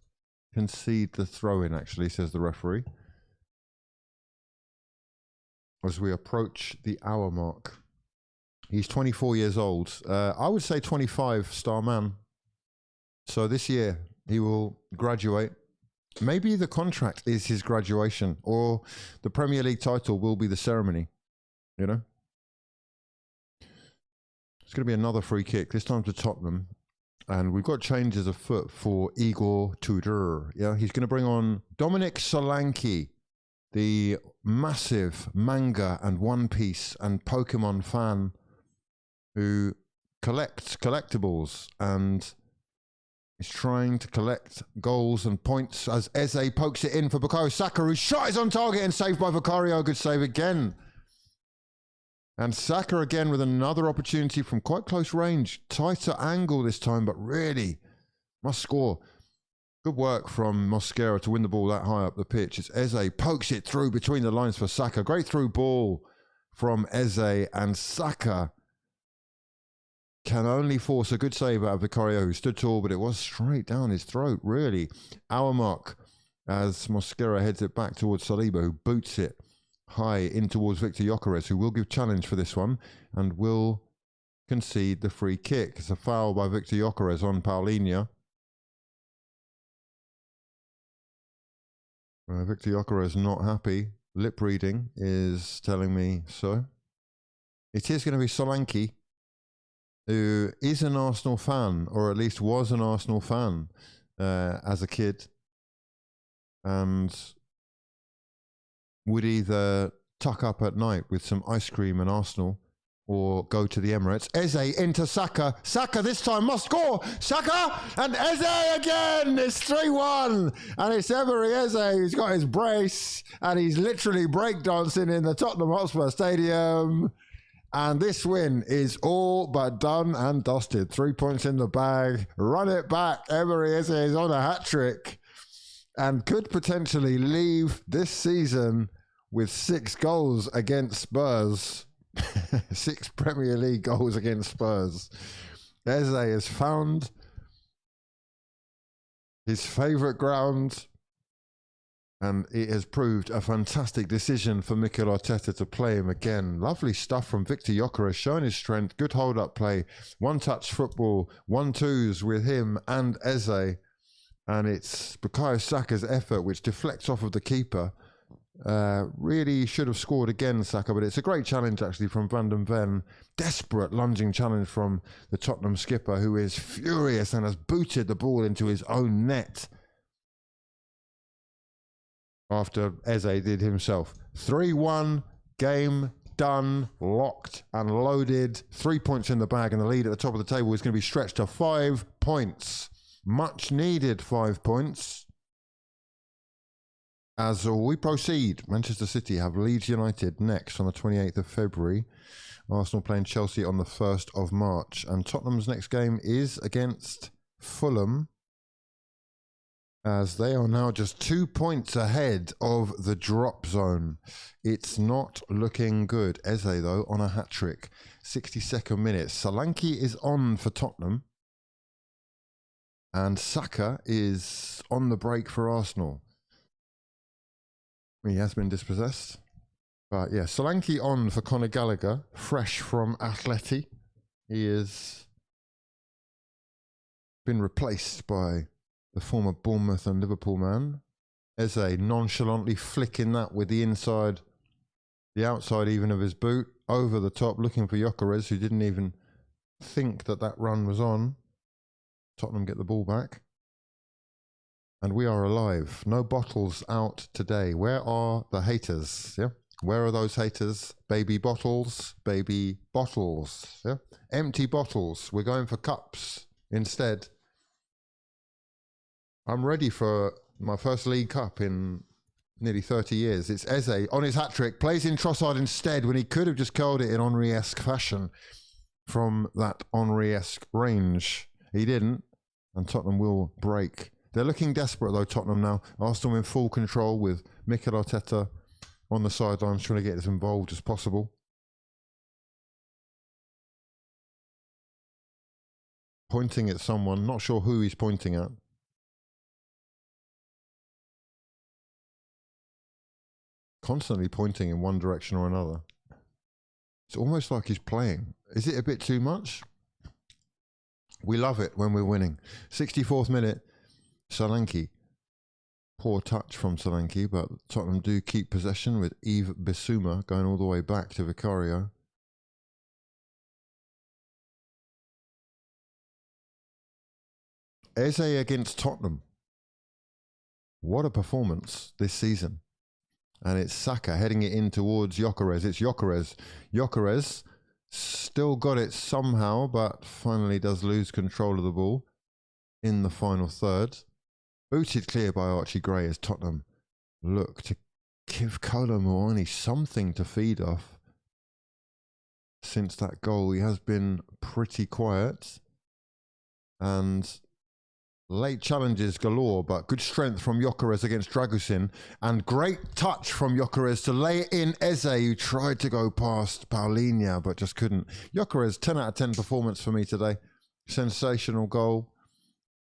Speaker 3: concede the throw-in, actually, says the referee. As we approach the hour mark. He's 24 years old. I would say 25, star man. So this year, he will graduate. Maybe the contract is his graduation, or the Premier League title will be the ceremony, you know? It's going to be another free kick, this time to Tottenham. And we've got changes afoot for Igor Tudor. Yeah, he's going to bring on Dominic Solanke, the massive manga and One Piece and Pokemon fan who collects collectibles and is trying to collect goals and points as Eze pokes it in for Bukayo Saka, whose shot is on target and saved by Vicario. Good save again. And Saka again with another opportunity from quite close range. Tighter angle this time, but really must score. Good work from Mosquera to win the ball that high up the pitch. It's Eze pokes it through between the lines for Saka. Great through ball from Eze, and Saka can only force a good save out of Vicario, who stood tall, but it was straight down his throat, really. Hour mark as Mosquera heads it back towards Saliba, who boots it high in towards Victor Gyökeres, who will give challenge for this one and will concede the free kick. It's a foul by Victor Gyökeres on Paulinho. Victor Gyökeres not happy. Lip reading is telling me so. It is going to be Solanke, who is an Arsenal fan, or at least was an Arsenal fan as a kid, and would either tuck up at night with some ice cream and Arsenal or go to the Emirates. Eze into Saka. Saka this time must score. Saka and Eze again. It's 3-1. And it's Emery Eze who's got his brace and he's literally breakdancing in the Tottenham Hotspur Stadium. And this win is all but done and dusted. 3 points in the bag. Run it back. Emery Eze is on a hat-trick and could potentially leave this season with 6 goals against Spurs. 6 Premier League goals against Spurs. Eze has found his favourite ground, and it has proved a fantastic decision for Mikel Arteta to play him again. Lovely stuff from Victor Gyökeres, showing his strength, good hold-up play, one-touch football, 1-2s with him and Eze, and it's Bukayo Saka's effort which deflects off of the keeper. Really should have scored again, Saka, but it's a great challenge actually from Van den Ven. Desperate lunging challenge from the Tottenham skipper, who is furious and has booted the ball into his own net after Eze did himself. 3-1, game done, locked and loaded. 3 points in the bag, and the lead at the top of the table is going to be stretched to 5 points. Much needed 5 points. As we proceed, Manchester City have Leeds United next on the 28th of February. Arsenal playing Chelsea on the 1st of March. And Tottenham's next game is against Fulham, as they are now just 2 points ahead of the drop zone. It's not looking good. Eze, though, on a hat-trick. 62nd minute. Solanke is on for Tottenham. And Saka is on the break for Arsenal. He has been dispossessed. But yeah, Solanke on for Conor Gallagher, fresh from Atleti. He has been replaced by the former Bournemouth and Liverpool man. Eze nonchalantly flicking that with the inside, the outside even of his boot, over the top, looking for Gyökeres, who didn't even think that that run was on. Tottenham get the ball back. And we are alive. No bottles out today. Where are the haters? Yeah. Where are those haters? Baby bottles, baby bottles. Yeah. Empty bottles. We're going for cups instead. I'm ready for my first League Cup in nearly 30 years. It's Eze on his hat-trick, plays in Trossard instead when he could have just curled it in Henry-esque fashion from that Henry-esque range. He didn't, and Tottenham will break. They're looking desperate though, Tottenham now. Arsenal in full control with Mikel Arteta on the sidelines trying to get as involved as possible. Pointing at someone, not sure who he's pointing at. Constantly pointing in one direction or another. It's almost like he's playing. Is it a bit too much? We love it when we're winning. 64th minute, Solanke. Poor touch from Solanke, but Tottenham do keep possession with Yves Bissouma going all the way back to Vicario. Eze against Tottenham. What a performance this season. And it's Saka heading it in towards Gyökeres. It's Gyökeres. Gyökeres still got it somehow, but finally does lose control of the ball in the final third. Booted clear by Archie Gray as Tottenham look to give Kolo Muani something to feed off. Since that goal, he has been pretty quiet. And late challenges galore, but good strength from Gyökeres against Dragusin. And great touch from Gyökeres to lay it in Eze, who tried to go past Paulinho, but just couldn't. Gyökeres, 10 out of 10 performance for me today. Sensational goal.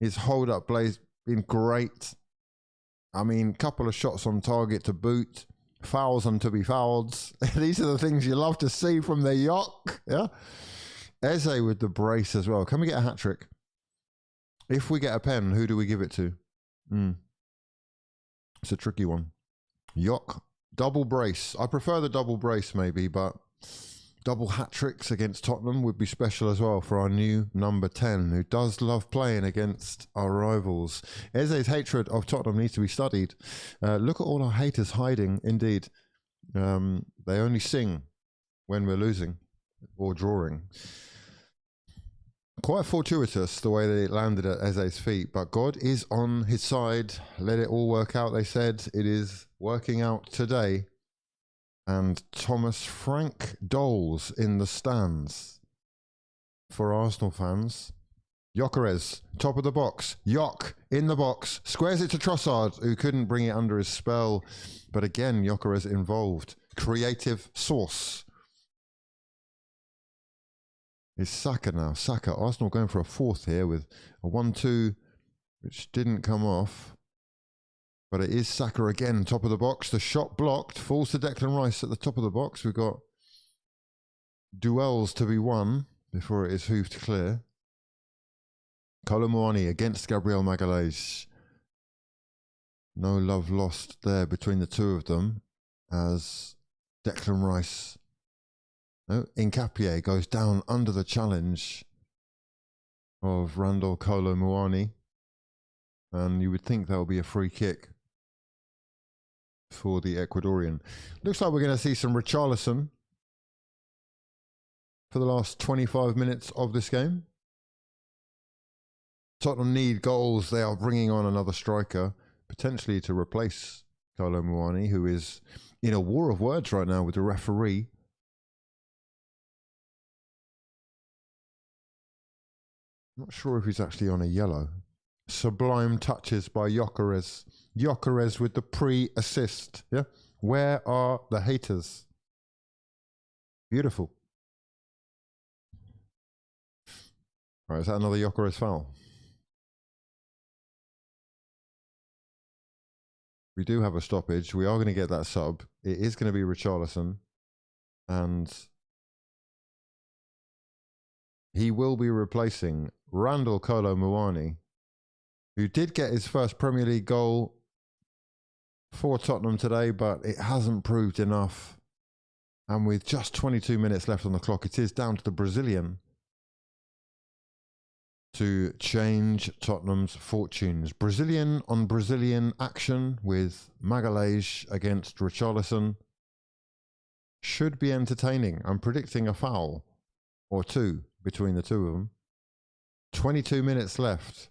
Speaker 3: His hold-up plays been great. I mean, couple of shots on target to boot. Fouls and to be fouled. These are the things you love to see from the Yok. Yeah. Eze with the brace as well. Can we get a hat-trick? If we get a pen, who do we give it to? It's a tricky one. Yok. Double brace. I prefer the double brace maybe, but double hat-tricks against Tottenham would be special as well for our new number 10, who does love playing against our rivals. Eze's hatred of Tottenham needs to be studied. Look at all our haters hiding, indeed. They only sing when we're losing or drawing. Quite fortuitous the way that it landed at Eze's feet, but God is on his side. Let it all work out, they said. It is working out today. And Thomas Frank Doles in the stands for Arsenal fans. Gyökeres, top of the box. Yok in the box. Squares it to Trossard, who couldn't bring it under his spell. But again, Gyökeres involved. Creative source. It's Saka now. Saka. Arsenal going for a fourth here with a 1-2, which didn't come off. But it is Saka again, top of the box. The shot blocked. Falls to Declan Rice at the top of the box. We've got duels to be won before it is hoofed clear. Kolo Muani against Gabriel Magalhaes. No love lost there between the two of them as Declan Rice. No, Nkapie goes down under the challenge of Randall Kolo Muani. And you would think that would be a free kick for the Ecuadorian. Looks like we're going to see some Richarlison for the last 25 minutes of this game. Tottenham need goals. They are bringing on another striker, potentially to replace Kolo Muani, who is in a war of words right now with the referee. Not sure if he's actually on a yellow. Sublime touches by Gyökeres. Gyökeres with the pre-assist. Yeah. Where are the haters? Beautiful. Right, is that another Gyökeres foul? We do have a stoppage. We are going to get that sub. It is going to be Richarlison. And he will be replacing Randall Kolo Muani, who did get his first Premier League goal for Tottenham today, but it hasn't proved enough. And with just 22 minutes left on the clock, it is down to the Brazilian to change Tottenham's fortunes. Brazilian on Brazilian action with Magalhaes against Richarlison should be entertaining. I'm predicting a foul or two between the two of them. 22 minutes left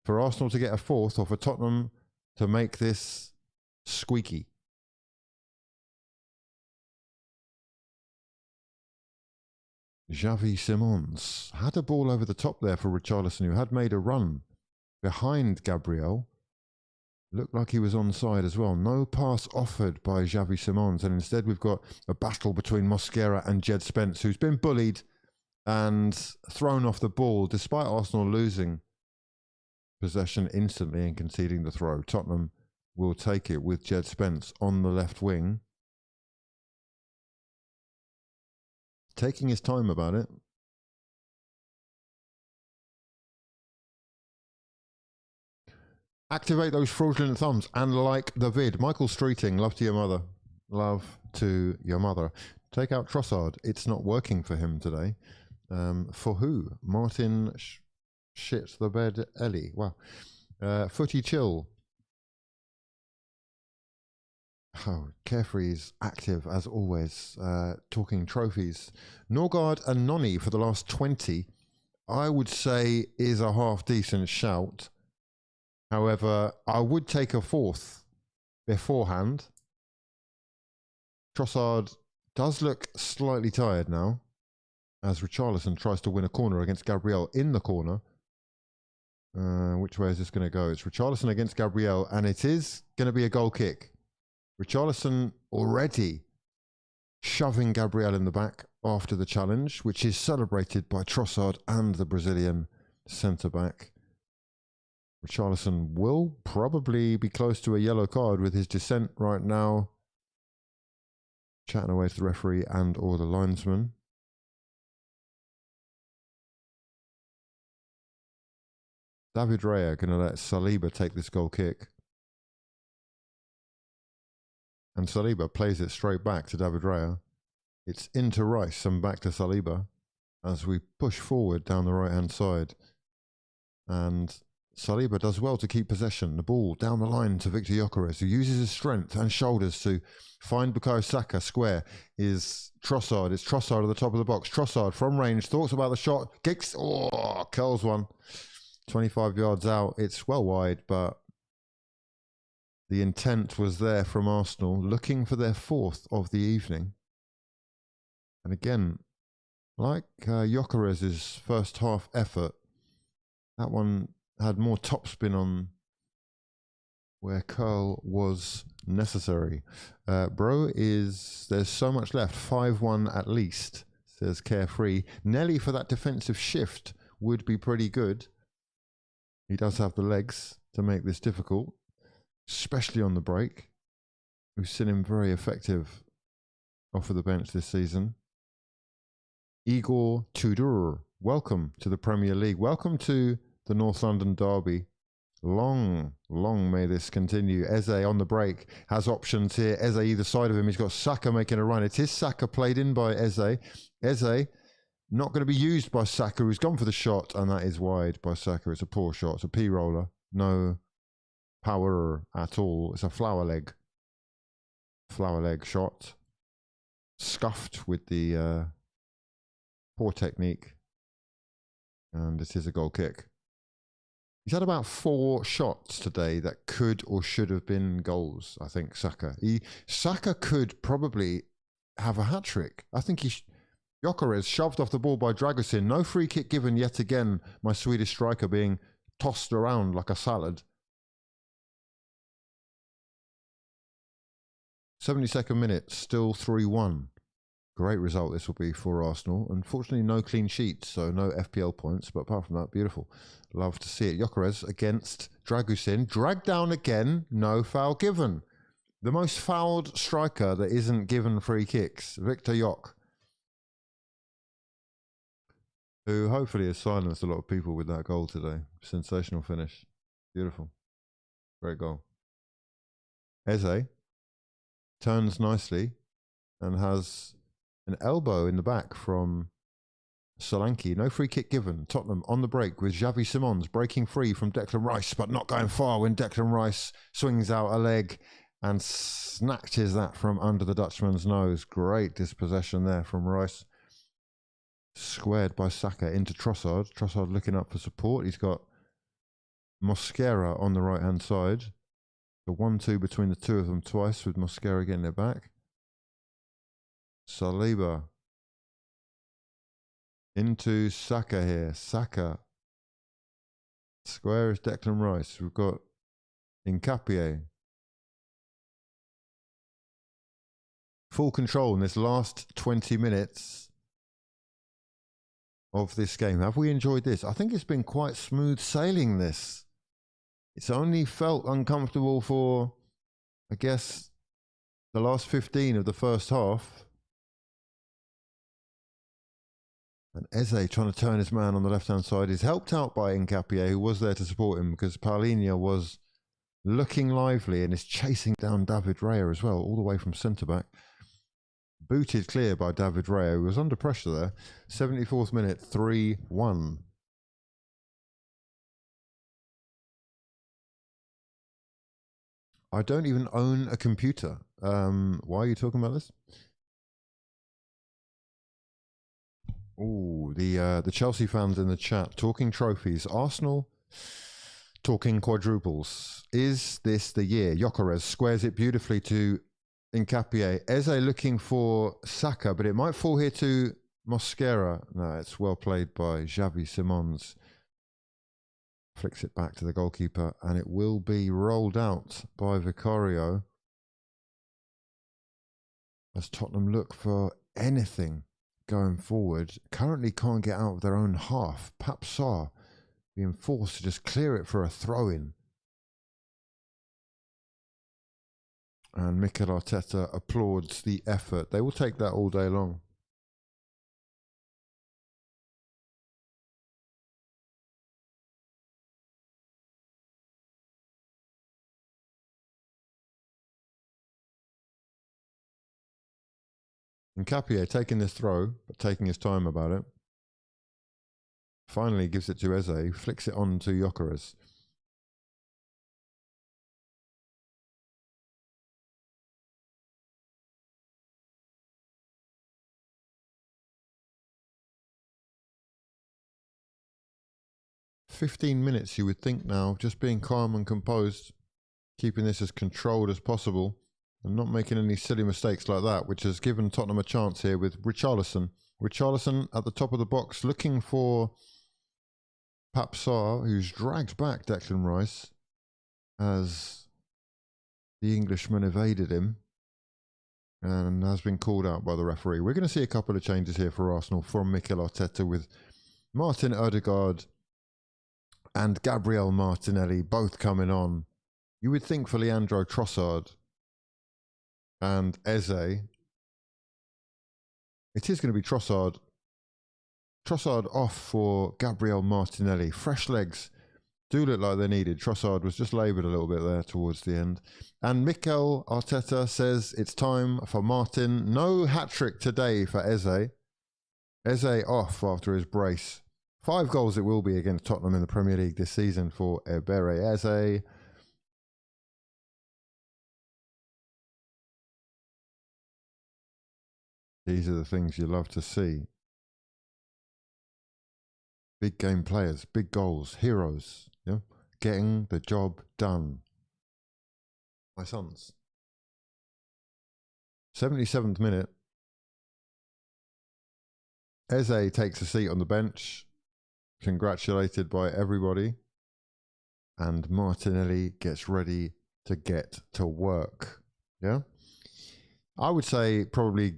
Speaker 3: for Arsenal to get a fourth, or for Tottenham to make this squeaky. Xavi Simons had a ball over the top there for Richarlison, who had made a run behind Gabriel. Looked like he was onside as well. No pass offered by Xavi Simons, and instead we've got a battle between Mosquera and Jed Spence, who's been bullied and thrown off the ball despite Arsenal losing possession instantly and conceding the throw. Tottenham will take it with Jed Spence on the left wing, taking his time about it. Activate those fraudulent thumbs and like the vid. Michael Streeting, love to your mother. Love to your mother. Take out Trossard. It's not working for him today. For who? Martin shit the bed Ellie. Wow. Footy chill. Oh, Carefree's active as always, talking trophies. Norgard and Noni for the last 20, I would say is a half decent shout. However, I would take a fourth beforehand. Trossard does look slightly tired now, as Richarlison tries to win a corner against Gabriel in the corner. Which way is this going to go? It's Richarlison against Gabriel, and it is going to be a goal kick. Richarlison already shoving Gabriel in the back after the challenge, which is celebrated by Trossard and the Brazilian centre-back. Richarlison will probably be close to a yellow card with his descent right now. Chatting away to the referee and or the linesman. David Raya going to let Saliba take this goal kick. And Saliba plays it straight back to David Raya. It's into Rice and back to Saliba as we push forward down the right-hand side. And Saliba does well to keep possession. The ball down the line to Victor Gyökeres, who uses his strength and shoulders to find Bukayo Saka. Square is Trossard. It's Trossard at the top of the box. Trossard from range, thoughts about the shot, kicks, curls one. 25 yards out. It's well wide, but the intent was there from Arsenal, looking for their fourth of the evening. And again, like Gyökeres' first half effort, that one had more topspin on where curl was necessary. There's so much left. 5-1 at least, says Carefree. Nelly for that defensive shift would be pretty good. He does have the legs to make this difficult, especially on the break. We've seen him very effective off of the bench this season. Igor Tudor, welcome to the Premier League. Welcome to the North London derby. Long may this continue. Eze on the break has options here. Eze either side of him. He's got Saka making a run. It is Saka played in by Eze. Eze not going to be used by Saka, who's gone for the shot, and that is wide by Saka. It's a poor shot. It's a P-roller. No power at all. It's a flower leg shot. Scuffed with the poor technique. And it is a goal kick. He's had about 4 shots today that could or should have been goals, I think, Saka. Saka could probably have a hat-trick. I think Gyökeres shoved off the ball by Dragusin. No free kick given yet again. My Swedish striker being tossed around like a salad. 72nd minute, still 3-1. Great result this will be for Arsenal. Unfortunately, no clean sheets, so no FPL points. But apart from that, beautiful. Love to see it. Gyökeres against Dragusin. Dragged down again. No foul given. The most fouled striker that isn't given free kicks. Victor Jok. Who hopefully has silenced a lot of people with that goal today. Sensational finish. Beautiful. Great goal. Eze turns nicely and has an elbow in the back from Solanke. No free kick given. Tottenham on the break with Xavi Simons breaking free from Declan Rice, but not going far when Declan Rice swings out a leg and snatches that from under the Dutchman's nose. Great dispossession there from Rice. Squared by Saka into Trossard. Trossard looking up for support. He's got Mosquera on the right-hand side. The 1-2 between the two of them twice with Mosquera getting it back. Saliba into Saka here. Saka. Square is Declan Rice. We've got Nkapie. Full control in this last 20 minutes of this game. Have we enjoyed this? I think it's been quite smooth sailing, this. It's only felt uncomfortable for, I guess, the last 15 of the first half. And Eze trying to turn his man on the left-hand side is helped out by Nkapie, who was there to support him because Paulinho was looking lively and is chasing down David Raya as well, all the way from centre-back. Booted clear by David Raya, who was under pressure there. 74th minute, 3-1. I don't even own a computer. Why are you talking about this? Ooh, the Chelsea fans in the chat talking trophies. Arsenal talking quadruples. Is this the year? Gyökeres squares it beautifully to Nkapie. Eze looking for Saka, but it might fall here to Mosquera. No, it's well played by Xavi Simons. Flicks it back to the goalkeeper, and it will be rolled out by Vicario as Tottenham look for anything going forward. Currently can't get out of their own half. Papsar being forced to just clear it for a throw-in. And Mikel Arteta applauds the effort. They will take that all day long. Nkapie taking this throw, but taking his time about it. Finally gives it to Eze, flicks it on to Gyökeres. "15 minutes, you would think now, just being calm and composed, keeping this as controlled as possible, and not making any silly mistakes like that, which has given Tottenham a chance here with Richarlison. Richarlison at the top of the box, looking for Papsar, who's dragged back Declan Rice as the Englishman evaded him and has been called out by the referee. We're going to see a couple of changes here for Arsenal from Mikel Arteta, with Martin Odegaard and Gabriel Martinelli both coming on. You would think for Leandro Trossard and Eze, it is going to be Trossard. Trossard off for Gabriel Martinelli. Fresh legs do look like they're needed. Trossard was just laboured a little bit there towards the end. And Mikel Arteta says it's time for Martin. No hat-trick today for Eze. Eze off after his brace. 5 goals it will be against Tottenham in the Premier League this season for Ebere Eze. These are the things you love to see. Big game players, big goals, heroes, yeah? Getting the job done. My sons. 77th minute. Eze takes a seat on the bench, congratulated by everybody, and Martinelli gets ready to get to work. Yeah? I would say probably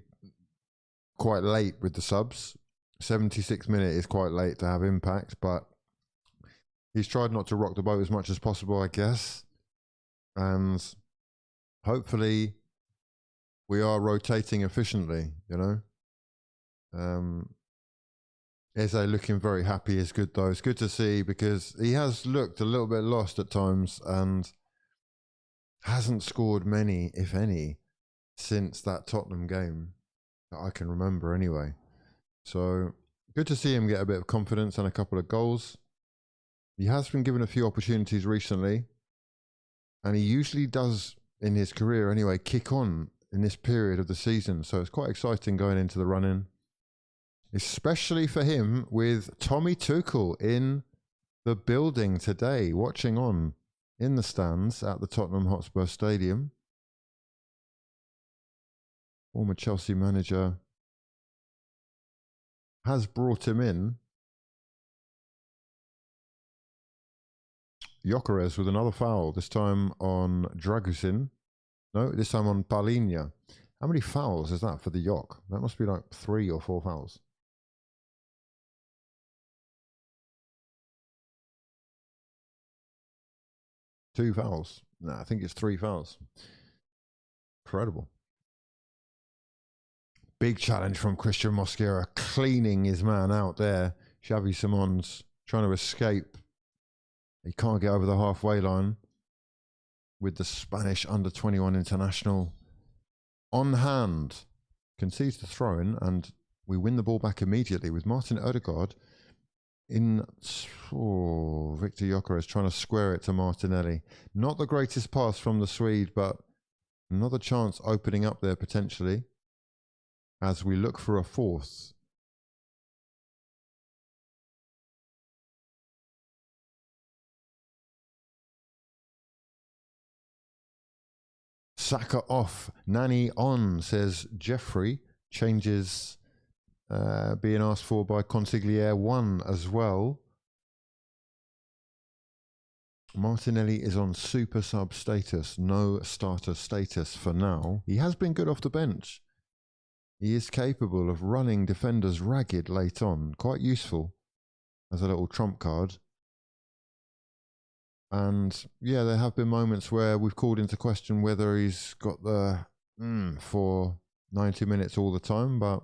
Speaker 3: quite late with the subs. 76 minute is quite late to have impact, but he's tried not to rock the boat as much as possible, I guess. And hopefully we are rotating efficiently, you know. Eze looking very happy is good though. It's good to see because he has looked a little bit lost at times and hasn't scored many, if any, since that Tottenham game that I can remember anyway. So good to see him get a bit of confidence and a couple of goals. He has been given a few opportunities recently, and he usually does in his career anyway kick on in this period of the season. So it's quite exciting going into the run-in, especially for him with Tommy Tuchel in the building today, watching on in the stands at the Tottenham Hotspur Stadium. Former Chelsea manager has brought him in. Gyökeres with another foul, this time on Dragusin. No, this time on Palhinha. How many fouls is that for the Yok? That must be like 3 or 4 fouls. Two fouls. No, I think it's 3 fouls. Incredible. Big challenge from Christian Mosquera, cleaning his man out there. Xavi Simons trying to escape. He can't get over the halfway line with the Spanish under-21 international on hand. Concedes the throw-in and we win the ball back immediately with Martin Odegaard in. Oh, Victor Gyökeres trying to square it to Martinelli. Not the greatest pass from the Swede, but another chance opening up there potentially as we look for a fourth. Saka off, Nani on, says Jeffrey. Changes being asked for by Consigliere 1 as well. Martinelli is on super sub status, no starter status for now. He has been good off the bench. He is capable of running defenders ragged late on. Quite useful as a little trump card. And yeah, there have been moments where we've called into question whether he's got the for 90 minutes all the time. But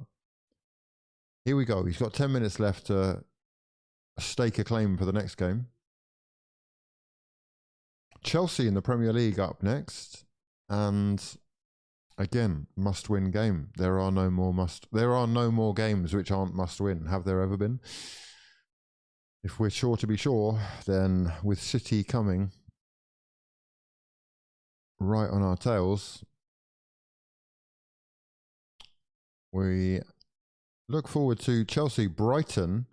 Speaker 3: here we go. He's got 10 minutes left to stake a claim for the next game. Chelsea in the Premier League up next. And again, must-win game. There are no more games which aren't must-win. Have there ever been? If we're sure to be sure, then with City coming right on our tails, we look forward to Chelsea, Brighton.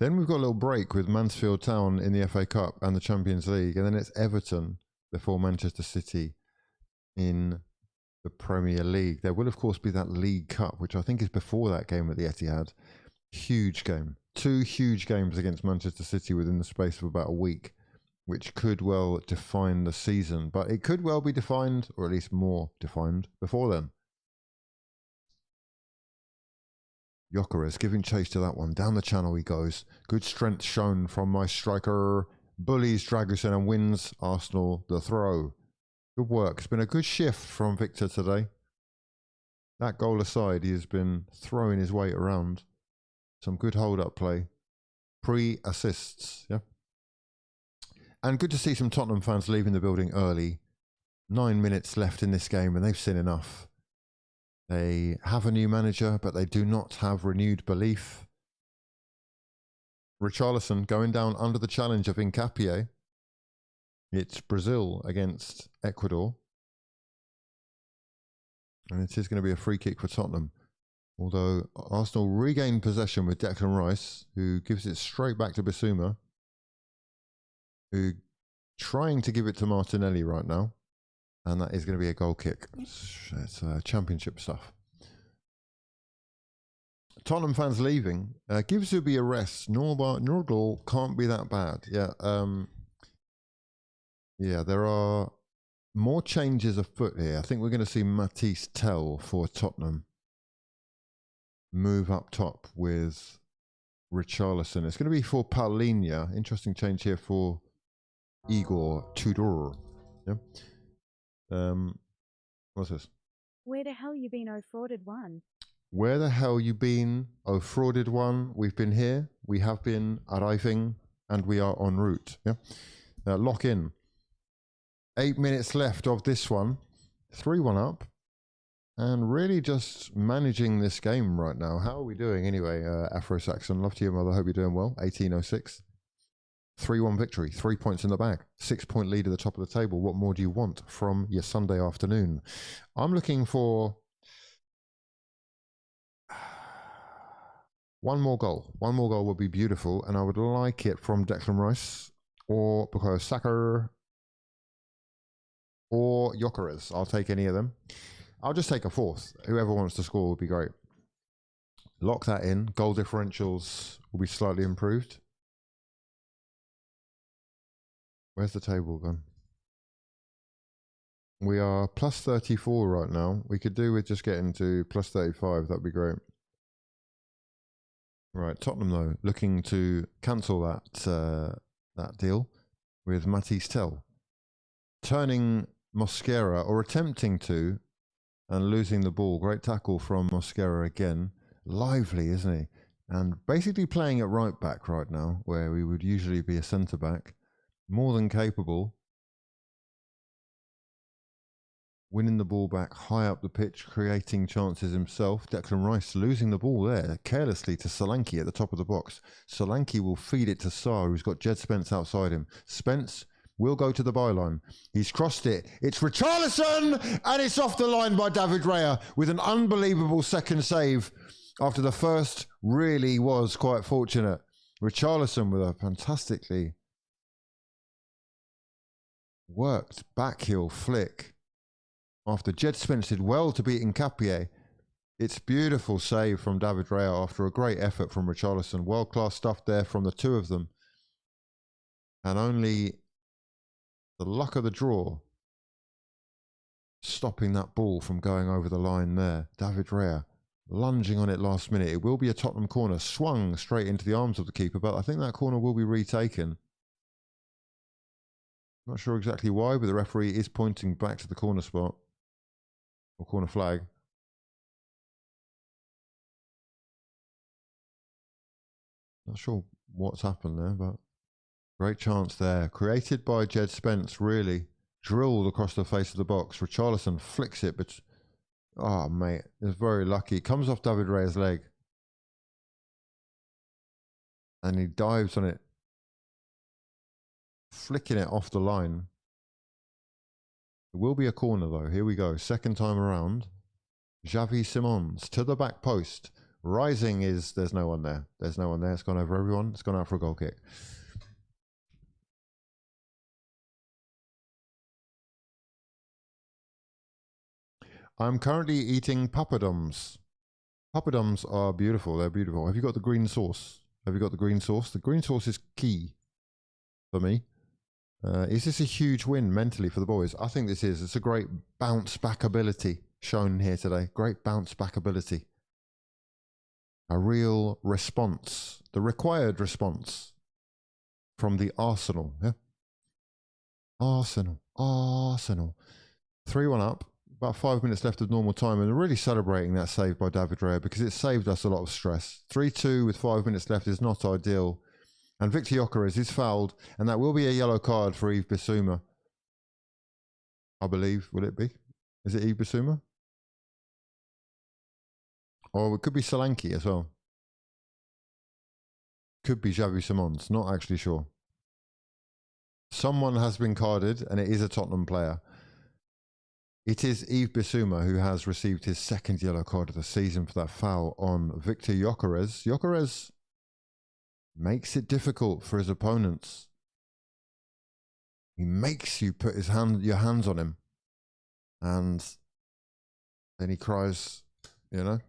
Speaker 3: Then we've got a little break with Mansfield Town in the FA Cup and the Champions League. And then it's Everton before Manchester City in the Premier League. There will, of course, be that League Cup, which I think is before that game at the Etihad. Huge game. 2 huge games against Manchester City within the space of about a week, which could well define the season. But it could well be defined, or at least more defined, before then. Gyökeres giving chase to that one. Down the channel he goes. Good strength shown from my striker. Bullies Dragusin and wins Arsenal the throw. Good work. It's been a good shift from Victor today. That goal aside, he has been throwing his weight around. Some good hold-up play. Pre-assists, yeah. And good to see some Tottenham fans leaving the building early. 9 minutes left in this game and they've seen enough. They have a new manager, but they do not have renewed belief. Richarlison going down under the challenge of Nkapie. It's Brazil against Ecuador. And it is going to be a free kick for Tottenham. Although Arsenal regain possession with Declan Rice, who gives it straight back to Bissouma, who trying to give it to Martinelli right now. And that is going to be a goal kick. It's championship stuff. Tottenham fans leaving. Give Zubi a rest. Nordal can't be that bad. Yeah. Yeah, there are more changes afoot here. I think we're going to see Matisse Tell for Tottenham. move up top with Richarlison. It's going to be for Paulinho. Interesting change here for Igor Tudor. Yeah. What's this?
Speaker 6: Where the hell you been, oh frauded one?
Speaker 3: Where the hell you been, oh frauded one? We've been here. We have been arriving, and we are en route. Yeah. Lock in. 8 minutes left of this one. 3-1 up. And really just managing this game right now. How are we doing anyway, Afro-Saxon? Love to your mother. Hope you're doing well. 1806. 3-1 victory. 3 points in the bag. 6-point lead at the top of the table. What more do you want from your Sunday afternoon? I'm looking for one more goal. One more goal would be beautiful. And I would like it from Declan Rice or Bukayo Saka or Gyökeres. I'll take any of them. I'll just take a fourth. Whoever wants to score would be great. Lock that in. Goal differentials will be slightly improved. Where's the table gone? We are plus 34 right now. We could do with just getting to plus 35. That'd be great. Right, Tottenham though, looking to cancel that deal with Matisse Tell. Turning Mosquera, or attempting to, and losing the ball. Great tackle from Mosquera again. Lively, isn't he? And basically playing at right back right now, where we would usually be a centre back. More than capable. Winning the ball back high up the pitch, creating chances himself. Declan Rice losing the ball there carelessly to Solanke at the top of the box. Solanke will feed it to Sarr, who's got Jed Spence outside him. Spence will go to the byline. He's crossed it. It's Richarlison, and it's off the line by David Raya with an unbelievable second save after the first really was quite fortunate. Richarlison with a fantastically worked backheel flick after Jed Spence did well to beat Nkapie. It's beautiful save from David Raya after a great effort from Richarlison. World-class stuff there from the two of them. And only the luck of the draw stopping that ball from going over the line there. David Raya lunging on it last minute. It will be a Tottenham corner, swung straight into the arms of the keeper, but I think that corner will be retaken. Not sure exactly why, but the referee is pointing back to the corner spot, or corner flag. Not sure what's happened there, but great chance there. Created by Jed Spence, really. Drilled across the face of the box. Richarlison flicks it, but... oh, mate. It's very lucky. It comes off David Raya's leg. And he dives on it. Flicking it off the line. It will be a corner, though. Here we go. Second time around. Xavi Simons to the back post. Rising is... there's no one there. There's no one there. It's gone over everyone. It's gone out for a goal kick. I'm currently eating papadums. Papadums are beautiful. They're beautiful. Have you got the green sauce? Have you got the green sauce? The green sauce is key for me. Is this a huge win mentally for the boys? I think this is. It's a great bounce back ability shown here today. Great bounce back ability. A real response. The required response from the Arsenal. Yeah? Arsenal. 3-1 up. About 5 minutes left of normal time, and they're really celebrating that save by David Raya because it saved us a lot of stress. 3-2 with 5 minutes left is not ideal. And Victor Gyökeres is fouled, and that will be a yellow card for Yves Bissouma. I believe, will it be? Is it Yves Bissouma? Or it could be Solanke as well. Could be Xavi Simons, not actually sure. Someone has been carded, and it is a Tottenham player. It is Yves Bissouma who has received his second yellow card of the season for that foul on Victor Gyökeres. Gyökeres makes it difficult for his opponents. He makes you put your hands on him. And then he cries, you know,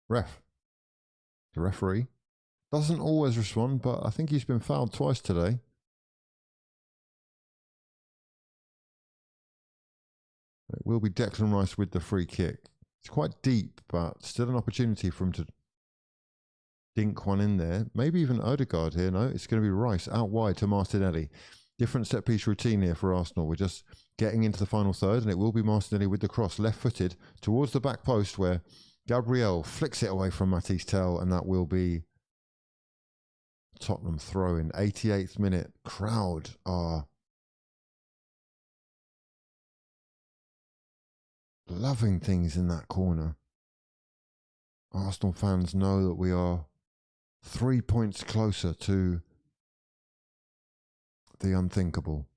Speaker 3: ref. The referee doesn't always respond, but I think he's been fouled twice today. It will be Declan Rice with the free kick. It's quite deep, but still an opportunity for him to dink one in there. Maybe even Odegaard here. No, it's going to be Rice out wide to Martinelli. Different set piece routine here for Arsenal. We're just getting into the final third, and it will be Martinelli with the cross, left-footed towards the back post, where Gabriel flicks it away from Matisse Tell, and that will be Tottenham throw in. 88th minute. Crowd are loving things in that corner. Arsenal fans know that we are 3 points closer to the unthinkable.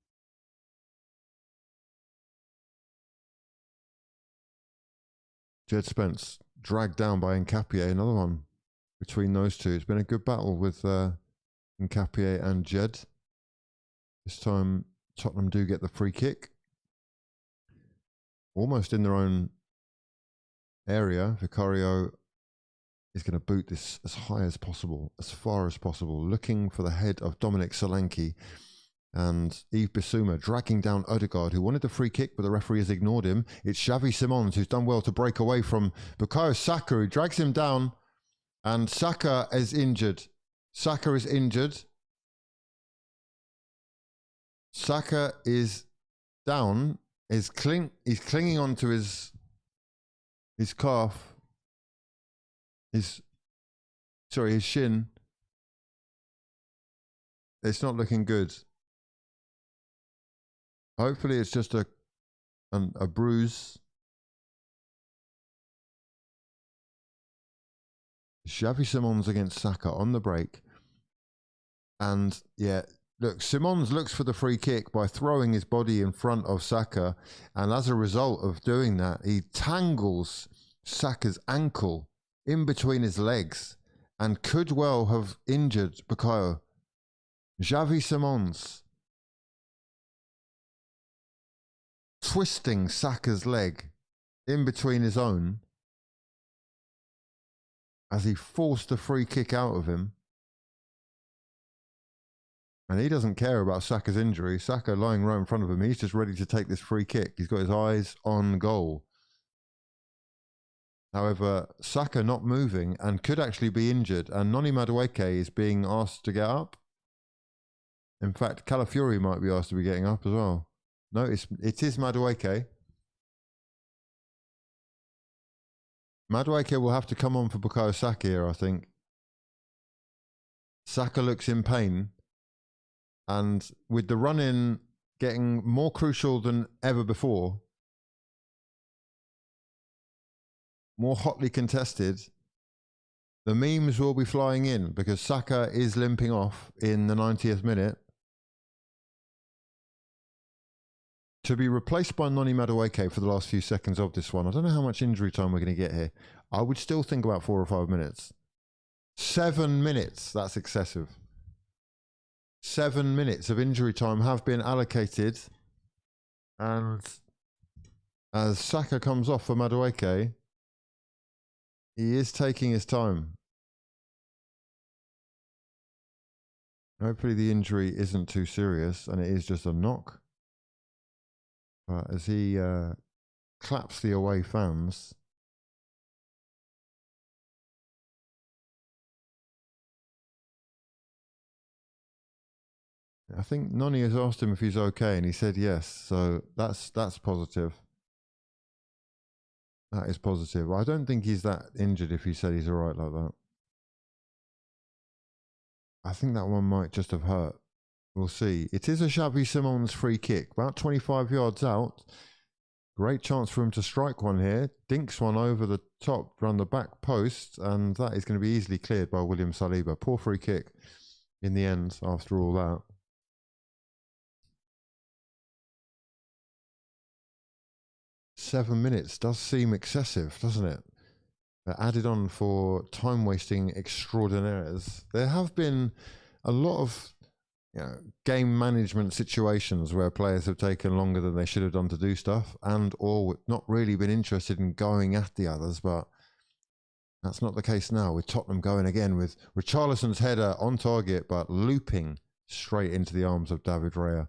Speaker 3: Jed Spence dragged down by Nkapie, another one between those two. It's been a good battle with Nkapie and Jed. This time Tottenham do get the free kick. Almost in their own area. Vicario is going to boot this as high as possible, as far as possible, looking for the head of Dominic Solanke. And Yves Bissouma dragging down Odegaard, who wanted the free kick, but the referee has ignored him. It's Xavi Simons, who's done well to break away from Bukayo Saka, who drags him down. And Saka is injured. Saka is injured. Saka is down. He's clinging onto his calf. His shin. It's not looking good. Hopefully it's just a bruise. Xavi Simons against Saka on the break. And yeah, look, Simons looks for the free kick by throwing his body in front of Saka. And as a result of doing that, he tangles Saka's ankle in between his legs and could well have injured Bukayo. Xavi Simons twisting Saka's leg in between his own as he forced a free kick out of him. And he doesn't care about Saka's injury. Saka lying right in front of him. He's just ready to take this free kick. He's got his eyes on goal. However, Saka not moving and could actually be injured. And Noni Madueke is being asked to get up. In fact, Calafiori might be asked to be getting up as well. No, it is Madueke. Madueke will have to come on for Bukayo Saka here, I think. Saka looks in pain. And with the run-in getting more crucial than ever before, more hotly contested, the memes will be flying in because Saka is limping off in the 90th minute. To be replaced by Noni Madueke for the last few seconds of this one. I don't know how much injury time we're going to get here. I would still think about 4 or 5 minutes. 7 minutes, that's excessive. 7 minutes of injury time have been allocated. And as Saka comes off for Madueke, he is taking his time. Hopefully the injury isn't too serious and it is just a knock. But as he claps the away fans, I think Noni has asked him if he's okay and he said yes. So that's positive. That is positive. I don't think he's that injured if he said he's all right like that. I think that one might just have hurt. We'll see. It is a Xavi Simons free kick, about 25 yards out. Great chance for him to strike one here. Dinks one over the top, around the back post, and that is going to be easily cleared by William Saliba. Poor free kick in the end after all that. "7 minutes does seem excessive, doesn't it? Added on for time-wasting extraordinaires. There have been a lot of game management situations where players have taken longer than they should have done to do stuff and or not really been interested in going at the others, but that's not the case now with Tottenham going again with Richarlison's header on target but looping straight into the arms of David Raya.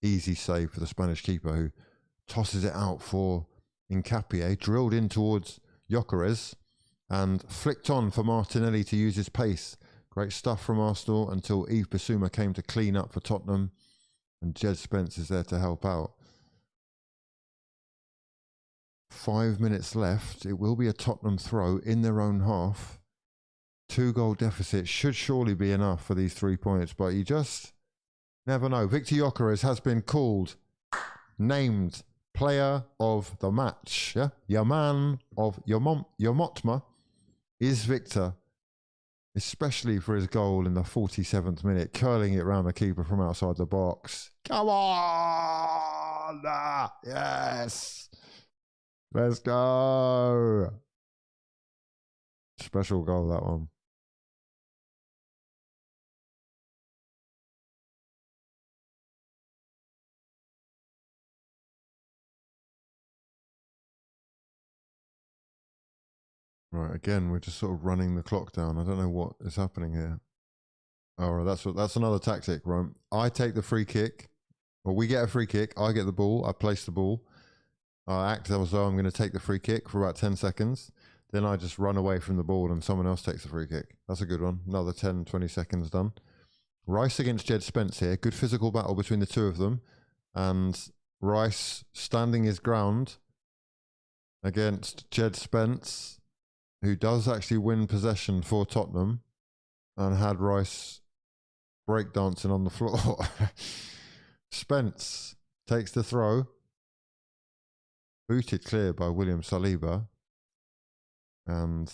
Speaker 3: Easy save for the Spanish keeper who tosses it out for Nkapie drilled in towards Gyökeres and flicked on for Martinelli to use his pace. Great stuff from Arsenal until Yves Bissouma came to clean up for Tottenham, and Jed Spence is there to help out. 5 minutes left. It will be a Tottenham throw in their own half. 2-goal deficit should surely be enough for these 3 points, but you just never know. Victor Gyökeres has been named player of the match. Yeah, your man of your Motma is Victor, especially for his goal in the 47th minute, curling it round the keeper from outside the box. Come on! Yes! Let's go! Special goal, that one. Right, again, we're just sort of running the clock down. I don't know what is happening here. Oh, that's another tactic, right? I take the free kick, or we get a free kick. I get the ball. I place the ball. I act as though I'm going to take the free kick for about 10 seconds. Then I just run away from the ball and someone else takes the free kick. That's a good one. Another 10, 20 seconds done. Rice against Jed Spence here. Good physical battle between the two of them. And Rice standing his ground against Jed Spence, who does actually win possession for Tottenham and had Rice breakdancing on the floor. Spence takes the throw. Booted clear by William Saliba. And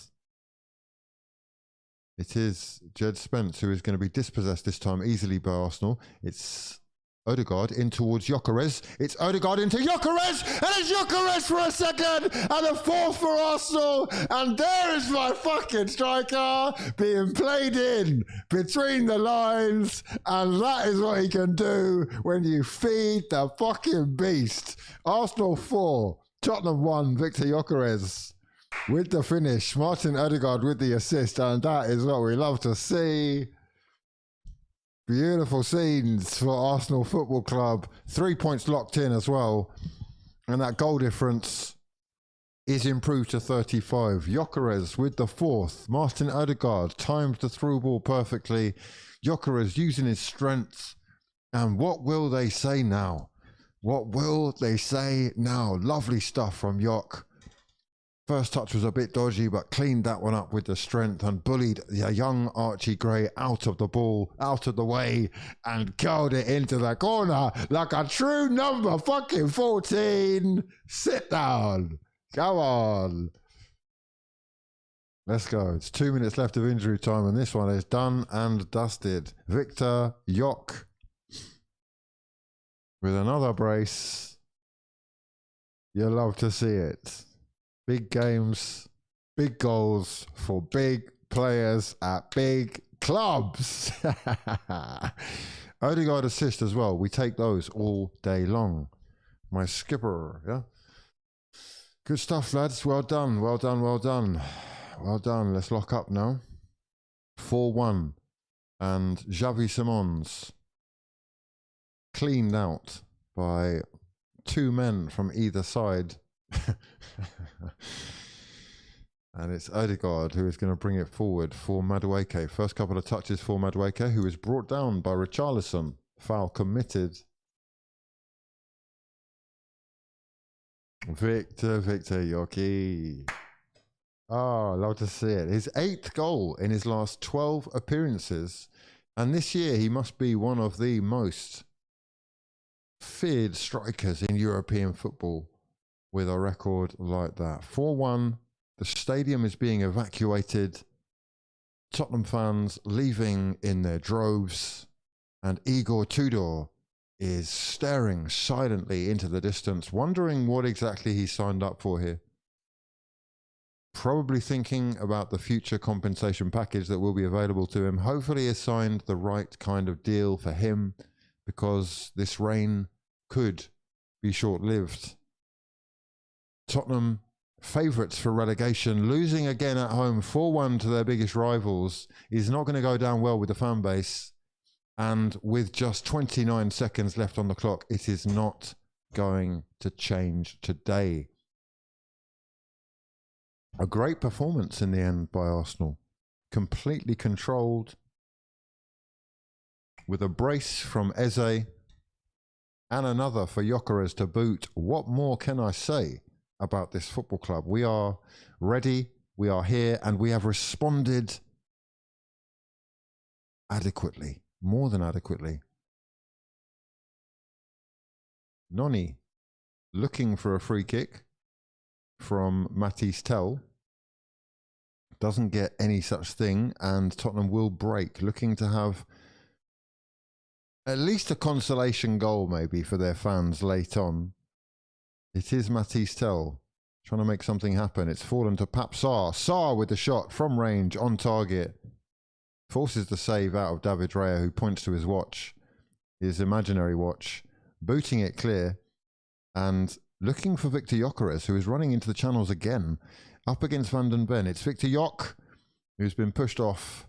Speaker 3: it is Jed Spence who is going to be dispossessed this time easily by Arsenal. It's Odegaard in towards Gyökeres. It's Odegaard into Gyökeres, and it's Gyökeres for a second, and a fourth for Arsenal. And there is my fucking striker being played in between the lines, and that is what he can do when you feed the fucking beast. Arsenal 4, Tottenham 1, Victor Gyökeres with the finish. Martin Odegaard with the assist, and that is what we love to see. Beautiful scenes for Arsenal Football Club. 3 points locked in as well. And that goal difference is improved to 35. Gyökeres with the fourth. Martin Odegaard timed the through ball perfectly. Gyökeres using his strength. And what will they say now? What will they say now? Lovely stuff from Gyök. First touch was a bit dodgy, but cleaned that one up with the strength and bullied the young Archie Gray out of the ball, out of the way, and curled it into the corner like a true number fucking 14. Sit down. Come on. Let's go. It's 2 minutes left of injury time, and this one is done and dusted. Victor Gyök with another brace. You love to see it. Big games, big goals for big players at big clubs. Odegaard assist as well. We take those all day long. My skipper, yeah? Good stuff, lads. Well done, well done, well done. Well done. Let's lock up now. 4-1. And Xavi Simons cleaned out by two men from either side. And it's Odegaard who is going to bring it forward for Madueke. First couple of touches for Madueke, who is brought down by Richarlison. Foul committed. Victor Gyökeres. Oh, love to see it. His 8th goal in his last 12 appearances. And this year he must be one of the most feared strikers in European football with a record like that. 4-1. The stadium is being evacuated. Tottenham fans leaving in their droves. And Igor Tudor is staring silently into the distance, wondering what exactly he signed up for here. Probably thinking about the future compensation package that will be available to him. Hopefully he has signed the right kind of deal for him, because this reign could be short-lived. Tottenham, favourites for relegation, losing again at home 4-1 to their biggest rivals, is not going to go down well with the fan base. And with just 29 seconds left on the clock, it is not going to change today. A great performance in the end by Arsenal. Completely controlled. With a brace from Eze and another for Gyökeres to boot. What more can I say about this football club? We are ready, we are here, and we have responded adequately, more than adequately. Noni looking for a free kick from Matisse Tell. Doesn't get any such thing, and Tottenham will break, looking to have at least a consolation goal maybe for their fans late on. It is Matisse Tell trying to make something happen. It's fallen to Pap Sarr. Sarr with the shot from range on target. Forces the save out of David Raya, who points to his watch, his imaginary watch, booting it clear and looking for Victor Gyökeres, who is running into the channels again, up against Van den Ven. It's Victor Gyök, who's been pushed off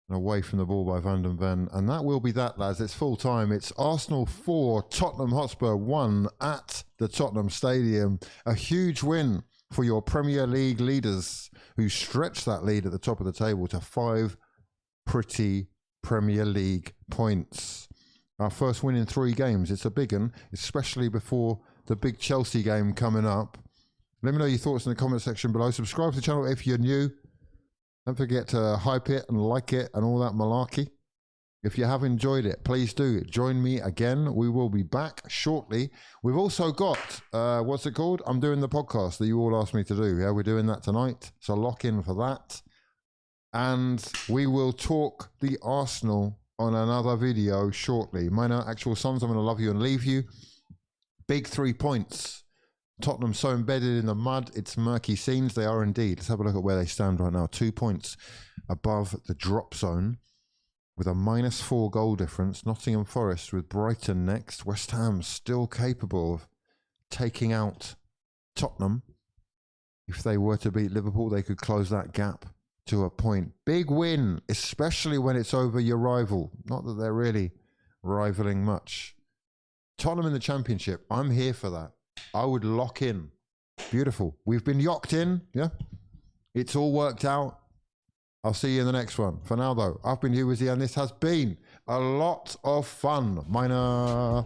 Speaker 3: and away from the ball by Van den Ven. And that will be that, lads. It's full time. It's Arsenal 4, Tottenham Hotspur 1 at the Tottenham Stadium. A huge win for your Premier League leaders, who stretched that lead at the top of the table to 5 pretty Premier League points. Our first win in 3 games. It's a big one, especially before the big Chelsea game coming up. Let me know your thoughts in the comment section below. Subscribe to the channel if you're new. Don't forget to hype it and like it and all that malarkey. If you have enjoyed it, please do join me again. We will be back shortly. We've also got, what's it called? I'm doing the podcast that you all asked me to do. Yeah, we're doing that tonight. So lock in for that. And we will talk the Arsenal on another video shortly. Minor actual sons, I'm going to love you and leave you. Big 3 points. Tottenham so embedded in the mud, it's murky scenes. They are indeed. Let's have a look at where they stand right now. 2 points above the drop zone with a -4 goal difference. Nottingham Forest with Brighton next. West Ham still capable of taking out Tottenham. If they were to beat Liverpool, they could close that gap to a point. Big win, especially when it's over your rival. Not that they're really rivaling much. Tottenham in the Championship, I'm here for that. I would lock in. Beautiful. We've been yocked in, yeah? It's all worked out. I'll see you in the next one. For now, though, I've been hughwizzy, and this has been a lot of fun. Minor.